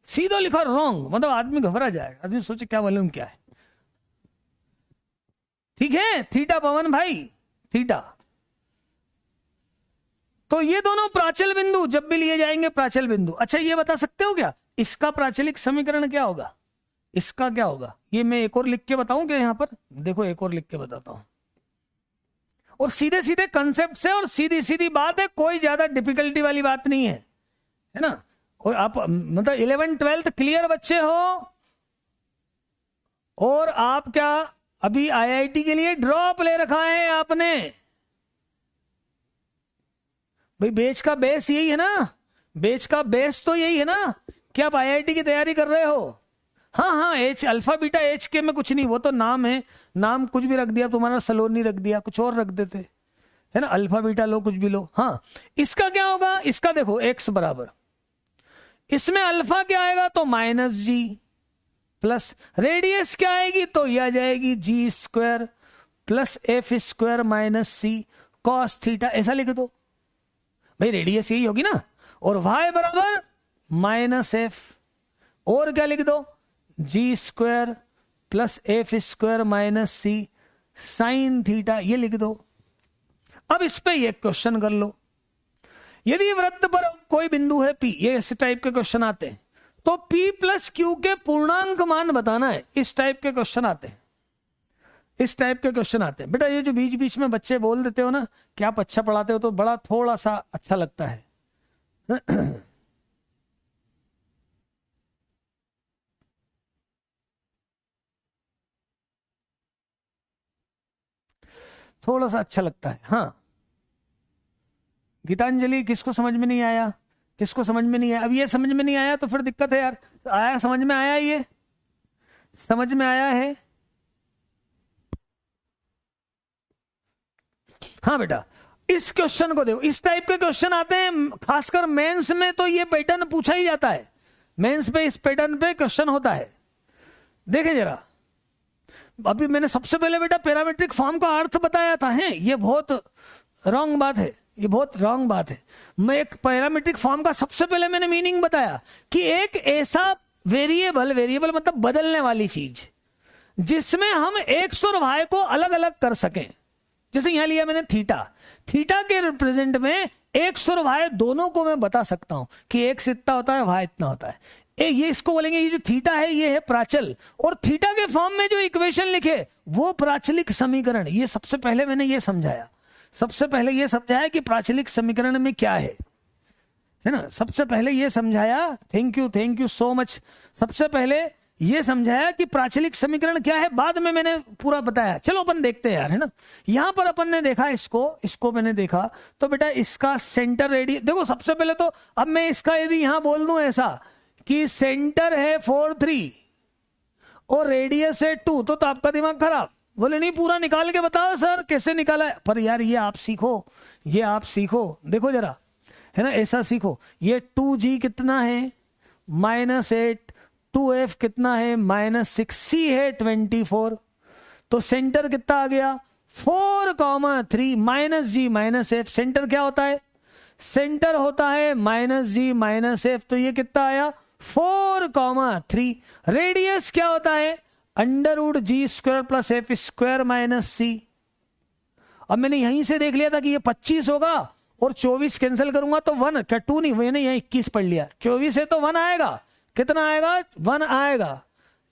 सीधा लिखा रॉन्ग, मतलब आदमी घबरा जाएगा, आदमी सोचे क्या मालूम क्या है। ठीक है थीटा पवन भाई, थीटा। तो ये दोनों प्राचल बिंदु जब भी लिए जाएंगे प्राचल बिंदु। अच्छा ये बता सकते हो क्या इसका प्राचलिक समीकरण क्या होगा, इसका क्या होगा? ये मैं एक और लिख के बताऊं क्या? यहां पर देखो एक और लिख के बताता हूं, और सीधे सीधे कंसेप्ट से और सीधी सीधी बात है, कोई ज्यादा डिफिकल्टी वाली बात नहीं है ना? और आप मतलब 11th 12th क्लियर बच्चे हो, और आप क्या अभी आईआईटी के लिए ड्रॉप ले रखा है आपने? भाई बेच का बेस यही है ना, बेच का बेस तो यही है ना कि आप आईआईटी की तैयारी कर रहे हो। हाँ हाँ एच अल्फा बीटा एच के में कुछ नहीं, वो तो नाम है, नाम कुछ भी रख दिया, तुम्हारा सलोनी रख दिया, कुछ और रख देते है ना, अल्फा बीटा लो कुछ भी लो। हाँ इसका क्या होगा, इसका देखो x बराबर, इसमें अल्फा क्या आएगा तो माइनस जी, प्लस रेडियस क्या आएगी तो यह आ जाएगी g square plus f square minus c cos theta, ऐसा लिख दो भाई, रेडियस यही होगी ना, और y बराबर माइनस एफ, और क्या लिख दो g square plus f square minus c sine theta, ये लिख दो। अब इस पे ये क्वेश्चन कर लो, यदि वृत्त पर कोई बिंदु है P, ये इस टाइप के क्वेश्चन आते हैं, तो P प्लस Q के पूर्णांक मान बताना है, इस टाइप के क्वेश्चन आते हैं, इस टाइप के क्वेश्चन आते हैं। बेटा ये जो बीच बीच में बच्चे बोल देते हो ना कि आप अच्छा पढ़ाते हो, तो बड़ा थोड़ा सा अच्छा लगता है। थोड़ा सा अच्छा लगता है। हाँ गीतांजलि, किसको समझ में नहीं आया, किसको समझ में नहीं आया? अब ये समझ में नहीं आया तो फिर दिक्कत है यार। आया समझ में आया, ये समझ में आया है? हाँ बेटा इस क्वेश्चन को देखो, इस टाइप के क्वेश्चन आते हैं खासकर मेंस में, तो ये पैटर्न पूछा ही जाता है मेंस पे, इस पैटर्न पे क्वेश्चन होता है। देखें जरा, अभी मैंने सबसे पहले बेटा पैरामेट्रिक फॉर्म का अर्थ बताया था, है ये बहुत रॉन्ग बात है, ये बहुत रॉन्ग बात है। मैं एक पैरामेट्रिक फॉर्म का सबसे पहले मैंने मीनिंग बताया कि एक ऐसा वेरिएबल, वेरिएबल मतलब बदलने वाली चीज, जिसमें हम एक्स और वाई को अलग अलग कर सकें। जैसे यहां लिया मैंने थीटा, थीटा के रिप्रेजेंट में एक्स और वाई दोनों को मैं बता सकता हूं कि एक्स इतना होता है, वाई इतना होता है। ये इसको बोलेंगे, ये जो थीटा है ये है प्राचल, और थीटा के फॉर्म में जो इक्वेशन लिखे वो प्राचलिक समीकरण। ये सबसे पहले मैंने ये समझाया, सबसे पहले ये समझाया कि प्राचलिक समीकरण में क्या है ना, सबसे पहले ये समझाया। Thank you so much. सबसे पहले ये समझाया कि प्राचलिक समीकरण क्या है, बाद में मैंने पूरा बताया। चलो अपन देखते हैं यार, है ना। यहां पर अपन ने देखा इसको मैंने देखा, तो बेटा इसका सेंटर रेडियस देखो। सबसे पहले तो अब मैं इसका यदि यहां बोल दूं ऐसा कि सेंटर है 4 3 और रेडियस है 2, तो आपका दिमाग खराब, बोले नहीं पूरा निकाल के बताओ सर कैसे निकाला है। पर यार ये आप सीखो, ये आप सीखो, देखो जरा, है ना, ऐसा सीखो। ये 2g कितना है -8, 2f कितना है -6, c है 24, तो सेंटर कितना आ गया 4,3 -g -f। सेंटर क्या होता है, सेंटर होता है -g -f, तो ये कितना आया 4,3। रेडियस क्या होता है √g² + f² - c। अब मैंने यहीं से देख लिया था कि ये 25 होगा और 24 कैंसिल करूंगा तो 1, क्या 2 नहीं, मैंने यहाँ 21 पढ़ लिया, 24 है तो 1 आएगा, कितना आएगा 1 आएगा।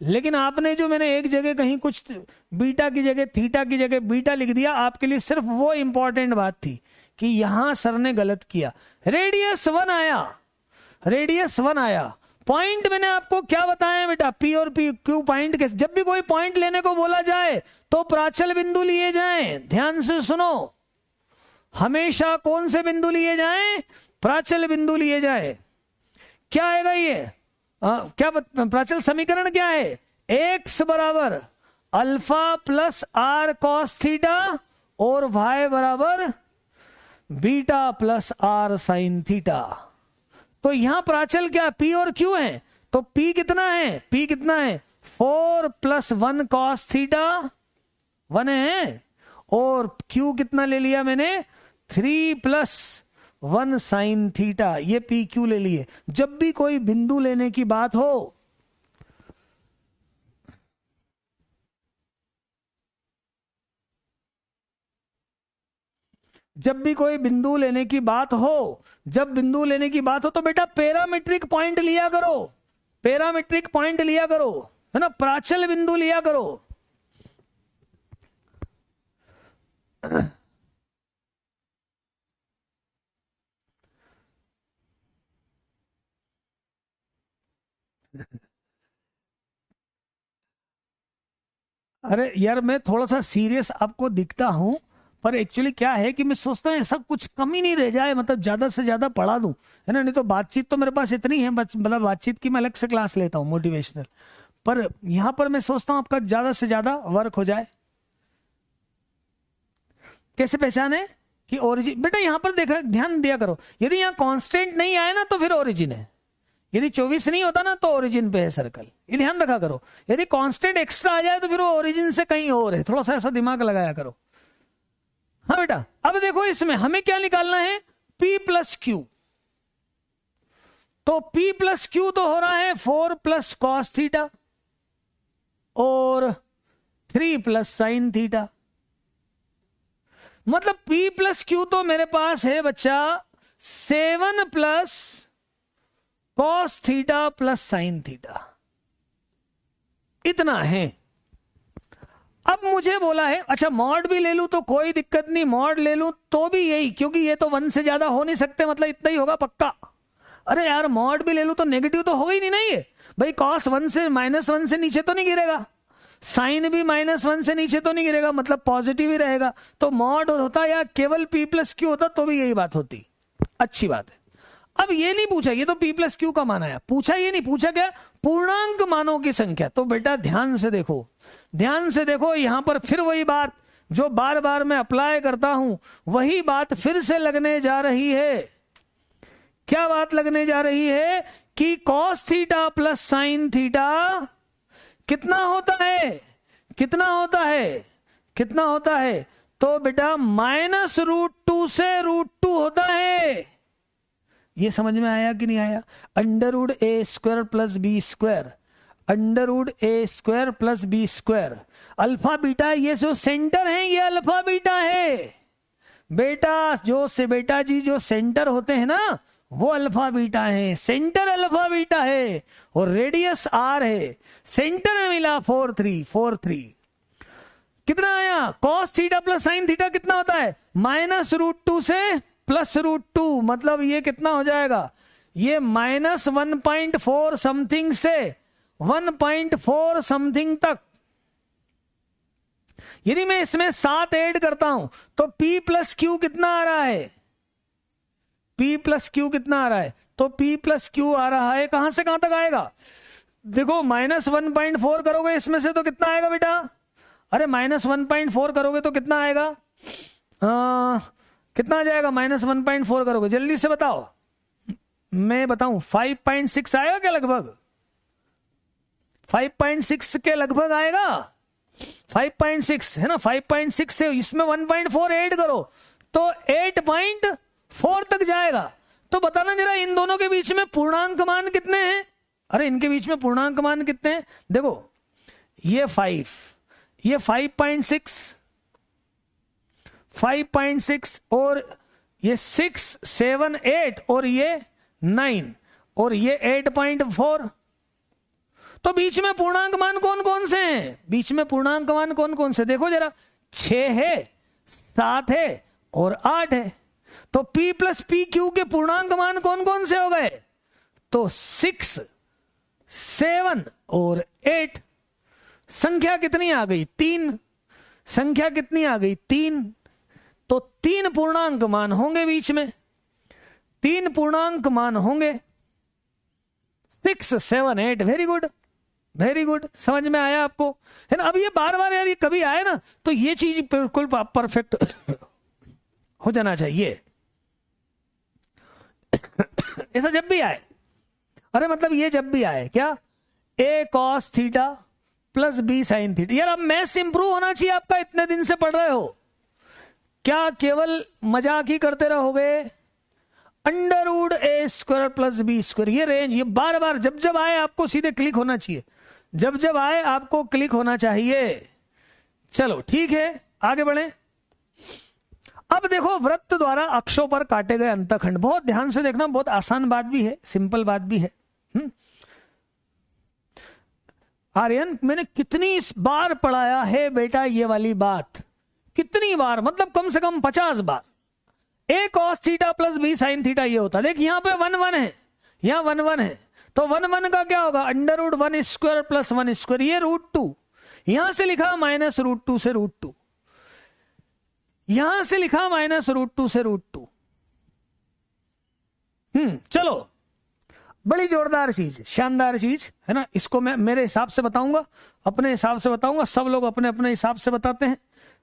लेकिन आपने जो मैंने एक जगह कहीं कुछ बीटा की जगह थीटा की जगह बीटा लिख दिया, आपके लिए सिर्फ वो इंपॉर्टेंट बात थी कि यहां सर ने गलत किया। रेडियस 1 आया, रेडियस 1 आया। पॉइंट मैंने आपको क्या बताया बेटा, पी और पी क्यू पॉइंट के, जब भी कोई पॉइंट लेने को बोला जाए तो प्राचल बिंदु लिए जाएं। ध्यान से सुनो, हमेशा कौन से बिंदु लिए जाएं, प्राचल बिंदु लिए जाए। क्या आएगा ये क्या प्राचल समीकरण क्या है, x बराबर alpha plus r cos theta और y बराबर beta plus r sin theta. तो यहां प्राचल क्या p और q है, तो p कितना है, p कितना है 4 + 1 cos थीटा 1 है, और q कितना ले लिया मैंने 3 + 1 sin थीटा, ये पी क्यू ले लिए। जब भी कोई बिंदु लेने की बात हो, जब भी कोई बिंदु लेने की बात हो, जब बिंदु लेने की बात हो तो बेटा पैरामीट्रिक पॉइंट लिया करो, पैरामीट्रिक पॉइंट लिया करो, है ना, प्राचल बिंदु लिया करो। अरे यार मैं थोड़ा सा सीरियस आपको दिखता हूं, पर एक्चुअली क्या है कि मैं सोचता हूँ ऐसा कुछ कमी नहीं रह जाए, मतलब ज्यादा से ज्यादा पढ़ा दूं, है ना, नहीं तो बातचीत तो मेरे पास इतनी है, मतलब बातचीत की मैं अलग से क्लास लेता हूँ मोटिवेशनल, पर यहां पर मैं सोचता हूँ आपका ज्यादा से ज्यादा वर्क हो जाए। कैसे पहचाने कि ओरिजिन, बेटा यहां पर देखा, ध्यान दिया करो, यदि यहाँ कांस्टेंट नहीं आए ना तो फिर ओरिजिन है, यदि 24 नहीं होता ना तो ओरिजिन पे है सर्कल, ये ध्यान रखा करो। यदि कांस्टेंट एक्स्ट्रा आ जाए तो फिर वो ओरिजिन से कहीं और है, थोड़ा सा ऐसा दिमाग लगाया करो। हाँ बेटा, अब देखो इसमें हमें क्या निकालना है, P + Q, तो P + Q तो हो रहा है 4 + cos थीटा और 3 + sin थीटा, मतलब P + Q तो मेरे पास है बच्चा 7 + cos थीटा + sin थीटा, इतना है। अब मुझे बोला है, अच्छा मॉड भी ले लूं तो कोई दिक्कत नहीं, मॉड ले लूं तो भी यही, क्योंकि ये तो 1 से ज्यादा हो नहीं सकते, मतलब इतना ही होगा पक्का। अरे यार मॉड भी ले लूं तो नेगेटिव तो होगा ही नहीं ना, ये भाई cos 1 से -1 से नीचे तो नहीं गिरेगा, साइन भी -1 से नीचे तो नहीं गिरेगा, मतलब पॉजिटिव ही रहेगा। तो मॉड होता या केवल P + Q होता तो भी यही बात होती, अच्छी बात है। अब ये नहीं पूछा, ये तो P + Q का मान आया, पूछा ये नहीं, पूछा क्या पूर्णांक मानों की संख्या। तो बेटा ध्यान से देखो, ध्यान से देखो, यहां पर फिर वही बात जो बार बार मैं अप्लाई करता हूं, वही बात फिर से लगने जा रही है। क्या बात लगने जा रही है कि cos थीटा + sin थीटा कितना होता है, कितना होता है, कितना होता है, तो बेटा -√2 से √2 होता है। ये समझ में आया कि नहीं आया, √a² + b², √a² + b², alpha beta, ये जो सेंटर है ये अल्फा बीटा है बेटा, जो से बेटा जी जो सेंटर होते हैं ना वो अल्फा बीटा है, सेंटर अल्फा बीटा है और रेडियस r है, सेंटर में मिला 4 3 कितना आया, cos थीटा + sin थीटा कितना होता है -√2 से +√2, मतलब ये कितना हो जाएगा, ये -1.4 समथिंग से 1.4 समथिंग तक। यदि मैं इसमें 7 ऐड करता हूं तो P + Q कितना आ रहा है, P + Q कितना आ रहा है, तो P + Q आ रहा है, कहां से कहां तक आएगा, देखो -1.4 करोगे इसमें से तो कितना आएगा बेटा, अरे -1.4 करोगे तो कितना आएगा, कितना आ जाएगा -1.4 करोगे, जल्दी से बताओ, मैं बताऊं 5.6 आएगा क्या, लगभग 5.6 के लगभग आएगा, 5.6 है ना, 5.6 से इसमें 1.4 ऐड करो तो 8.4 तक जाएगा। तो बताना जरा इन दोनों के बीच में पूर्णांक मान कितने हैं, अरे इनके बीच में पूर्णांक मान कितने हैं, देखो ये 5, ये 5.6 और ये 6, 7, 8 और ये 9 और ये 8.4। तो बीच में पूर्णांक मान कौन कौन से हैं, बीच में पूर्णांक मान कौन कौन से, देखो जरा 6 है, 7 है और 8 है। तो P प्लस PQ के पूर्णांक मान कौन कौन से हो गए, तो 6, 7 और 8। संख्या कितनी आ गई, 3, संख्या कितनी आ गई, 3। तो 3 पूर्णांक मान होंगे बीच में, 3 पूर्णांक मान होंगे, 6, 7, 8। वेरी गुड, वेरी गुड, समझ में आया आपको, है ना। अब ये बार बार यार ये कभी आए ना तो ये चीज बिल्कुल परफेक्ट हो जाना चाहिए ऐसा जब भी आए, अरे मतलब ये जब भी आए क्या, A cos theta plus B sin theta. यार अब मैथ्स इंप्रूव होना चाहिए आपका, इतने दिन से पढ़ रहे हो, क्या केवल मजाक ही करते रहोगे। √A² प्लस B², ये रेंज, ये बार बार जब जब आए आपको सीधे क्लिक होना चाहिए, जब जब आए आपको क्लिक होना चाहिए। चलो ठीक है, आगे बढ़े। अब देखो वृत्त द्वारा अक्षों पर काटे गए अंतखंड, बहुत ध्यान से देखना, बहुत आसान बात भी है, सिंपल बात भी है। आर्यन मैंने कितनी बार पढ़ाया है बेटा ये वाली बात, कितनी बार, मतलब कम से कम 50 बार। A cos theta plus B sin theta ये होता, देख यहाँ पे 1 1 है, यहाँ 1 1 है, तो 1 1 का क्या होगा, √1² प्लस 1², ये √2, यहां से लिखा -√2 से √2, यहां से लिखा -√2 से √2। चलो बड़ी जोरदार चीज, शानदार चीज है ना। इसको मैं मेरे हिसाब से बताऊंगा, अपने हिसाब से बताऊंगा, सब लोग अपने अपने हिसाब से बताते हैं,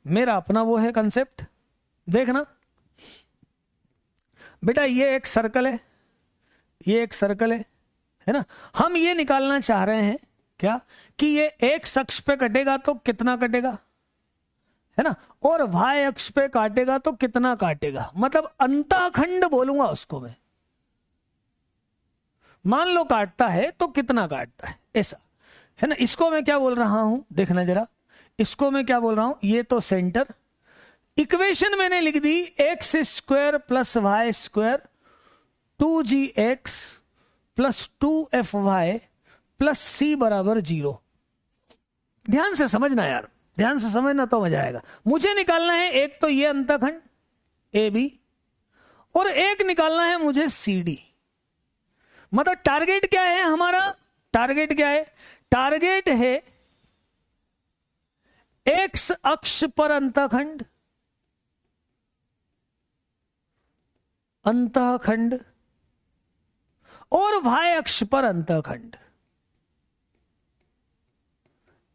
मेरा अपना वो है कंसेप्ट। देखना बेटा, ये एक सर्कल है, ये एक सर्कल है ना। हम ये निकालना चाह रहे हैं क्या, कि ये x अक्ष पे कटेगा तो कितना कटेगा, है ना, और y अक्ष पे काटेगा तो कितना काटेगा, मतलब अंतःखंड बोलूंगा उसको मैं। मान लो काटता है तो कितना काटता है, ऐसा है ना। इसको मैं क्या बोल रहा हूं, देखना जरा, इसको मैं क्या बोल रहा हूं, ये तो सेंटर। इक्वेशन मैंने लिख दी x² plus y² 2gx plus 2fy plus c बराबर 0। ध्यान से समझना यार, ध्यान से समझना तो मजा आएगा। मुझे निकालना है एक तो ये अंतःखंड AB, और एक निकालना है मुझे CD। मतलब टारगेट क्या है हमारा, टारगेट क्या है, टारगेट है x अक्ष पर अंतःखंड, अंतःखंड, और y अक्ष पर अंतःखंड,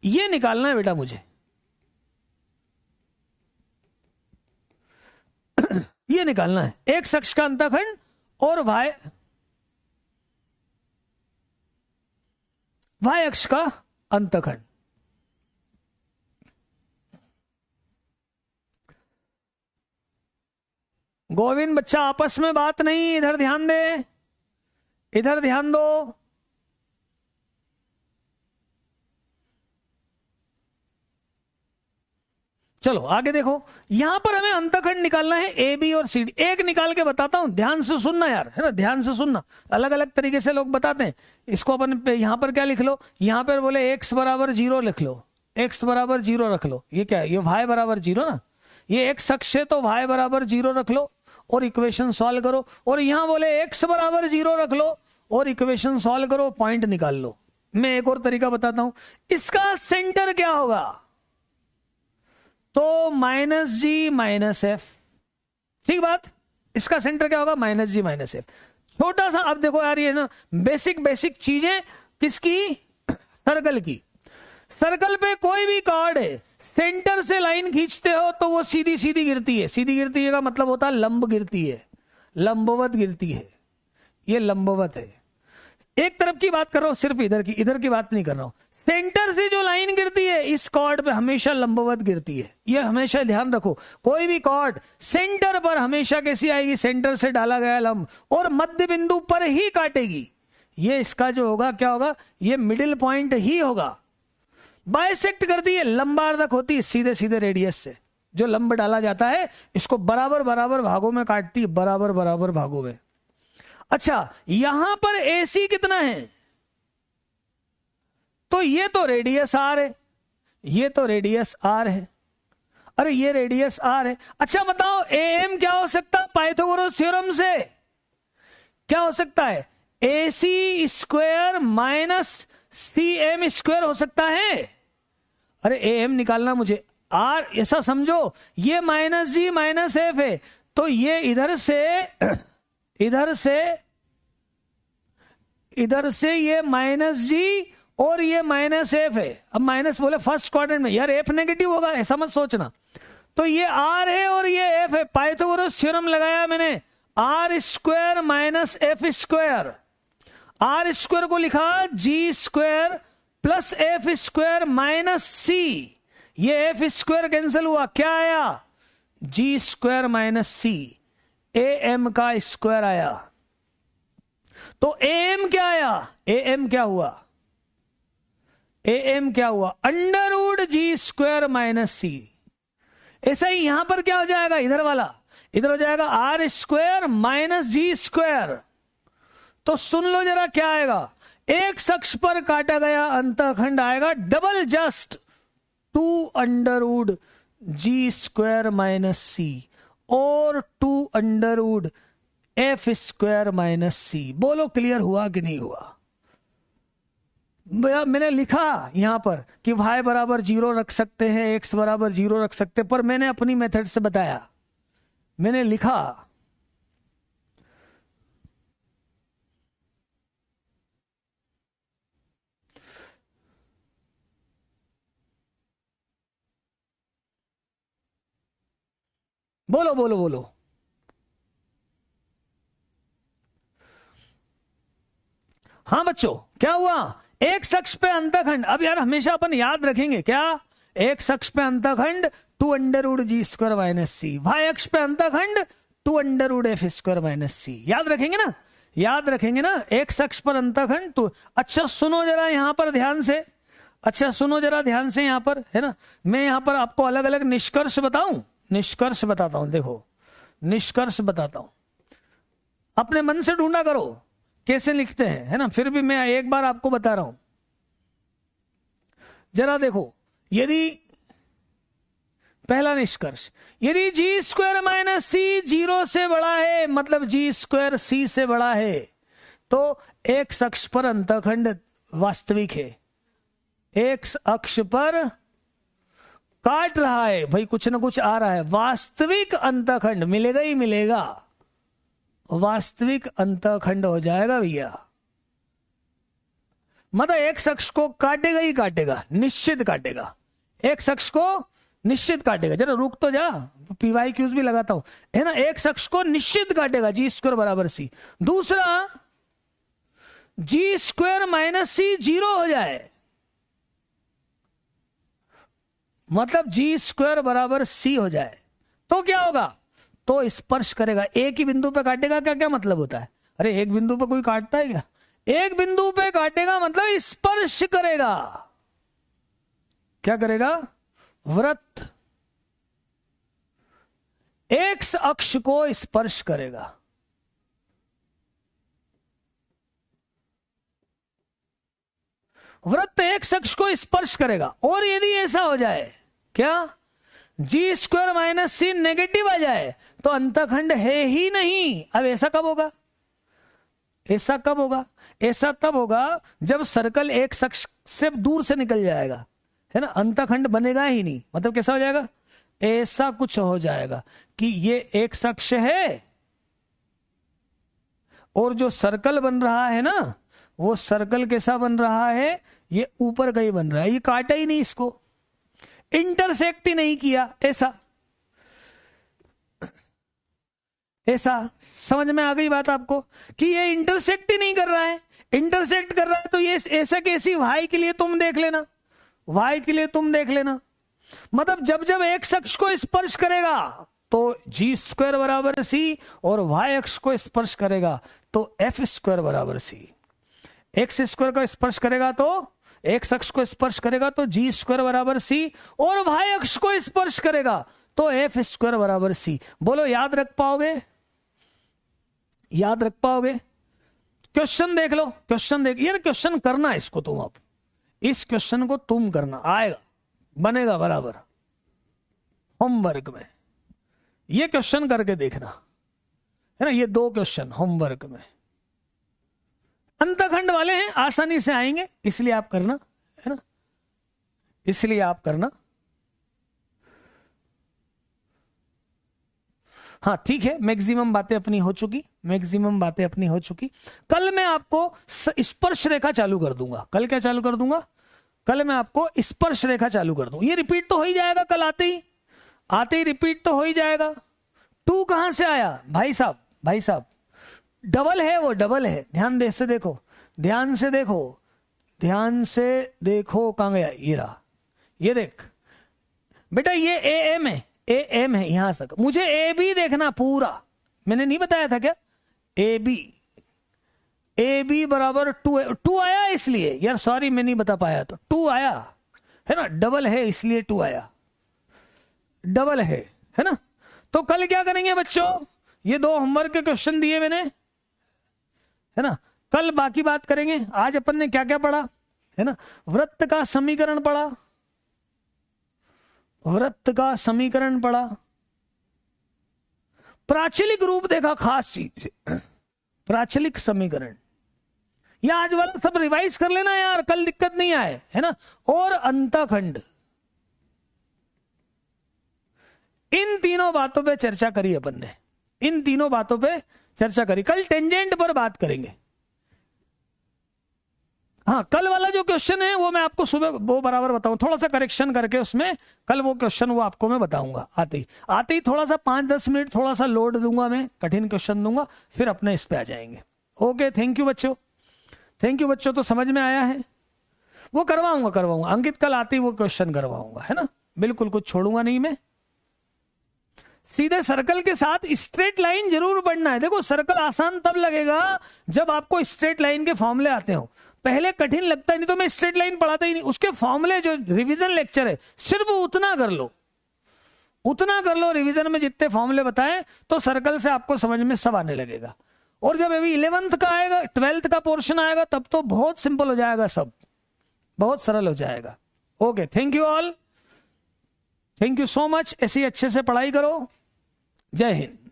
ये निकालना है बेटा मुझे। ये निकालना है x अक्ष का अंतःखंड और y अक्ष का अंतःखंड। गोविंद बच्चा आपस में बात नहीं, इधर ध्यान दे, इधर ध्यान दो। चलो आगे देखो, यहां पर हमें अंतःखंड निकालना है ए बी और सी डी। एक निकाल के बताता हूं, ध्यान से सुनना यार, है ना, ध्यान से सुनना। अलग अलग तरीके से लोग बताते हैं इसको। अपन यहां पर क्या लिख लो, यहां पर बोले x बराबर 0 लिख लो, x बराबर 0 रख लो। ये क्या है, ये y बराबर 0 ना, ये x अक्ष है तो y बराबर 0 रख लो और इक्वेशन सॉल्व करो। और यहां बोले x बराबर 0 रख लो और इक्वेशन सॉल्व करो, पॉइंट निकाल लो। मैं एक और तरीका बताता हूं, इसका सेंटर क्या होगा, तो -g-f। ठीक बात, इसका सेंटर क्या होगा, -g-f। छोटा सा, अब देखो यार ये ना बेसिक बेसिक चीजें किसकी, सर्कल की। सर्कल पे कोई भी कार्ड है, सेंटर से लाइन खींचते हो तो वो सीधी सीधी गिरती है। सीधी गिरती है का मतलब होता है लंब गिरती है, लंबवत गिरती है। ये लंबवत है। एक तरफ की बात कर रहा हूं, सिर्फ इधर की बात नहीं कर रहा हूं। सेंटर से जो लाइन गिरती है इस कॉर्ड पे हमेशा लंबवत गिरती है। ये हमेशा ध्यान रखो, कोई भी कॉर्ड सेंटर पर हमेशा कैसी आएगी, सेंटर से डाला गया लंब और मध्य बिंदु पर ही काटेगी। ये इसका जो होगा क्या होगा, ये मिडिल पॉइंट ही होगा। बाइसेक्ट करती है, लंबार्धक होती है सीधे सीधे रेडियस से। जो लंब डाला जाता है इसको बराबर बराबर भागों में काटती है, बराबर बराबर भागों में। अच्छा, यहां पर AC कितना है, तो ये तो रेडियस R है, ये तो रेडियस R है, अरे ये रेडियस R है। अच्छा बताओ AM क्या हो सकता है पाइथागोरस थ्योरम से, क्या हो सकता है, AC square minus CM square हो सकता है। अरे AM निकालना मुझे, R ऐसा समझो ये माइनस G माइनस F है, तो ये इधर से ये माइनस G और ये माइनस F है। अब माइनस बोले फर्स्ट क्वाड्रेंट में, यार F नेगेटिव होगा ऐसा मत सोचना। तो ये R है और ये F है, पाइथागोरस थ्योरम लगाया मैंने, R square minus F square. R square को लिखा G square plus F square minus C। ये F स्क्वायर कैंसिल हुआ, क्या आया, G square minus C। AM का स्क्वायर आया, तो AM क्या आया, AM क्या हुआ, AM क्या हुआ, under root G square minus C। ऐसा ही यहां पर क्या हो जाएगा, इधर वाला इधर हो जाएगा R square minus G square. तो सुन लो जरा क्या आएगा, एक अक्ष पर काटा गया अंतःखंड आएगा double just 2 under root G square minus C और 2 under root F square minus C। बोलो क्लियर हुआ कि नहीं हुआ। मैंने लिखा यहां पर कि y बराबर 0 रख सकते हैं, x बराबर 0 रख सकते हैं, पर मैंने अपनी मेथड से बताया, मैंने लिखा बोलो बोलो बोलो। हाँ बच्चों क्या हुआ, एक अक्ष पे अंतःखंड, अब यार हमेशा अपन याद रखेंगे क्या, एक अक्ष पे अंतःखंड 2 under root G square minus C, y अक्ष पे अंतःखंड 2 under root F square minus C। याद रखेंगे ना, याद रखेंगे ना, एक अक्ष पर अंतःखंड तो। अच्छा सुनो जरा यहां पर ध्यान से, अच्छा सुनो जरा ध्यान से यहां पर, है ना, मैं यहां पर आपको अलग अलग निष्कर्ष बताऊं, निष्कर्ष बताता हूं, देखो निष्कर्ष बताता हूं, अपने मन से ढूंढा करो कैसे लिखते हैं, है ना, फिर भी मैं एक बार आपको बता रहा हूं। जरा देखो, यदि पहला निष्कर्ष, यदि G स्क्वायर माइनस C 0 से बड़ा है, मतलब G स्क्वायर C से बड़ा है, तो एक अक्ष पर अंतःखंड वास्तविक है, एक अक्ष पर काट रहा है भाई, कुछ ना कुछ आ रहा है, वास्तविक अंतःखंड मिलेगा ही मिलेगा, वास्तविक अंतःखंड हो जाएगा भैया। मतलब एक अक्ष को काटेगा ही काटेगा, निश्चित काटेगा, एक अक्ष को निश्चित काटेगा। जरा रुक तो जा, PYQs भी लगाता हूं, है ना, एक अक्ष को निश्चित काटेगा G स्क्वायर बराबर C। दूसरा G स्क्वायर माइनस C 0 हो जाए, मतलब G स्क्वायर बराबर C हो जाए, तो क्या होगा, तो स्पर्श करेगा, एक ही बिंदु पे काटेगा, क्या क्या मतलब होता है, अरे एक बिंदु पे कोई काटता है क्या, एक बिंदु पे काटेगा मतलब स्पर्श करेगा, क्या करेगा, वृत्त एक्स अक्ष को स्पर्श करेगा। वृत्त एक्स अक्ष को स्पर्श करेगा, और यदि ऐसा हो जाए क्या, G square minus C negative आ जाए, तो अंतःखंड है ही नहीं। अब ऐसा कब होगा, ऐसा कब होगा, ऐसा तब होगा जब सर्कल एक अक्ष से दूर से निकल जाएगा, है ना, अंतःखंड बनेगा ही नहीं। मतलब कैसा हो जाएगा, ऐसा कुछ हो जाएगा कि ये एक अक्ष है और जो सर्कल बन रहा है ना, वो सर्कल कैसा बन रहा है, ये ऊपर का ही बन रहा है, ये काटा ही नहीं इसको, इंटरसेक्ट ही नहीं किया, ऐसा ऐसा समझ में आ गई बात आपको कि ये इंटरसेक्ट ही नहीं कर रहा है। इंटरसेक्ट कर रहा है तो ये ऐसा कैसी, वाई के लिए तुम देख लेना, वाई के लिए तुम देख लेना। मतलब जब जब एक्स अक्ष को स्पर्श करेगा तो जी स्क्वायर बराबर सी, और वाई अक्ष को स्पर्श करेगा तो एफ स्क्वायर बराबर सी। एक्स स्क्वायर को स्पर्श करेगा तो, एक्स अक्ष को स्पर्श करेगा तो जी स्क्वायर बराबर सी, और वाई अक्ष को स्पर्श करेगा तो एफ स्क्वायर बराबर सी। बोलो याद रख पाओगे? याद रख पाओगे? क्वेश्चन देख लो, क्वेश्चन देख, ये क्वेश्चन करना है इसको तुम, अब इस क्वेश्चन को तुम करना, आएगा बनेगा बराबर होमवर्क में। ये क्वेश्चन करके देखना है ना, ये 2 क्वेश्चन होमवर्क में अंतखंड वाले हैं, आसानी से आएंगे, इसलिए आप करना, है ना, इसलिए आप करना। हाँ ठीक है, मैक्सिमम बातें अपनी हो चुकी, मैक्सिमम बातें अपनी हो चुकी। कल मैं आपको स्पर्श रेखा चालू कर दूंगा। कल क्या चालू कर दूंगा? कल मैं आपको स्पर्श रेखा चालू कर दूंगा। ये रिपीट तो हो ही जाएगा, कल आते ही रिपीट तो हो ही जाएगा। 2 कहां से आया भाई साहब? भाई साहब डबल है, वो डबल है, ध्यान दे से देखो, ध्यान से देखो, ध्यान से देखो, कहां गया? ये रहा, ये देख बेटा, ये ए एम है, ए एम है यहां तक। मुझे ए बी देखना पूरा, मैंने नहीं बताया था क्या? ए बी बराबर 2 आया, इसलिए यार सॉरी मैं नहीं बता पाया, तो 2 आया है ना, डबल है इसलिए 2 आया, डबल है ना। तो कल क्या करेंगे बच्चों? ये 2 होमवर्क के क्वेश्चन दिए मैंने, है ना, कल बाकी बात करेंगे। आज अपन ने क्या क्या पढ़ा, है ना, वृत्त का समीकरण पढ़ा, वृत्त का समीकरण पढ़ा, प्राचलिक रूप देखा, खास चीज प्राचलिक समीकरण। ये आज वाला सब रिवाइज कर लेना यार, कल दिक्कत नहीं आए, है ना। और अंतखंड, इन तीनों बातों पे चर्चा करी अपन ने, इन तीनों बातों पे चर्चा करी। कल टेंजेंट पर बात करेंगे। हाँ कल वाला जो क्वेश्चन है वो मैं आपको सुबह वो बराबर बताऊं, थोड़ा सा करेक्शन करके उसमें, कल वो क्वेश्चन वो आपको मैं बताऊंगा आते ही थोड़ा सा 5-10 मिनट थोड़ा सा लोड दूंगा मैं, कठिन क्वेश्चन दूंगा, फिर अपने इस पे आ जाएंगे। ओके, थैंक यू बच्चों, थैंक यू बच्चों। तो समझ में आया है? वो करवाऊंगा अंकित, कल आते ही वो क्वेश्चन करवाऊंगा, है ना, बिल्कुल कुछ छोड़ूंगा नहीं मैं। सीधे सर्कल के साथ स्ट्रेट लाइन जरूर पढ़ना है। देखो सर्कल आसान तब लगेगा जब आपको स्ट्रेट लाइन के फॉर्मूले आते हो। पहले कठिन लगता है, नहीं तो मैं स्ट्रेट लाइन पढ़ाता ही नहीं। उसके फॉर्मूले जो रिवीजन लेक्चर है सिर्फ उतना कर लो, उतना कर लो रिवीजन में जितने फॉर्मूले बताएं, तो सर्कल से आपको समझ में सब आने लगेगा। और जब अभी 11th का आएगा, 12th का पोर्शन आएगा, तब तो बहुत सिंपल हो जाएगा, सब बहुत सरल हो जाएगा। Okay, thank you all, thank you so much. ऐसी अच्छे से पढ़ाई करो। जय हिंद।